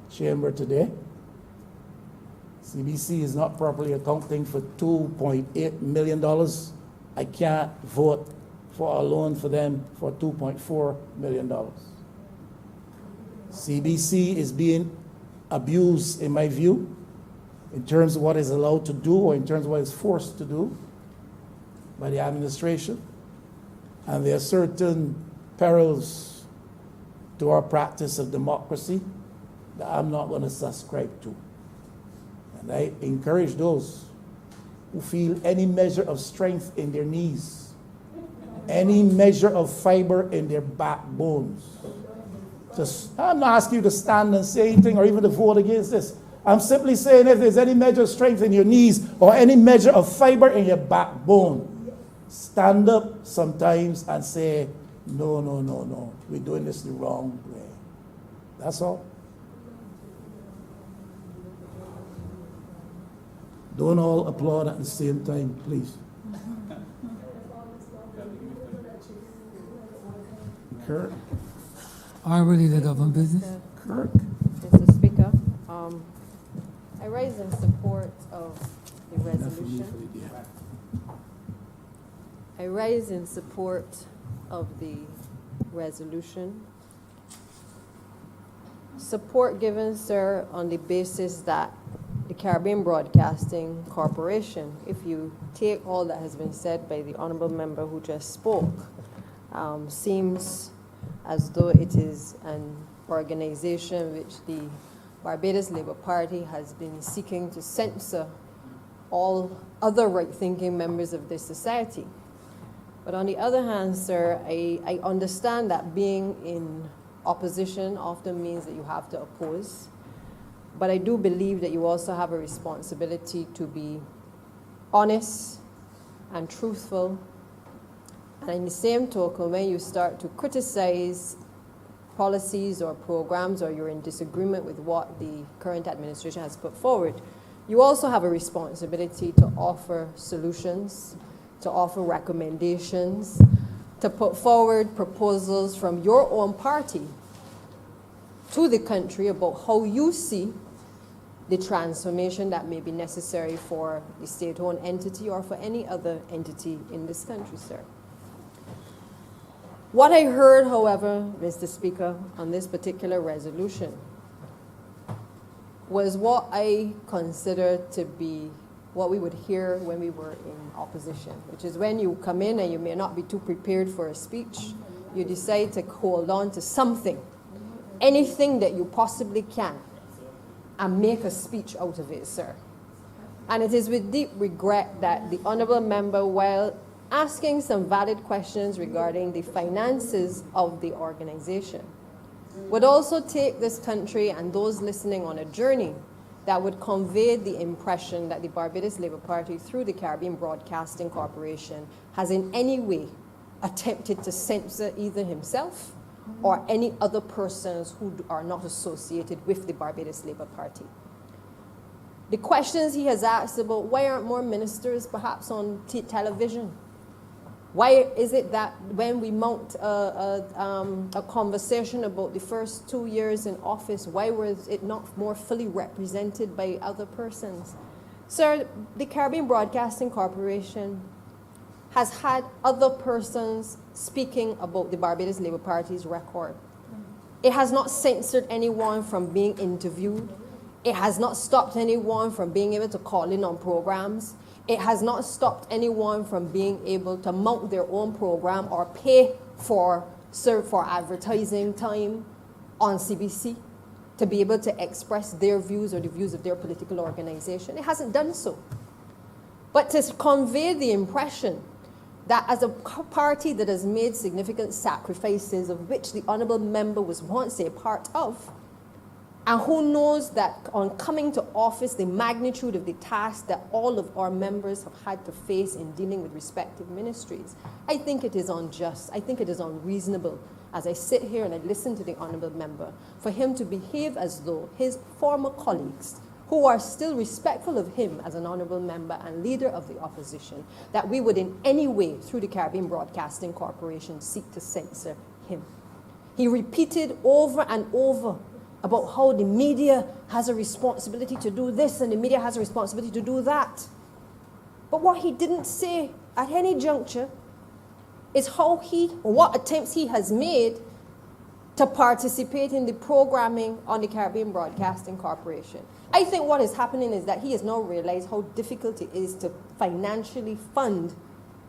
chamber today, CBC is not properly accounting for $2.8 million. I can't vote for a loan for them for $2.4 million. CBC is being abused, in my view, in terms of what is allowed to do or in terms of what is forced to do by the administration. And there are certain perils to our practice of democracy that I'm not going to subscribe to. And I encourage those who feel any measure of strength in their knees, any measure of fiber in their backbones. I'm not asking you to stand and say anything or even to vote against this. I'm simply saying if there's any measure of strength in your knees or any measure of fiber in your backbone, stand up sometimes and say, no, we're doing this the wrong way. That's all. Don't all applaud at the same time, please. Kirk. Honourable Leader Government Business. Kirk. Mr. Speaker, I rise in support of the resolution. I rise in support of the resolution. Support given, sir, on the basis that the Caribbean Broadcasting Corporation, if you take all that has been said by the honourable member who just spoke, seems as though it is an organization which the Barbados Labour Party has been seeking to censor all other right-thinking members of this society. But on the other hand, sir, I understand that being in opposition often means that you have to oppose. But I do believe that you also have a responsibility to be honest and truthful And in the same token, when you start to criticize policies or programs, or you're in disagreement with what the current administration has put forward, you also have a responsibility to offer solutions, to offer recommendations, to put forward proposals from your own party to the country about how you see the transformation that may be necessary for the state-owned entity or for any other entity in this country, sir. What I heard, however, Mr. Speaker, on this particular resolution was what I consider to be what we would hear when we were in opposition, which is when you come in and you may not be too prepared for a speech, you decide to hold on to something, anything that you possibly can, and make a speech out of it, sir. And it is with deep regret that the honourable member, while asking some valid questions regarding the finances of the organization, would also take this country and those listening on a journey that would convey the impression that the Barbados Labour Party, through the Caribbean Broadcasting Corporation, has in any way attempted to censor either himself or any other persons who are not associated with the Barbados Labour Party. The questions he has asked about why aren't more ministers perhaps on television? Why is it that when we mount a conversation about the first 2 years in office, why was it not more fully represented by other persons? Sir, the Caribbean Broadcasting Corporation has had other persons speaking about the Barbados Labour Party's record. It has not censored anyone from being interviewed. It has not stopped anyone from being able to call in on programs. It has not stopped anyone from being able to mount their own program or pay for advertising time on CBC to be able to express their views or the views of their political organization. It hasn't done so. But to convey the impression that as a party that has made significant sacrifices, of which the honourable member was once a part of, and who knows that on coming to office, the magnitude of the task that all of our members have had to face in dealing with respective ministries, I think it is unjust. I think it is unreasonable, as I sit here and I listen to the honourable member, for him to behave as though his former colleagues, who are still respectful of him as an honourable member and leader of the opposition, that we would in any way, through the Caribbean Broadcasting Corporation, seek to censor him. He repeated over and over about how the media has a responsibility to do this and the media has a responsibility to do that. But what he didn't say at any juncture is what attempts he has made to participate in the programming on the Caribbean Broadcasting Corporation. I think what is happening is that he has now realized how difficult it is to financially fund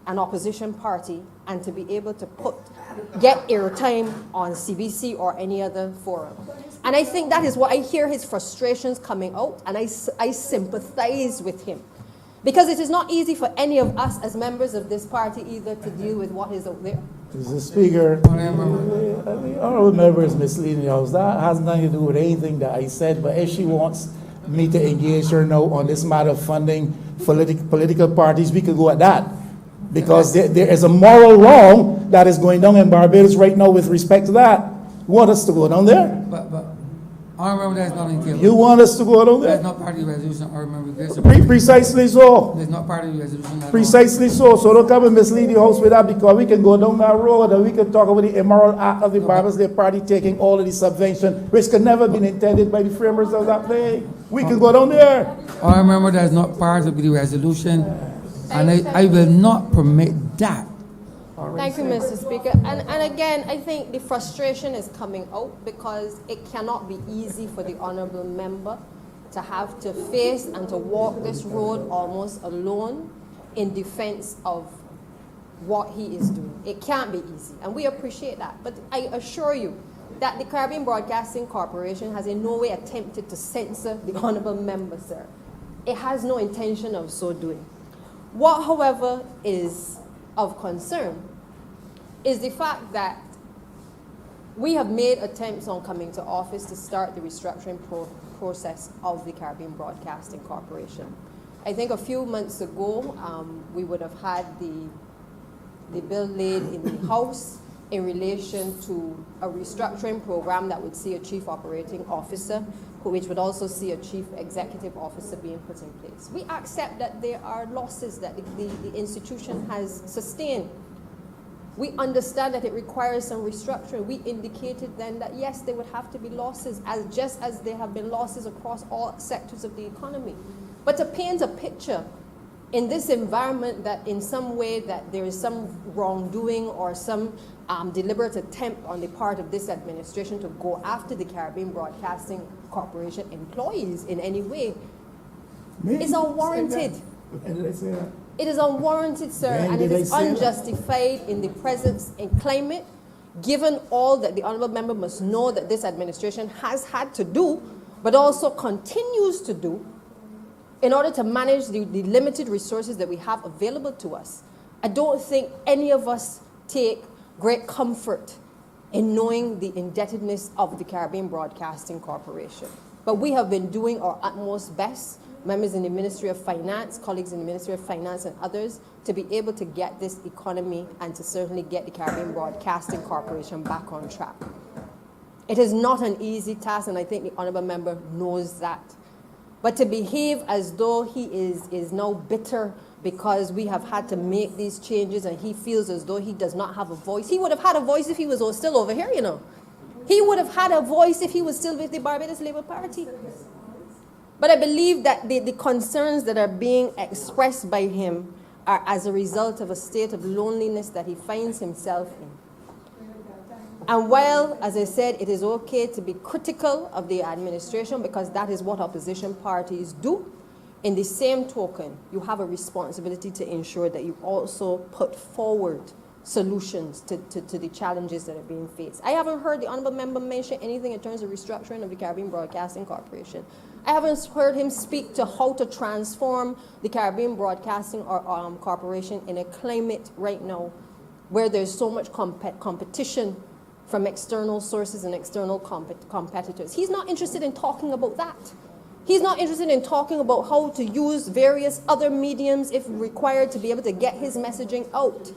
an opposition party and to be able to get airtime on CBC or any other forum. And I think that is what I hear his frustrations coming out, and I sympathize with him. Because it is not easy for any of us as members of this party either to deal with what is out there. Mr. Speaker, the honourable member is miscellaneous. That has nothing to do with anything that I said, but if she wants me to engage her now on this matter of funding political parties, we could go at that. Because there is a moral wrong that is going down in Barbados right now with respect to that. You want us to go down there? But I remember that's not in table. You want us to go down there? That's not part of the resolution. I remember. Precisely so. That's not part of the resolution. Precisely so. So don't come and mislead the House with that, because we can go down that road and we can talk about the immoral act of the Barbados Labour Party taking all of the subvention, which could never have been intended by the framers of that thing. We can go down there. I remember that's not part of the resolution, and I will not permit that. Thank you, Mr. Speaker. And again, I think the frustration is coming out because it cannot be easy for the honourable member to have to face and to walk this road almost alone in defense of what he is doing. It can't be easy, and we appreciate that. But I assure you that the Caribbean Broadcasting Corporation has in no way attempted to censor the honourable member, sir. It has no intention of so doing. What, however, is of concern is the fact that we have made attempts on coming to office to start the restructuring process of the Caribbean Broadcasting Corporation. I think a few months ago, we would have had the the bill laid in the House in relation to a restructuring program that would see a chief operating officer, which would also see a chief executive officer being put in place. We accept that there are losses that the institution has sustained. We understand that it requires some restructuring. We indicated then that yes, there would have to be losses, just as there have been losses across all sectors of the economy. But to paint a picture in this environment that in some way that there is some wrongdoing or some deliberate attempt on the part of this administration to go after the Caribbean Broadcasting Corporation employees in any way is unwarranted. It is unwarranted, sir, and it is unjustified in the present climate, given all that the honourable member must know that this administration has had to do, but also continues to do, in order to manage the limited resources that we have available to us. I don't think any of us take great comfort in knowing the indebtedness of the Caribbean Broadcasting Corporation. But we have been doing our utmost best, members in the Ministry of Finance, colleagues in the Ministry of Finance and others, to be able to get this economy and to certainly get the Caribbean Broadcasting Corporation back on track. It is not an easy task, and I think the honourable member knows that. But to behave as though he is now bitter because we have had to make these changes and he feels as though he does not have a voice. He would have had a voice if he was still over here, you know. He would have had a voice if he was still with the Barbados Labour Party. But I believe that the concerns that are being expressed by him are as a result of a state of loneliness that he finds himself in. And while, as I said, it is okay to be critical of the administration because that is what opposition parties do, in the same token, you have a responsibility to ensure that you also put forward solutions to the challenges that are being faced. I haven't heard the honourable member mention anything in terms of restructuring of the Caribbean Broadcasting Corporation. I haven't heard him speak to how to transform the Caribbean Broadcasting Corporation in a climate right now where there's so much competition from external sources and external competitors. He's not interested in talking about that. He's not interested in talking about how to use various other mediums if required to be able to get his messaging out.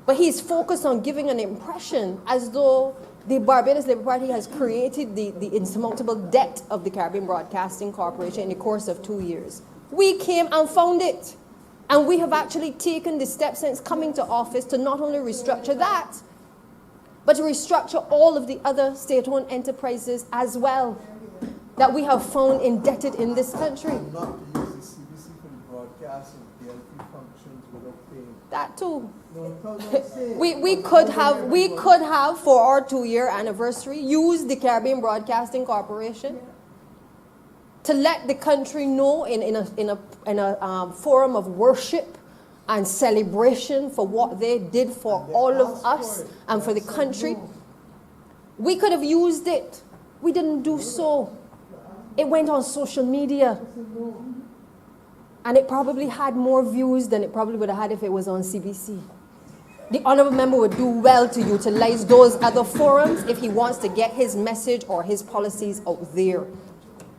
But he's focused on giving an impression as though the Barbados Labour Party has created the insurmountable debt of the Caribbean Broadcasting Corporation in the course of 2 years. We came and found it. And we have actually taken the steps since coming to office to not only restructure that, but to restructure all of the other state-owned enterprises as well that we have found indebted in this country. Not to use the CBC for the broadcasting PLP functions without paying. That too. No, we could have for our 2-year anniversary used the Caribbean Broadcasting Corporation to let the country know in a forum of worship and celebration for what they did for all of us and for the country. We could have used it. We didn't do so. It went on social media. And it probably had more views than it probably would have had if it was on CBC. The honourable member would do well to utilize those other forums if he wants to get his message or his policies out there.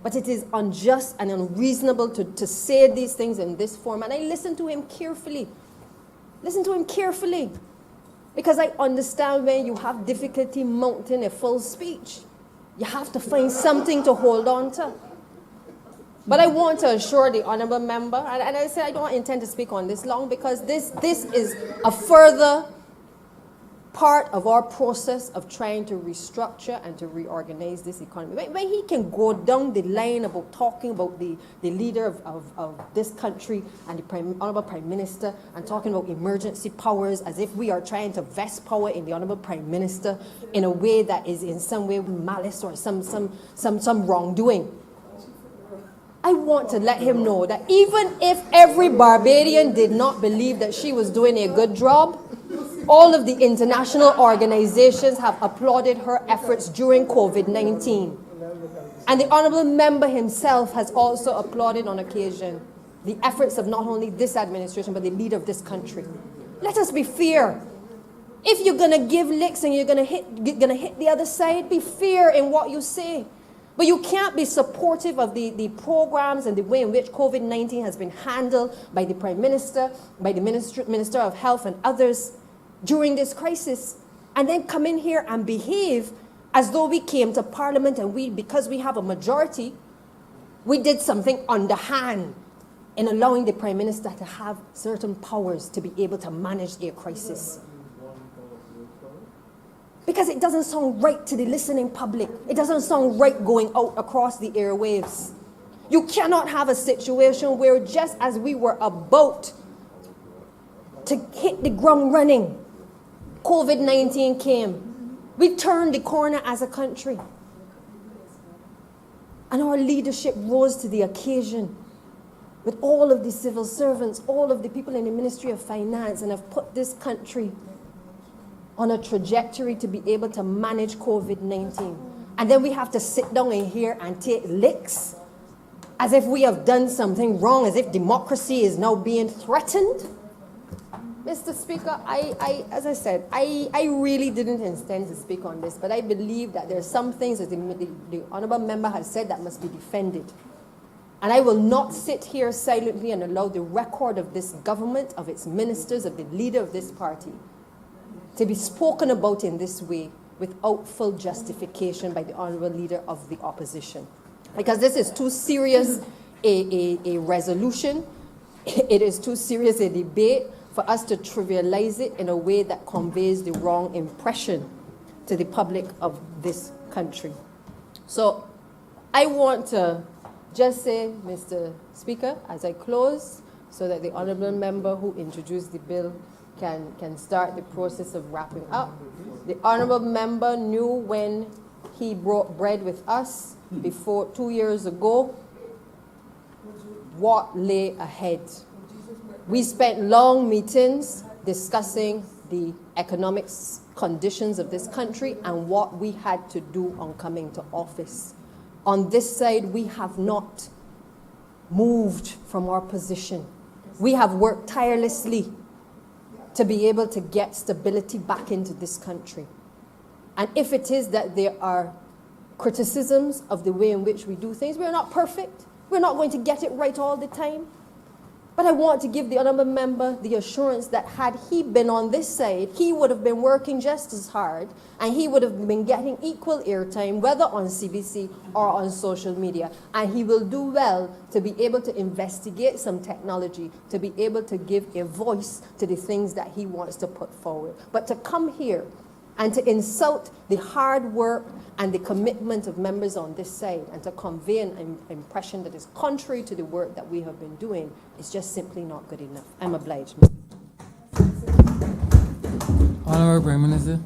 But it is unjust and unreasonable to say these things in this form. And I listen to him carefully. Listen to him carefully. Because I understand when you have difficulty mounting a full speech, you have to find something to hold on to. But I want to assure the honourable member, and I said I don't intend to speak on this long because this is a further part of our process of trying to restructure and to reorganize this economy. When he can go down the line about talking about the leader of this country and the Honourable Prime Minister and talking about emergency powers as if we are trying to vest power in the Honourable Prime Minister in a way that is in some way malice or some wrongdoing. I want to let him know that even if every Barbadian did not believe that she was doing a good job, all of the international organizations have applauded her efforts during COVID-19. And the honourable member himself has also applauded on occasion the efforts of not only this administration, but the leader of this country. Let us be fair. If you're going to give licks and you're going to hit the other side, be fair in what you say. But you can't be supportive of the programs and the way in which COVID-19 has been handled by the Prime Minister, by the Minister of Health and others during this crisis, and then come in here and behave as though we came to Parliament and because we have a majority, we did something underhand in allowing the Prime Minister to have certain powers to be able to manage a crisis. Because it doesn't sound right to the listening public. It doesn't sound right going out across the airwaves. You cannot have a situation where just as we were about to hit the ground running, COVID-19 came. We turned the corner as a country. And our leadership rose to the occasion with all of the civil servants, all of the people in the Ministry of Finance, and have put this country on a trajectory to be able to manage COVID-19. And then we have to sit down in here and take licks as if we have done something wrong, as if democracy is now being threatened. Mr. Speaker, as I said, I really didn't intend to speak on this, but I believe that there are some things that the Honourable Member has said that must be defended. And I will not sit here silently and allow the record of this government, of its ministers, of the leader of this party, to be spoken about in this way without full justification by the Honourable Leader of the Opposition. Because this is too serious a resolution, it is too serious a debate for us to trivialize it in a way that conveys the wrong impression to the public of this country. So I want to just say, Mr. Speaker, as I close, so that the Honourable Member who introduced the bill can start the process of wrapping up. The Honourable Member knew when he broke bread with us before 2 years ago what lay ahead. We spent long meetings discussing the economic conditions of this country and what we had to do on coming to office. On this side, we have not moved from our position. We have worked tirelessly to be able to get stability back into this country. And if it is that there are criticisms of the way in which we do things, we're not perfect. We're not going to get it right all the time. But I want to give the Honourable Member the assurance that had he been on this side, he would have been working just as hard and he would have been getting equal airtime, whether on CBC or on social media. And he will do well to be able to investigate some technology, to be able to give a voice to the things that he wants to put forward. But to come here and to insult the hard work and the commitment of members on this side and to convey an impression that is contrary to the work that we have been doing is just simply not good enough. I'm obliged. Honourable Prime Minister.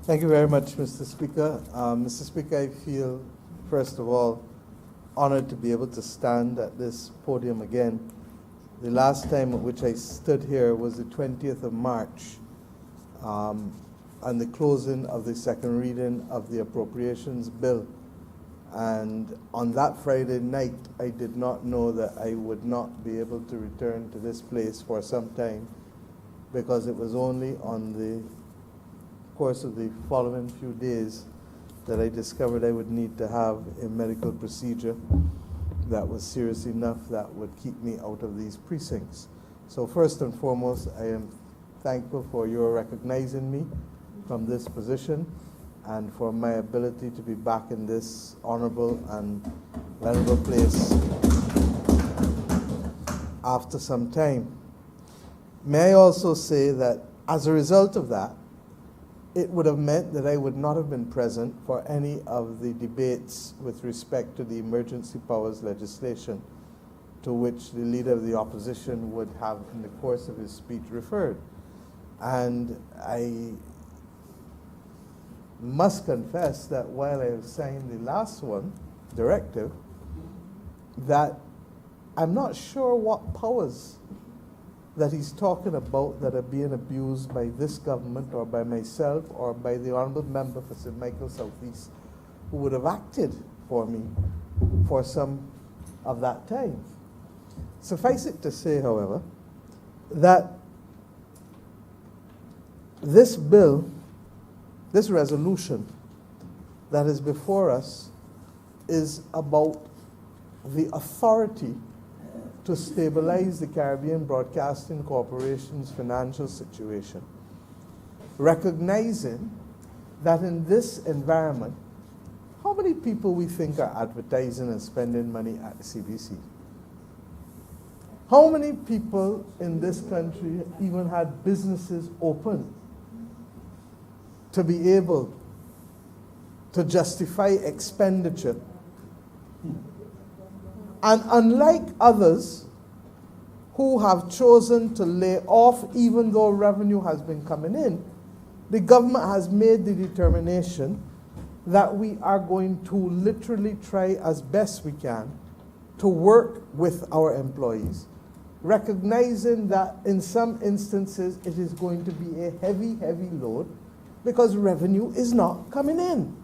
Thank you very much, Mr. Speaker. Mr. Speaker, I feel, first of all, honored to be able to stand at this podium again. The last time at which I stood here was the 20th of March, and the closing of the second reading of the appropriations bill. And on that Friday night, I did not know that I would not be able to return to this place for some time, because it was only on the course of the following few days that I discovered I would need to have a medical procedure that was serious enough that would keep me out of these precincts. So first and foremost, I am thankful for your recognizing me from this position and for my ability to be back in this honourable and venerable place after some time. May I also say that as a result of that, it would have meant that I would not have been present for any of the debates with respect to the emergency powers legislation to which the leader of the opposition would have in the course of his speech referred. And I must confess that while I have signed the last one, directive, that I'm not sure what powers that he's talking about that are being abused by this government or by myself or by the Honourable Member for St. Michael Southeast, who would have acted for me for some of that time. Suffice it to say, however, that this bill, this resolution that is before us, is about the authority to stabilize the Caribbean Broadcasting Corporation's financial situation, recognizing that in this environment, how many people we think are advertising and spending money at the CBC? How many people in this country even had businesses open to be able to justify expenditure? And unlike others who have chosen to lay off even though revenue has been coming in, the government has made the determination that we are going to literally try as best we can to work with our employees, recognizing that in some instances it is going to be a heavy, heavy load because revenue is not coming in.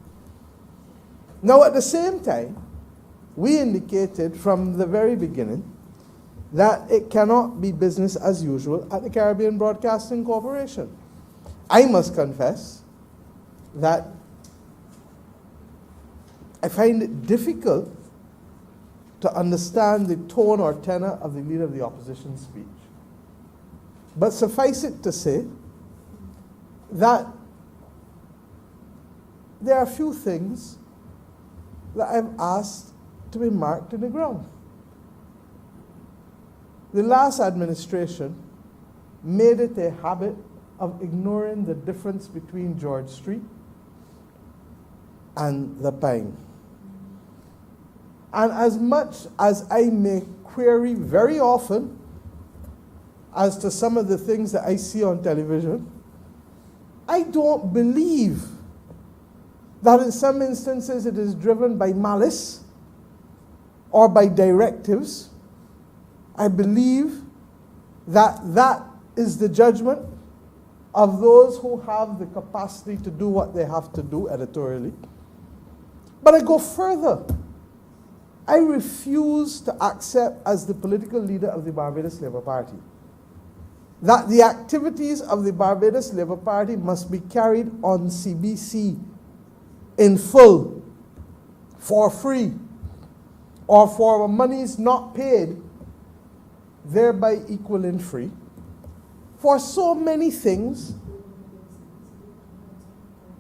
Now, at the same time, we indicated from the very beginning that it cannot be business as usual at the Caribbean Broadcasting Corporation. I must confess that I find it difficult to understand the tone or tenor of the Leader of the Opposition speech. But suffice it to say that there are a few things that I've asked to be marked in the ground. The last administration made it a habit of ignoring the difference between George Street and the Pine. And as much as I may query very often as to some of the things that I see on television, I don't believe that in some instances it is driven by malice or by directives. I believe that that is the judgment of those who have the capacity to do what they have to do editorially. But I go further. I refuse to accept as the political leader of the Barbados Labour Party that the activities of the Barbados Labour Party must be carried on CBC in full, for free, or for monies not paid, thereby equaling free, for so many things,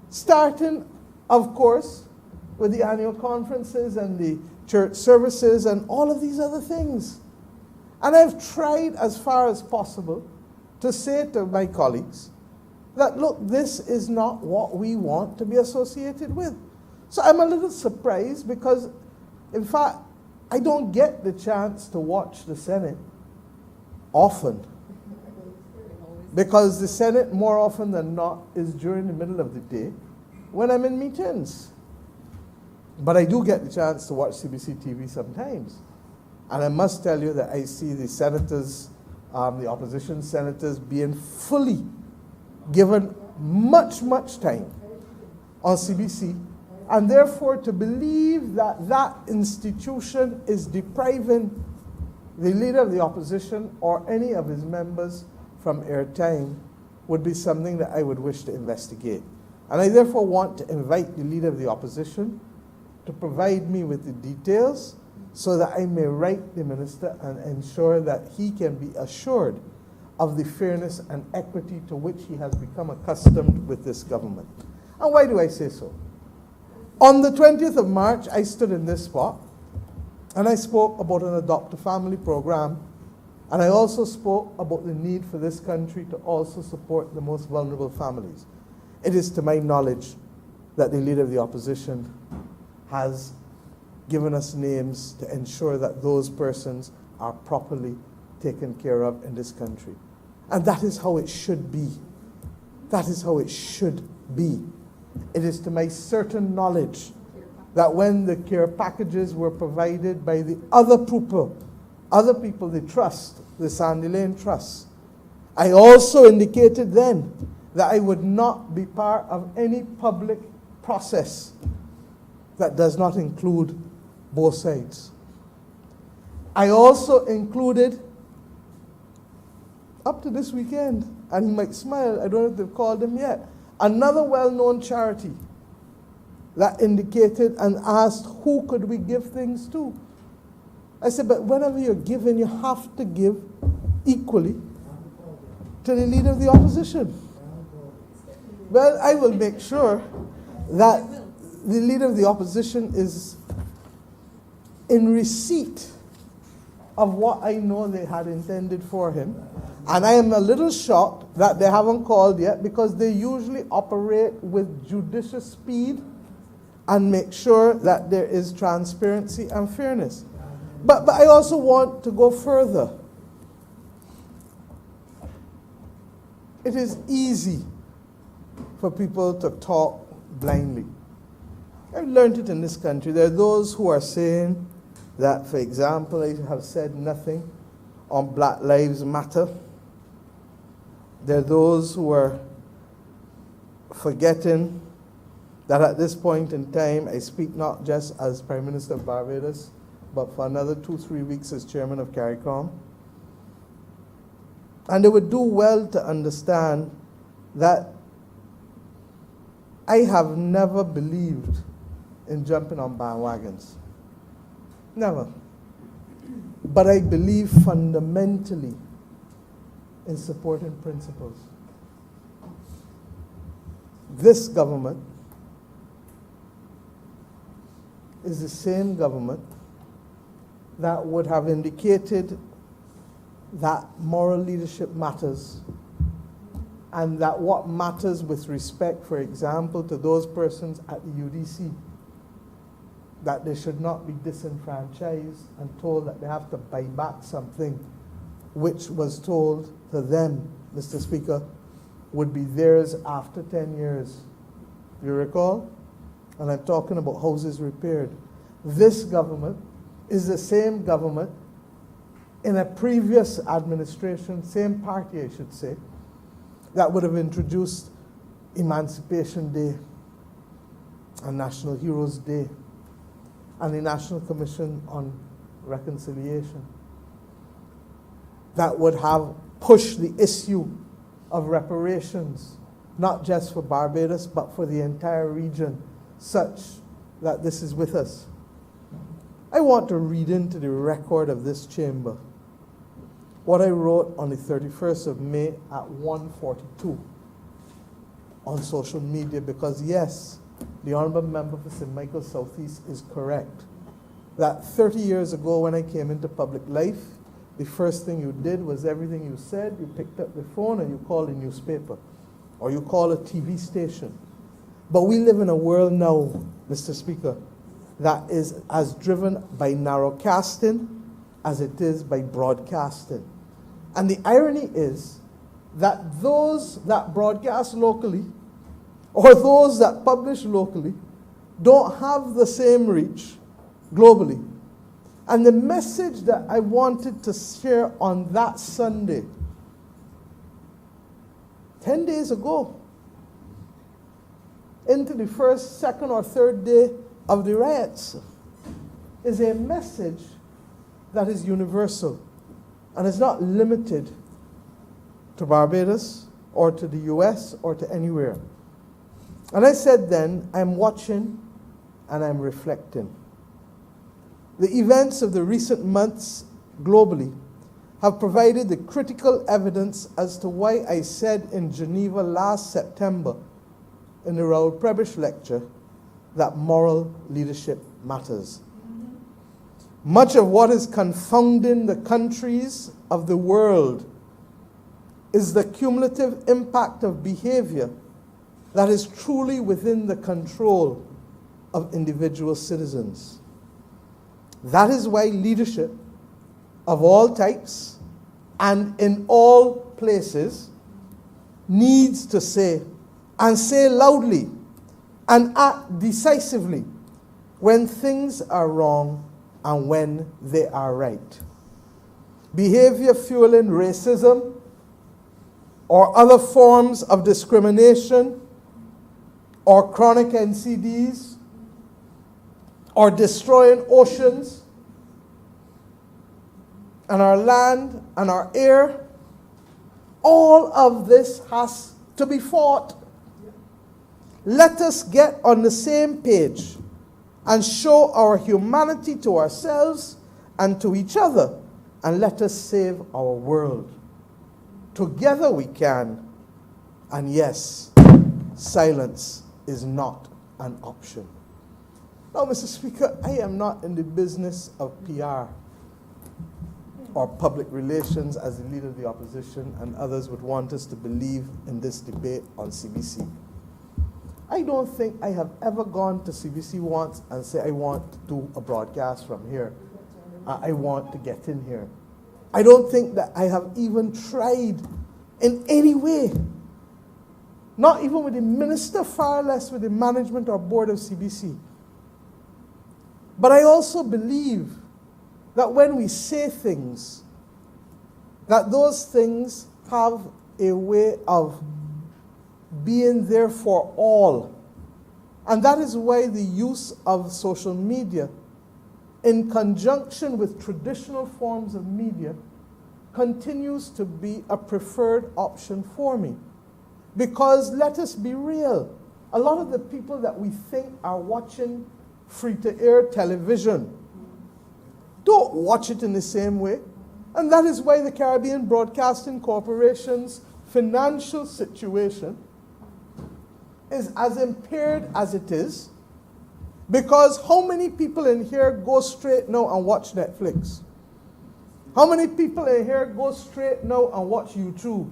starting, of course, with the annual conferences and the church services and all of these other things. And I've tried as far as possible to say to my colleagues that, look, this is not what we want to be associated with. So I'm a little surprised because, in fact, I don't get the chance to watch the Senate often, because the Senate, more often than not, is during the middle of the day when I'm in meetings. But I do get the chance to watch CBC TV sometimes. And I must tell you that I see the senators, the opposition senators, being fully given much, much time on CBC. And therefore, to believe that that institution is depriving the Leader of the Opposition or any of his members from airtime would be something that I would wish to investigate. And I therefore want to invite the Leader of the Opposition to provide me with the details so that I may write the Minister and ensure that he can be assured of the fairness and equity to which he has become accustomed with this government. And why do I say so? On the 20th of March, I stood in this spot and I spoke about an Adopt a Family program, and I also spoke about the need for this country to also support the most vulnerable families. It is to my knowledge that the Leader of the Opposition has given us names to ensure that those persons are properly taken care of in this country. And that is how it should be. That is how it should be. It is to my certain knowledge that when the care packages were provided by the other people, the trust, the Sandy Lane Trust, I also indicated then that I would not be part of any public process that does not include both sides. I also included, up to this weekend, and he might smile, I don't know if they've called him yet, another well-known charity that indicated and asked who could we give things to. I said, but whenever you're giving, you have to give equally to the leader of the opposition. Well, I will make sure that the leader of the opposition is in receipt of what I know they had intended for him. And I am a little shocked that they haven't called yet, because they usually operate with judicious speed and make sure that there is transparency and fairness. But I also want to go further. It is easy for people to talk blindly. I've learned it in this country. There are those who are saying that, for example, I have said nothing on Black Lives Matter. There are those who are forgetting that at this point in time, I speak not just as Prime Minister of Barbados, but for another 2-3 weeks as Chairman of CARICOM. And they would do well to understand that I have never believed in jumping on bandwagons. Never. But I believe fundamentally in supporting principles. This government is the same government that would have indicated that moral leadership matters, and that what matters with respect, for example, to those persons at the UDC, that they should not be disenfranchised and told that they have to buy back something which was told to them, Mr. Speaker, would be theirs after 10 years. You recall? And I'm talking about houses repaired. This government is the same government in a previous administration, same party I should say, that would have introduced Emancipation Day and National Heroes Day and the National Commission on Reconciliation, that would have pushed the issue of reparations, not just for Barbados, but for the entire region, such that this is with us. I want to read into the record of this chamber what I wrote on the 31st of May at 1:42 on social media, because yes, the Honourable Member for St. Michael Southeast is correct that 30 years ago when I came into public life, the first thing you did was everything you said, you picked up the phone and you called a newspaper or you call a TV station. But we live in a world now, Mr. Speaker, that is as driven by narrowcasting as it is by broadcasting. And the irony is that those that broadcast locally or those that publish locally don't have the same reach globally. And the message that I wanted to share on that Sunday, 10 days ago, into the first, second, or third day of the riots, is a message that is universal and is not limited to Barbados or to the US or to anywhere. And I said then, I'm watching and I'm reflecting. The events of the recent months globally have provided the critical evidence as to why I said in Geneva last September in the Raoul Prebisch lecture that moral leadership matters. Much of what is confounding the countries of the world is the cumulative impact of behavior that is truly within the control of individual citizens. That is why leadership of all types and in all places needs to say, and say loudly, and act decisively when things are wrong and when they are right. Behavior fueling racism or other forms of discrimination or chronic NCDs or destroying oceans and our land and our air, all of this has to be fought. let us get on the same page and show our humanity to ourselves and to each other, and let us save our world. Together we can. And yes, silence is not an option. Now, Mr. Speaker, I am not in the business of PR or public relations as the leader of the opposition, and others would want us to believe in this debate on CBC. I don't think I have ever gone to CBC once and say, I want to do a broadcast from here. I want to get in here. I don't think that I have even tried in any way, not even with the minister, far less with the management or board of CBC. But I also believe that when we say things, that those things have a way of being there for all. And that is why the use of social media, in conjunction with traditional forms of media, continues to be a preferred option for me. Because let us be real, a lot of the people that we think are watching free-to-air television don't watch it in the same way. And that is why the Caribbean Broadcasting Corporation's financial situation is as impaired as it is. Because how many people in here go straight now and watch Netflix? How many people in here go straight now and watch YouTube?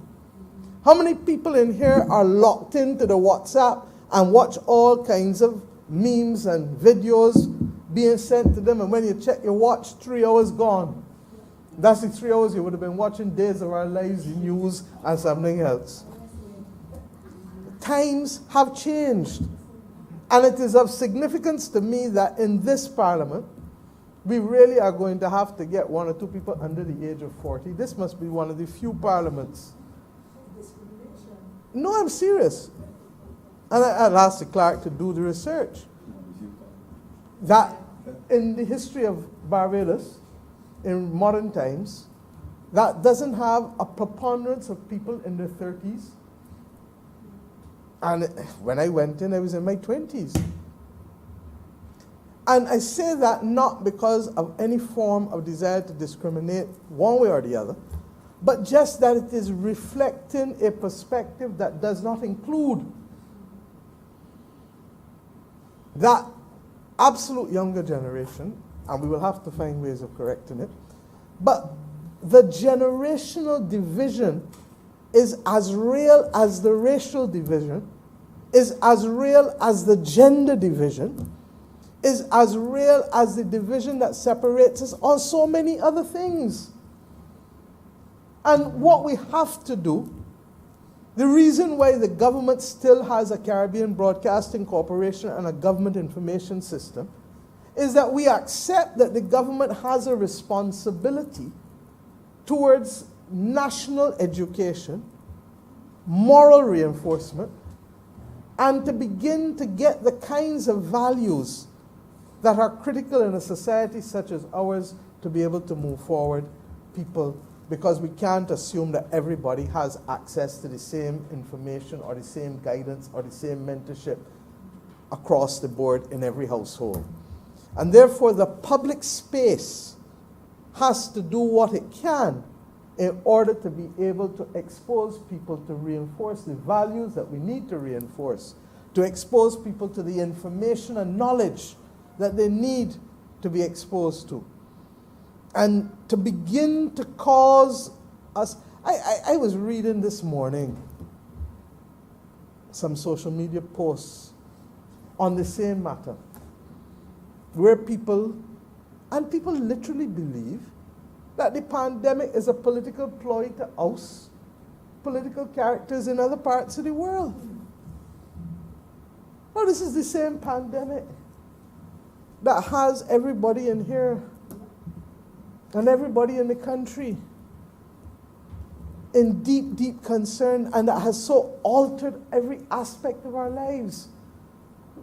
How many people in here are locked into the WhatsApp and watch all kinds of memes and videos being sent to them, and when you check your watch, 3 hours gone? That's the 3 hours you would have been watching Days of Our Lives, the news, and something else. Times have changed. And it is of significance to me that in this parliament, we really are going to have to get 1 or 2 people under the age of 40. This must be one of the few parliaments. No, I'm serious. And I'll ask the clerk to do the research. That in the history of Barbados, in modern times, that doesn't have a preponderance of people in their 30s. And when I went in, I was in my 20s. And I say that not because of any form of desire to discriminate one way or the other, but just that it is reflecting a perspective that does not include that absolute younger generation, and we will have to find ways of correcting it. But the generational division is as real as the racial division, is as real as the gender division, is as real as the division that separates us on so many other things. And what we have to do, the reason why the government still has a Caribbean Broadcasting Corporation and a government information system, is that we accept that the government has a responsibility towards national education, moral reinforcement, and to begin to get the kinds of values that are critical in a society such as ours to be able to move forward people, because we can't assume that everybody has access to the same information or the same guidance or the same mentorship across the board in every household. And therefore, the public space has to do what it can in order to be able to expose people to reinforce the values that we need to reinforce, to expose people to the information and knowledge that they need to be exposed to, and to begin to cause us. I was reading this morning some social media posts on the same matter, where people literally believe that the pandemic is a political ploy to oust political characters in other parts of the world. Well, this is the same pandemic that has everybody in here and everybody in the country in deep, deep concern, and that has so altered every aspect of our lives.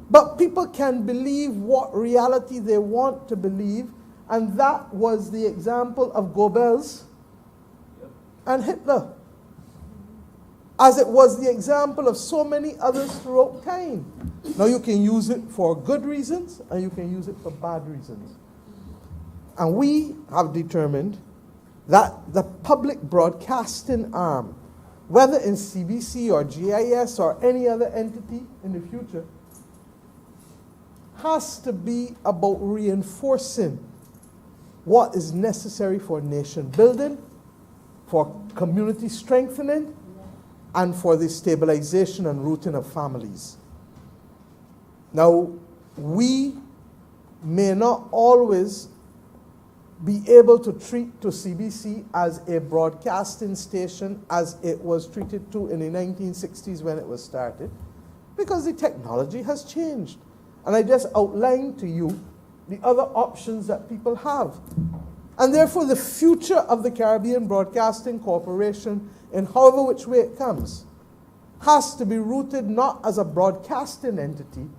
But people can believe what reality they want to believe, and that was the example of Goebbels and Hitler. as it was the example of so many others throughout time. Now you can use it for good reasons and you can use it for bad reasons. And we have determined that the public broadcasting arm, whether in CBC or GIS or any other entity in the future, has to be about reinforcing what is necessary for nation building, for community strengthening, and for the stabilization and rooting of families. Now, we may not always be able to treat to CBC as a broadcasting station as it was treated to in the 1960s when it was started, because the technology has changed. And I just outlined to you the other options that people have. And therefore, the future of the Caribbean Broadcasting Corporation, in however which way it comes, has to be rooted not as a broadcasting entity,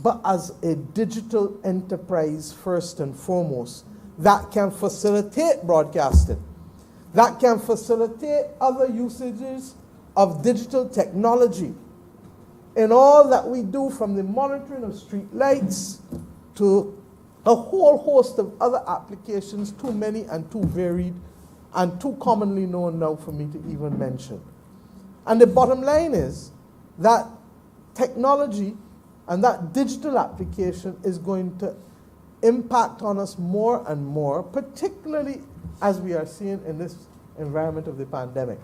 but as a digital enterprise first and foremost, that can facilitate broadcasting, that can facilitate other usages of digital technology in all that we do, from the monitoring of street lights to a whole host of other applications, too many and too varied and too commonly known now for me to even mention. And the bottom line is that technology and that digital application is going to impact on us more and more, particularly as we are seeing in this environment of the pandemic.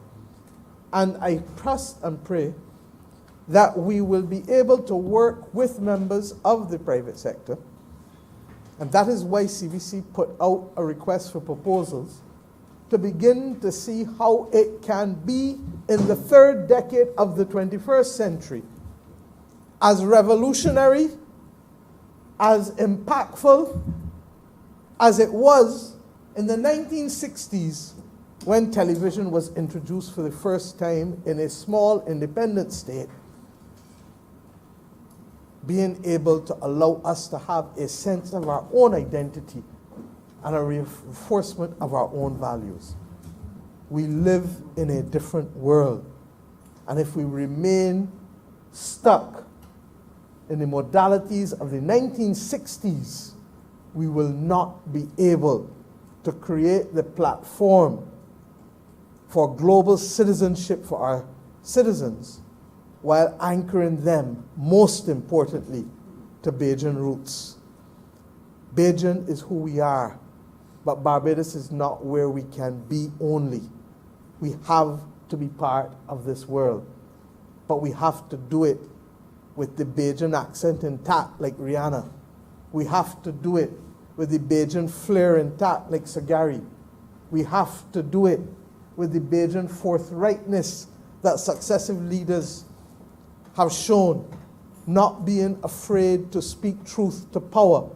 And I trust and pray that we will be able to work with members of the private sector. And that is why CBC put out a request for proposals to begin to see how it can be in the third decade of the 21st century as revolutionary, as impactful as it was in the 1960s when television was introduced for the first time in a small independent state, being able to allow us to have a sense of our own identity and a reinforcement of our own values. We live in a different world, and if we remain stuck in the modalities of the 1960s, we will not be able to create the platform for global citizenship for our citizens, while anchoring them, most importantly, to Bajan roots. Bajan is who we are, but Barbados is not where we can be only. We have to be part of this world, but we have to do it with the Bajan accent intact, like Rihanna. We have to do it with the Bajan flair intact, like Sagari. We have to do it with the Bajan forthrightness that successive leaders have shown, not being afraid to speak truth to power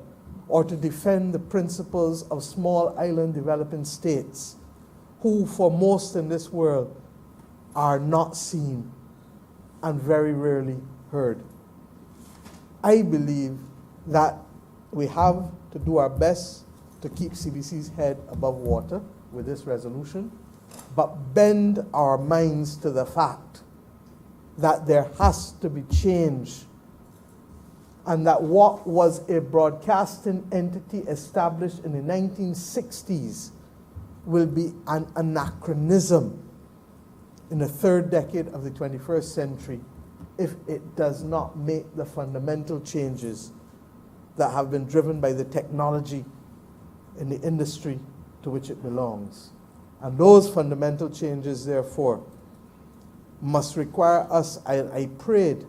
or to defend the principles of small island developing states, who for most in this world are not seen and very rarely heard. I believe that we have to do our best to keep CBC's head above water with this resolution, but bend our minds to the fact that there has to be change, and that what was a broadcasting entity established in the 1960s will be an anachronism in the third decade of the 21st century if it does not make the fundamental changes that have been driven by the technology in the industry to which it belongs. And those fundamental changes, therefore, must require us, I prayed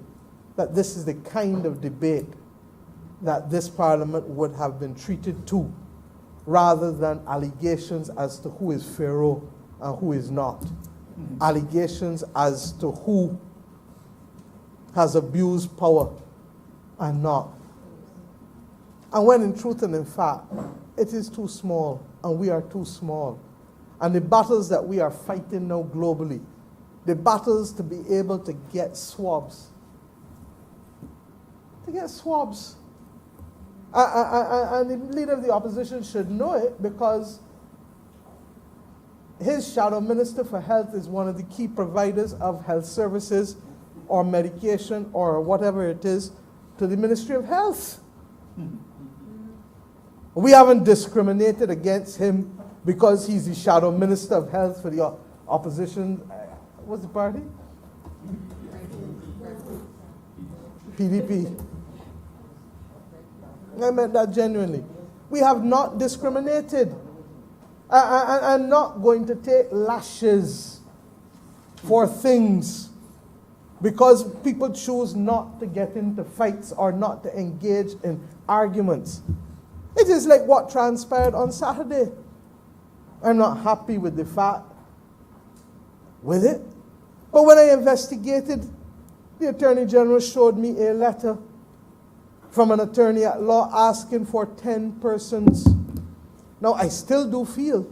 that this is the kind of debate that this Parliament would have been treated to, rather than allegations as to who is Pharaoh and who is not. Allegations as to who has abused power and not. And when in truth and in fact, it is too small, and we are too small. And the battles that we are fighting now globally, the battles to be able to get swabs. And the leader of the opposition should know it, because his shadow minister for health is one of the key providers of health services or medication or whatever it is to the Ministry of Health. We haven't discriminated against him because he's the shadow minister of health for the opposition. What's the party? PDP. I meant that genuinely. We have not discriminated. I'm not going to take lashes for things because people choose not to get into fights or not to engage in arguments. It is like what transpired on Saturday. I'm not happy with the fact with it. But when I investigated, the Attorney General showed me a letter from an attorney at law asking for 10 persons. Now, I still do feel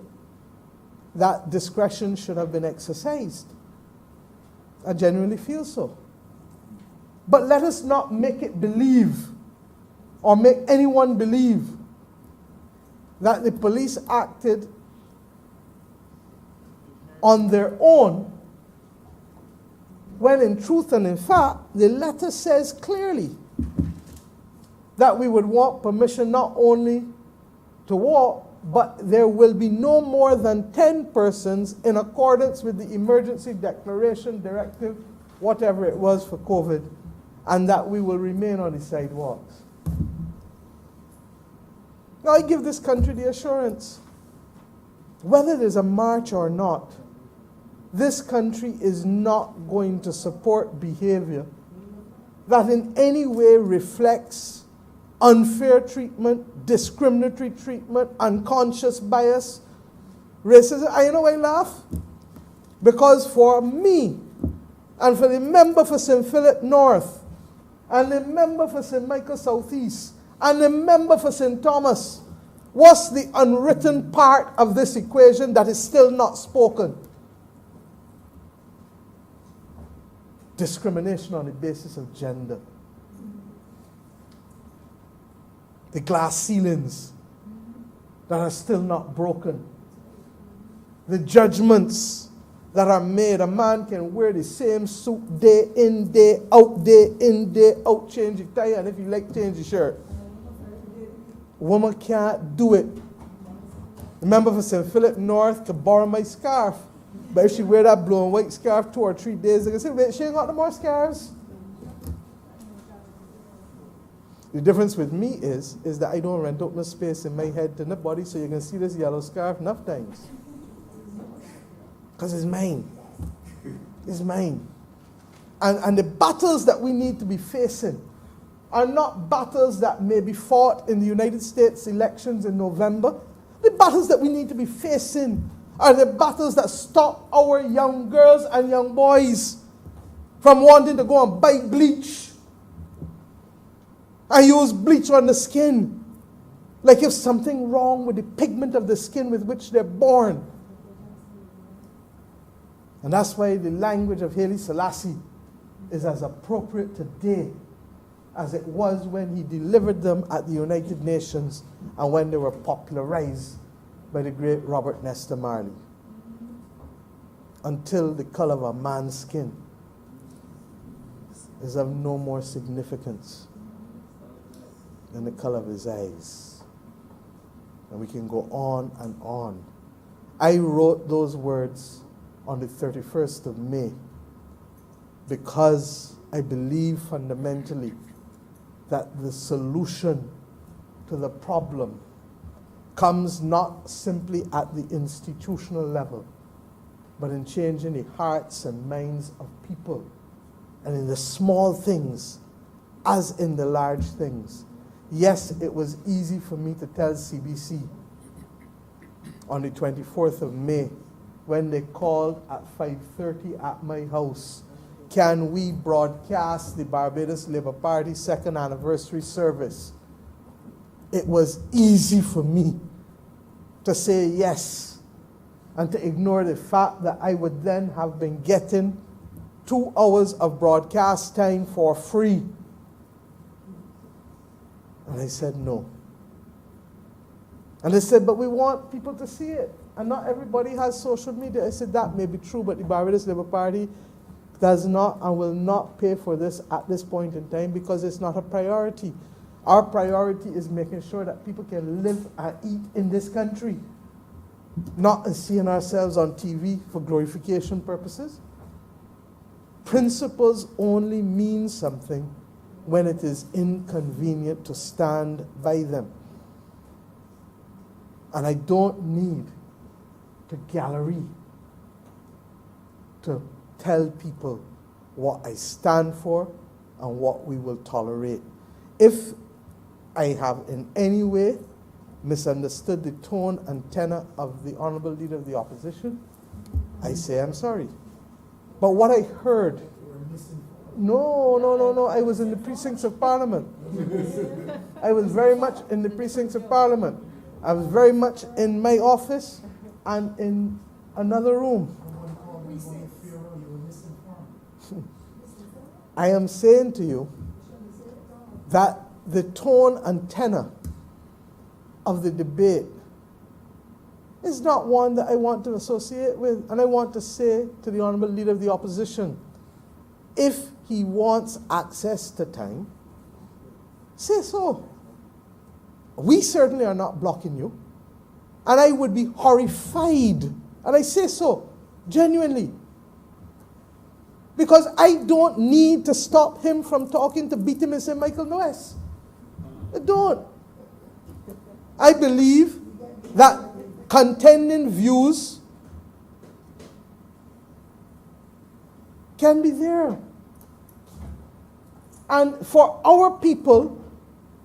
that discretion should have been exercised. I genuinely feel so. But let us not make it believe or make anyone believe that the police acted on their own when in truth and in fact, the letter says clearly that we would want permission not only to walk, but there will be no more than 10 persons in accordance with the emergency declaration directive, whatever it was for COVID, and that we will remain on the sidewalks. Now, I give this country the assurance, whether there's a march or not, this country is not going to support behavior that in any way reflects unfair treatment, discriminatory treatment, unconscious bias, racism. And you know why I laugh? Because for me, and for the member for St. Philip North, and the member for St. Michael Southeast, and the member for St. Thomas, what's the unwritten part of this equation that is still not spoken? Discrimination on the basis of gender. The glass ceilings that are still not broken. The judgments that are made. A man can wear the same suit day in, day out, change the tie, and if you like, change the shirt. A woman can't do it. Remember, for St. Philip North, could borrow my scarf. But if she wear that blue and white scarf 2 or 3 days, they can say, wait, she ain't got no more scarves. The difference with me is that I don't rent out no space in my head to nobody, so you can see this yellow scarf enough times. Because it's mine. It's mine. And the battles that we need to be facing are not battles that may be fought in the United States elections in November. The battles that we need to be facing are the battles that stop our young girls and young boys from wanting to go and buy bleach and use bleach on the skin. Like if something wrong with the pigment of the skin with which they're born. And that's why the language of Haile Selassie is as appropriate today as it was when he delivered them at the United Nations and when they were popularized by the great Robert Nesta Marley. Until the color of a man's skin is of no more significance than the color of his eyes. And we can go on and on. I wrote those words on the 31st of May because I believe fundamentally that the solution to the problem comes not simply at the institutional level, but in changing the hearts and minds of people, and in the small things as in the large things. Yes, it was easy for me to tell CBC on the 24th of May when they called at 5:30 at my house, can we broadcast the Barbados Labour Party 2nd anniversary service? It was easy for me to say yes and to ignore the fact that I would then have been getting 2 hours of broadcast time for free. And I said no. And they said, but we want people to see it. And not everybody has social media. I said, that may be true, but the Barbados Labour Party does not and will not pay for this at this point in time because it's not a priority. Our priority is making sure that people can live and eat in this country, not seeing ourselves on TV for glorification purposes. Principles only mean something when it is inconvenient to stand by them. And I don't need the gallery to tell people what I stand for and what we will tolerate. If I have in any way misunderstood the tone and tenor of the Honourable Leader of the Opposition, I say I'm sorry. But what I heard, no, I was in the precincts of Parliament. I was very much in the precincts of Parliament. I was very much in my office and in another room. I am saying to you that the tone and tenor of the debate is not one that I want to associate with. And I want to say to the Honourable Leader of the Opposition, if he wants access to time, say so. We certainly are not blocking you. And I would be horrified, and I say so, genuinely, because I don't need to stop him from talking to beat him in St. Michael Noes. I don't. I believe that contending views can be there. And for our people,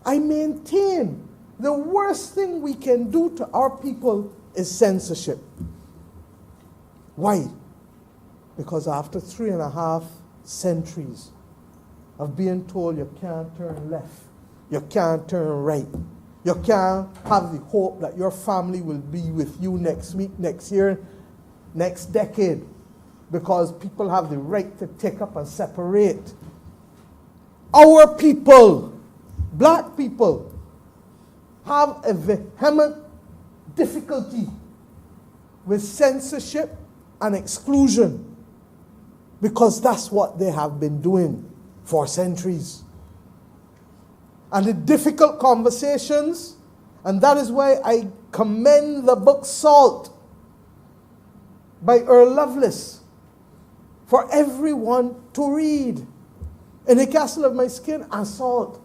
I maintain the worst thing we can do to our people is censorship. Why? Because after 3.5 centuries of being told you can't turn left, you can't turn right, you can't have the hope that your family will be with you next week, next year, next decade, because people have the right to take up and separate. Our people, black people, have a vehement difficulty with censorship and exclusion because that's what they have been doing for centuries. And the difficult conversations, and that is why I commend the book Salt by Earl Lovelace for everyone to read. In the Castle of My Skin and Salt.